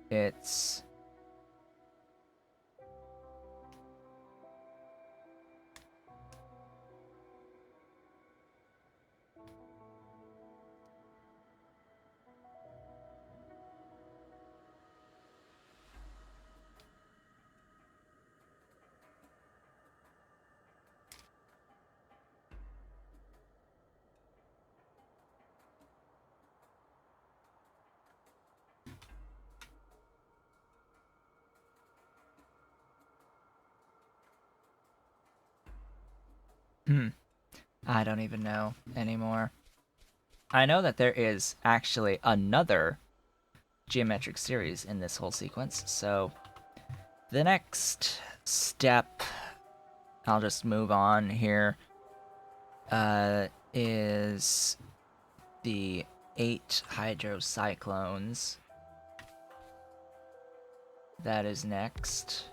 It's... I don't even know anymore. I know that there is actually another geometric series in this whole sequence, so the next step, I'll just move on here, is the 8 hydrocyclones. That is next.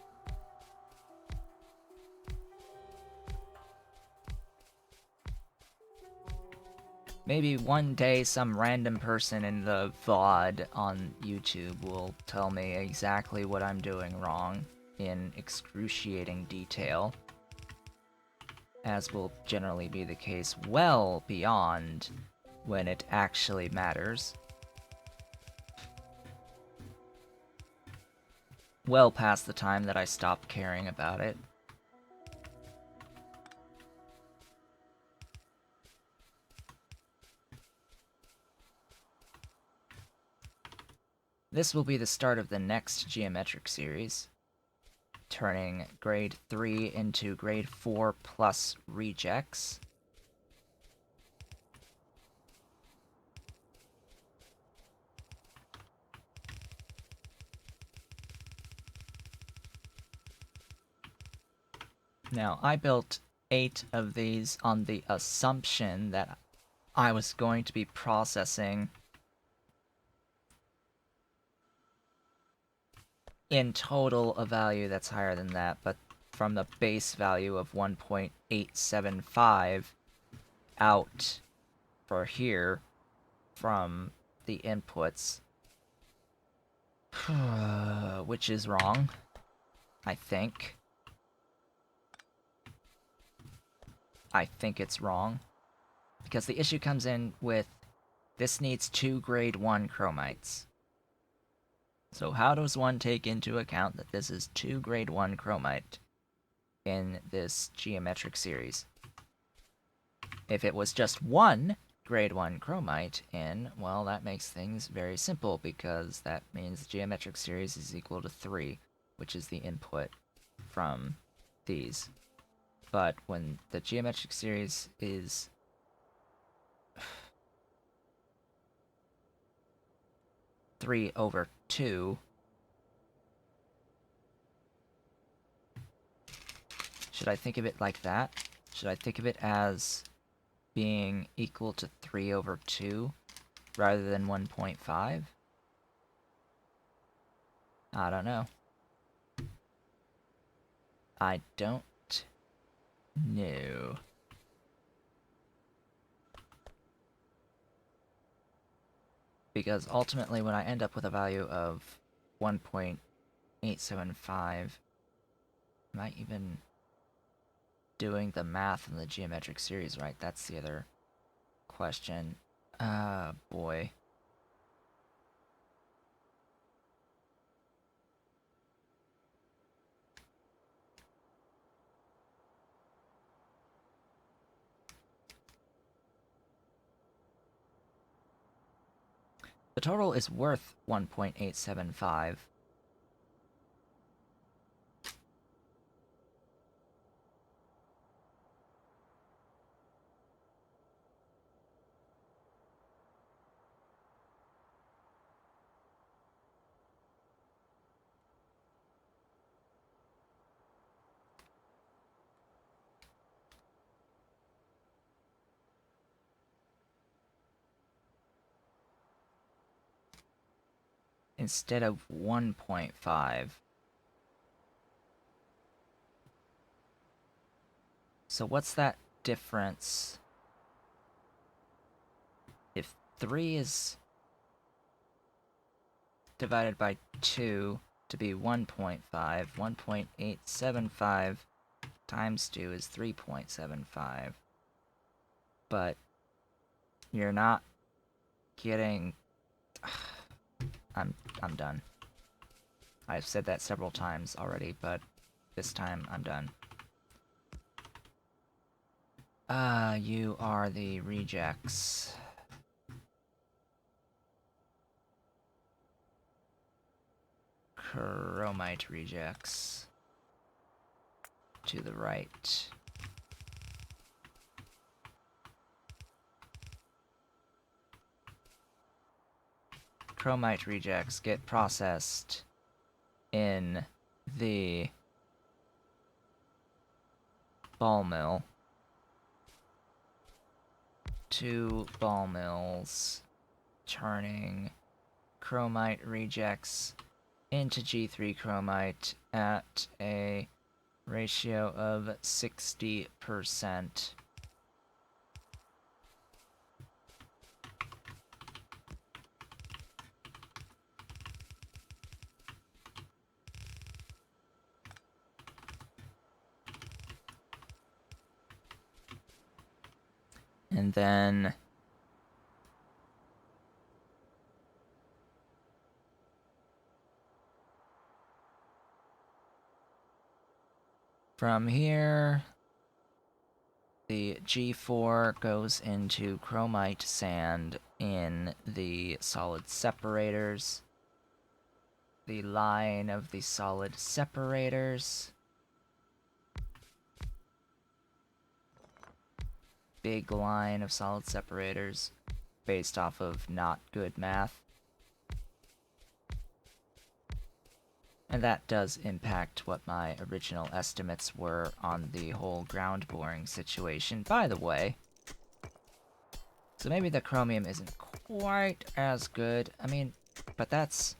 Maybe one day some random person in the VOD on YouTube will tell me exactly what I'm doing wrong in excruciating detail, as will generally be the case well beyond when it actually matters. Well past the time that I stopped caring about it. This will be the start of the next geometric series, turning grade 3 into grade 4 plus rejects. Now, I built 8 of these on the assumption that I was going to be processing in total a value that's higher than that, but from the base value of 1.875 out for here from the inputs, which is wrong, I think. I think it's wrong, because the issue comes in with this needs 2 grade 1 chromites. So how does one take into account that this is 2 grade 1 chromite in this geometric series? If it was just 1 grade 1 chromite in, well, that makes things very simple, because that means the geometric series is equal to 3, which is the input from these. But when the geometric series is three over 2, should I think of it like that? Should I think of it as being equal to 3 over 2 rather than 1.5? I don't know. I don't know. Because ultimately when I end up with a value of 1.875, am I even doing the math in the geometric series right? That's the other question. Boy. The total is worth 1.875. Instead of 1.5. So what's that difference? If 3 is divided by 2 to be 1.5, 1.875 times 2 is 3.75. But you're not getting... I'm done. I've said that several times already, but this time I'm done. You are the rejects. Chromite rejects. To the right. Chromite rejects get processed in the ball mill. 2 ball mills, turning chromite rejects into G3 chromite at a ratio of 60%. And then from here, the G4 goes into chromite sand in the solid separators. The line of the solid separators. Big line of solid separators based off of not good math. And that does impact what my original estimates were on the whole ground boring situation, by the way. So maybe the chromium isn't quite as good. I mean, but that's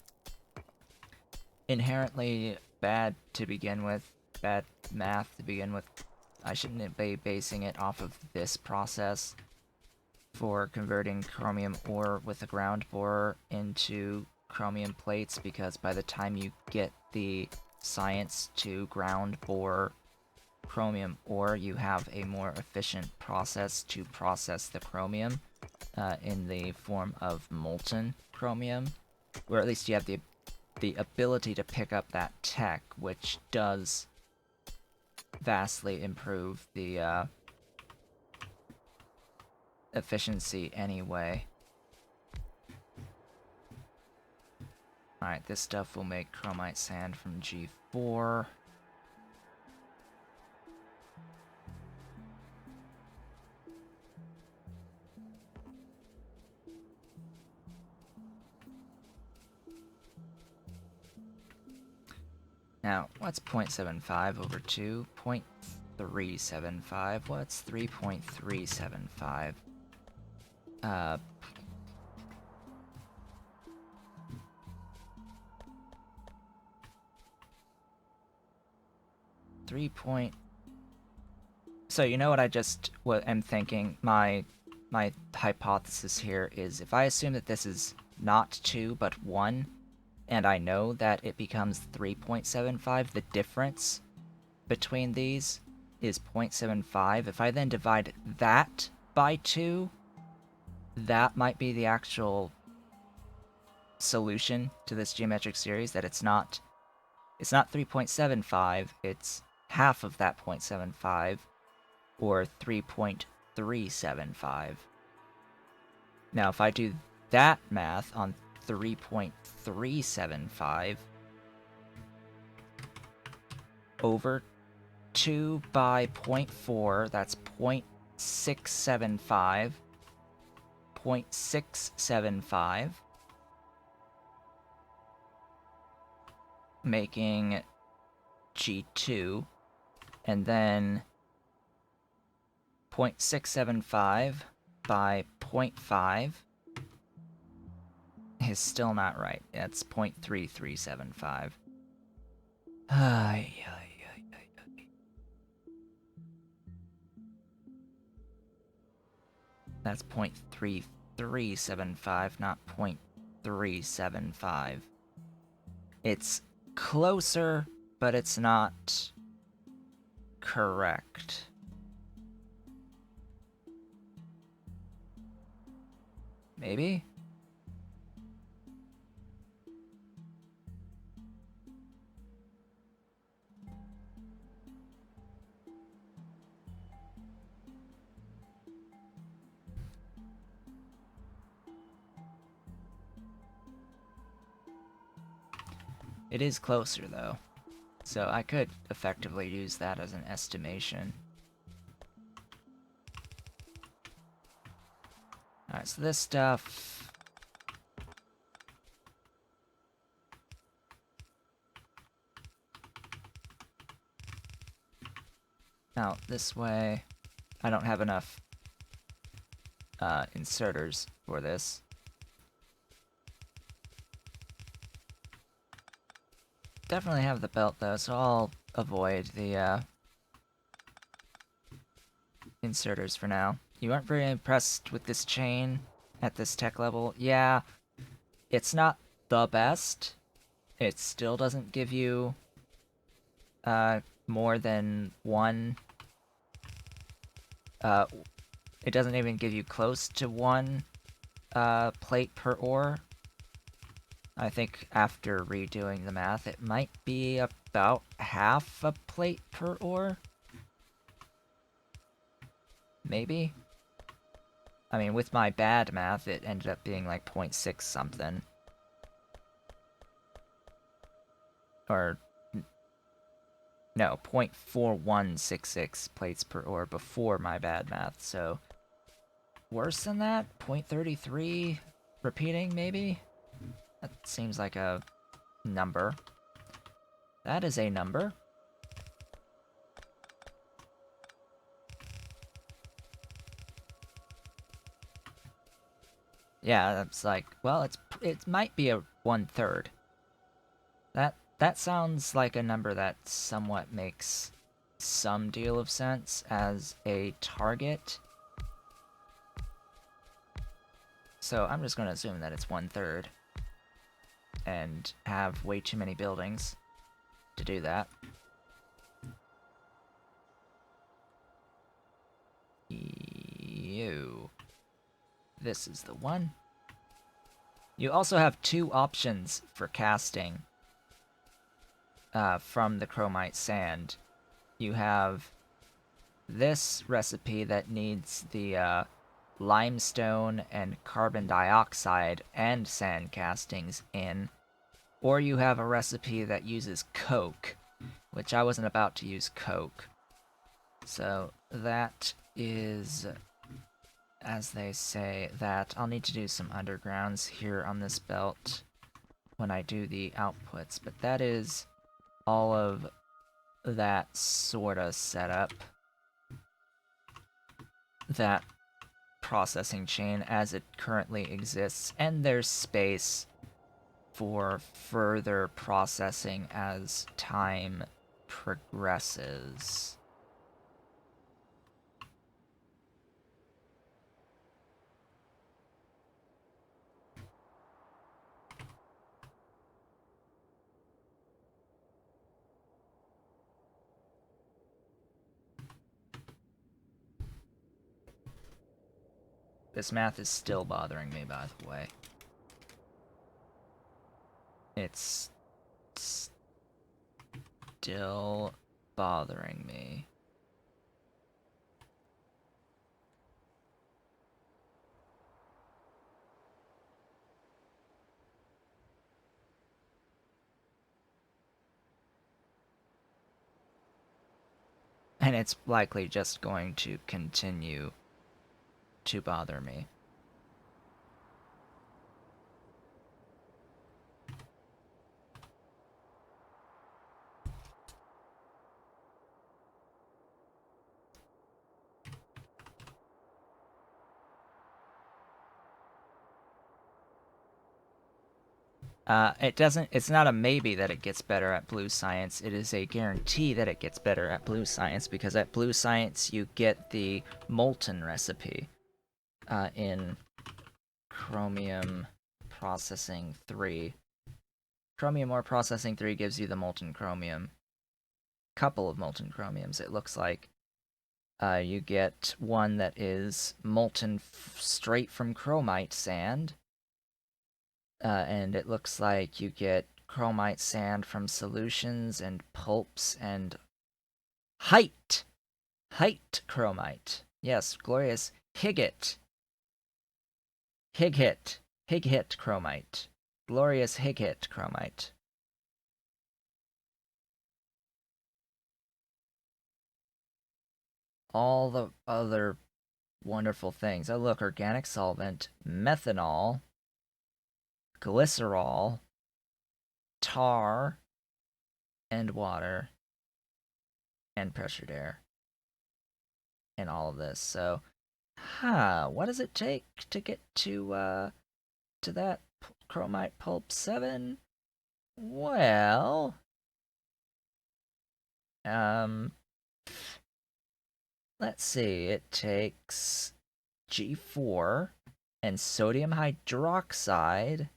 inherently bad to begin with. Bad math to begin with. I shouldn't be basing it off of this process for converting chromium ore with a ground borer into chromium plates, because by the time you get the science to ground bore chromium ore, you have a more efficient process to process the chromium in the form of molten chromium, or at least you have the ability to pick up that tech, which does vastly improve the efficiency anyway. Alright, this stuff will make chromite sand from G4. Now, what's 0.75 over 2? 0.375. What's 3.375? 3 point... So you know what I'm thinking? My hypothesis here is if I assume that this is not 2 but 1, and I know that it becomes 3.75, the difference between these is 0.75. If I then divide that by 2, that might be the actual solution to this geometric series, that it's not 3.75, it's half of that 0.75, or 3.375. Now, if I do that math on 3.375 over 2 by 0.4, that's 0.675, 0.675, making G2, and then 0.675 by 0.5 is still not right. That's 0.3375. That's 0.3375, not 0.375. It's closer, but it's not correct. Maybe? It is closer, though, so I could effectively use that as an estimation. Alright, so this stuff... out this way. I don't have enough inserters for this. Definitely have the belt though, so I'll avoid the inserters for now. You aren't very impressed with this chain at this tech level? Yeah, it's not the best. It still doesn't give you more than one. It doesn't even give you close to one plate per ore. I think after redoing the math, it might be about half a plate per ore. Maybe? I mean, with my bad math, it ended up being like 0.6 something. Or, no, 0.4166 plates per ore before my bad math, so... Worse than that? 0.33? Repeating, maybe? That seems like a number. That is a number. Yeah, that's like, well, it might be a 1/3. That sounds like a number that somewhat makes some deal of sense as a target. So I'm just going to assume that it's 1/3 and have way too many buildings to do that. Ew. This is the one. You also have two options for casting from the chromite sand. You have this recipe that needs the limestone and carbon dioxide and sand castings in, or you have a recipe that uses coke, which I wasn't about to use coke. So that is, as they say, that I'll need to do some undergrounds here on this belt when I do the outputs, but that is all of that sorta setup. That processing chain as it currently exists, and there's space for further processing as time progresses. This math is still bothering me, by the way. It's still bothering me. And it's likely just going to continue to bother me. It's not a maybe that it gets better at blue science, it is a guarantee that it gets better at blue science, because at blue science you get the molten recipe in Chromium Processing 3. Chromium ore Processing 3 gives you the molten chromium. Couple of molten chromiums, it looks like. You get one that is molten straight from chromite sand. And it looks like you get chromite sand from solutions and pulps and height chromite. Yes, glorious Higgit chromite. Glorious Higgit chromite. All the other wonderful things. Oh look, organic solvent, methanol, glycerol, tar, and water, and pressured air, and all of this. So What does it take to get to that Chromite Pulp 7? Well, let's see. It takes G4 and sodium hydroxide.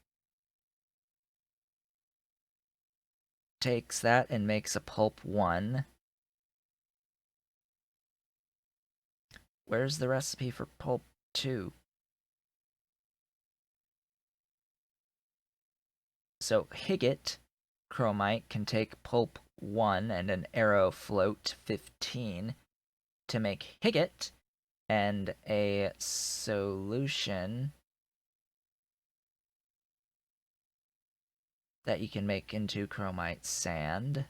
Takes that and makes a Pulp 1. Where's the recipe for Pulp 2? So Higgett Chromite can take Pulp 1 and an Arrow Float 15 to make Higgett, and a solution that you can make into Chromite Sand.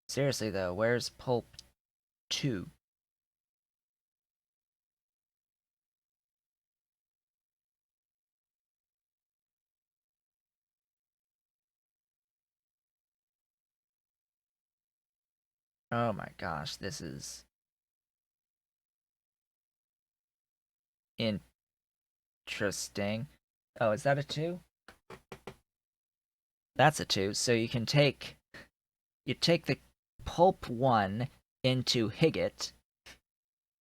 Seriously though, where's Pulp 2? Oh my gosh, this is interesting. Oh, is that a 2? That's a 2. So you take the Pulp 1 into Higgett.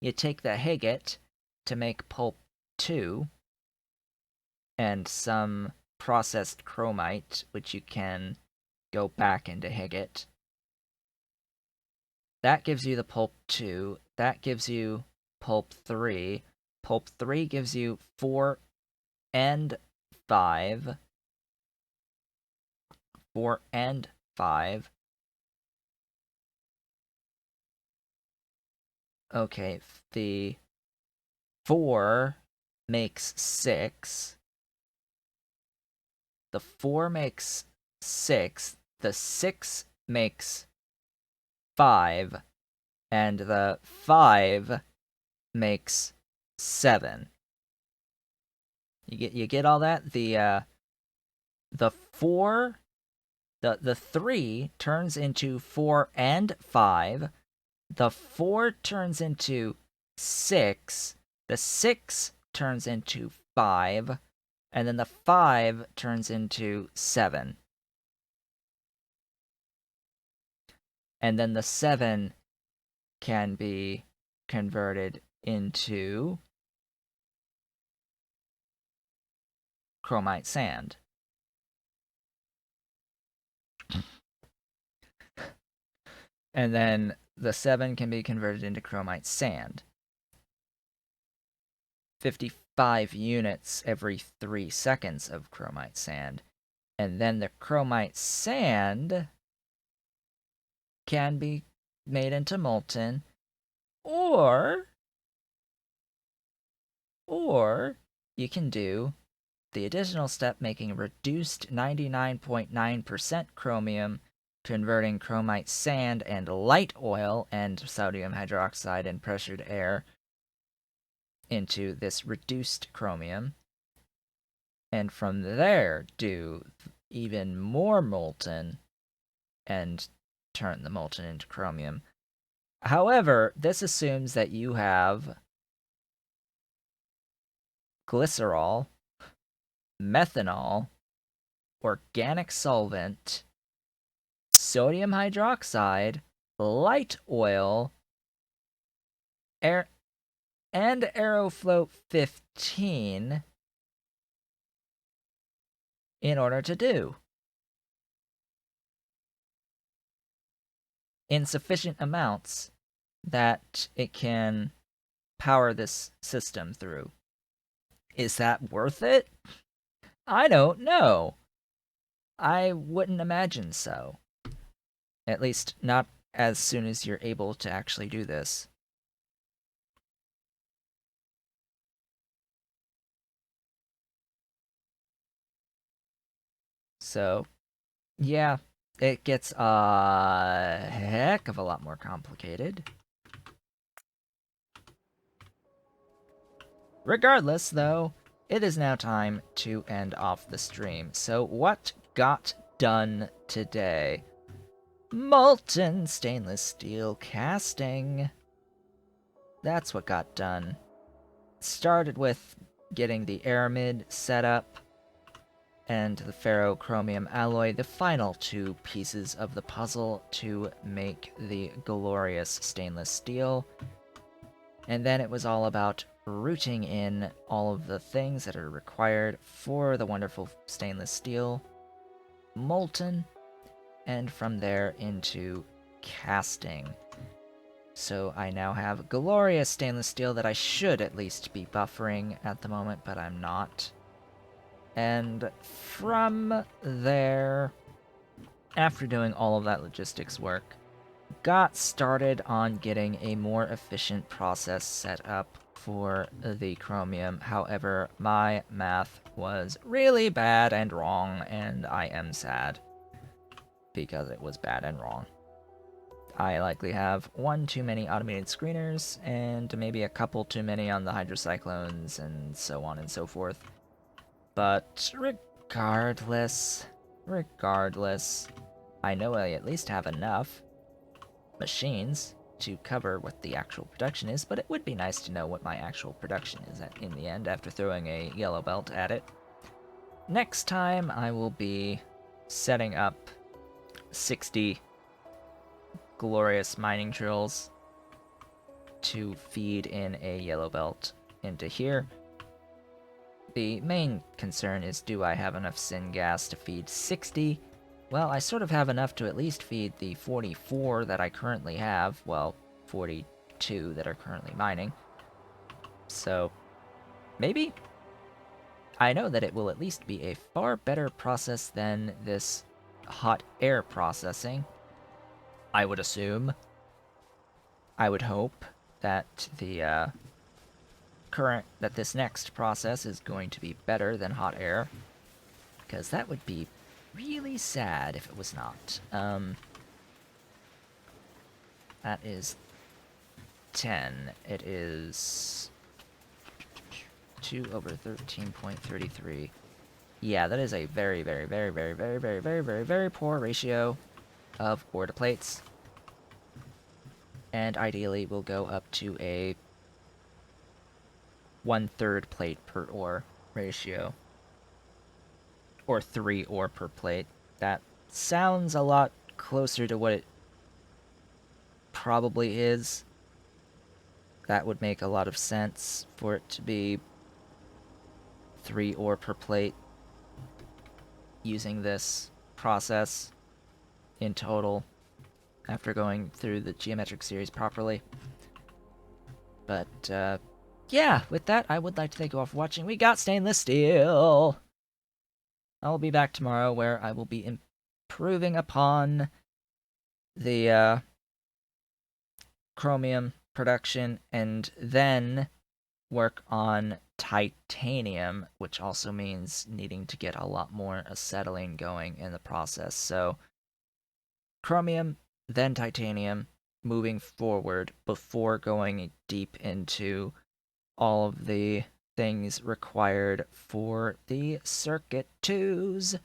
You take the Higgett to make Pulp 2 and some processed chromite, which you can go back into Higgett. That gives you the Pulp 2. That gives you Pulp 3. Pulp 3 gives you 4 and 5. 4 and 5. Okay, the 4 makes 6. The 4 makes 6. The 6 makes 5. And the 5 makes 7. You get all that? The 4, the 3 turns into 4 and 5. The 4 turns into 6. The 6 turns into 5. And then the 5 turns into 7. And then the 7 can be converted into Chromite Sand. And then the 7 can be converted into Chromite Sand. 55 units every 3 seconds of Chromite Sand. And then the Chromite Sand can be made into molten, or you can do the additional step making reduced 99.9% chromium, converting chromite sand and light oil and sodium hydroxide and pressured air into this reduced chromium, and from there do even more molten and turn the molten into chromium. However, this assumes that you have glycerol, methanol, organic solvent, sodium hydroxide, light oil, air, and Aerofloat 15 in order to do. In sufficient amounts that it can power this system through. Is that worth it? I don't know. I wouldn't imagine so. At least not as soon as you're able to actually do this. So, yeah, it gets a heck of a lot more complicated. Regardless, though, it is now time to end off the stream. So what got done today? Molten stainless steel casting. that's what got done. Started with getting the aramid set up and the Ferro Chromium alloy, the final two pieces of the puzzle to make the glorious stainless steel. And then it was all about routing in all of the things that are required for the wonderful stainless steel, molten, and from there into casting. So I now have glorious stainless steel that I should at least be buffering at the moment, but I'm not. And from there, after doing all of that logistics work, got started on getting a more efficient process set up for the chromium. However, my math was really bad and wrong, and I am sad because it was bad and wrong. I likely have one too many automated screeners, and maybe a couple too many on the hydrocyclones, and so on and so forth. But regardless, I know I at least have enough machines to cover what the actual production is, but it would be nice to know what my actual production is in the end after throwing a yellow belt at it. Next time, I will be setting up 60 glorious mining drills to feed in a yellow belt into here. The main concern is, do I have enough syngas to feed 60? Well, I sort of have enough to at least feed the 44 that I currently have. Well, 42 that are currently mining. So, maybe? I know that it will at least be a far better process than this hot air processing. I would assume. I would hope that this next process is going to be better than hot air, because that would be really sad if it was not. That is 10. It is 2 over 13.33. Yeah, that is a very, very, very, very, very, very, very, very, very poor ratio of ore to plates. And ideally, we'll go up to a 1/3 plate per ore ratio. Or 3 ore per plate. That sounds a lot closer to what it probably is. That would make a lot of sense for it to be 3 ore per plate using this process in total after going through the geometric series properly. But, yeah, with that, I would like to thank you all for watching. We got stainless steel! I'll be back tomorrow where I will be improving upon the, chromium production, and then work on titanium, which also means needing to get a lot more acetylene going in the process. So, chromium, then titanium, moving forward before going deep into all of the things required for the Circuit 2s.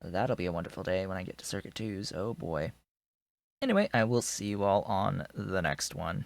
That'll be a wonderful day when I get to Circuit 2s, oh boy. Anyway, I will see you all on the next one.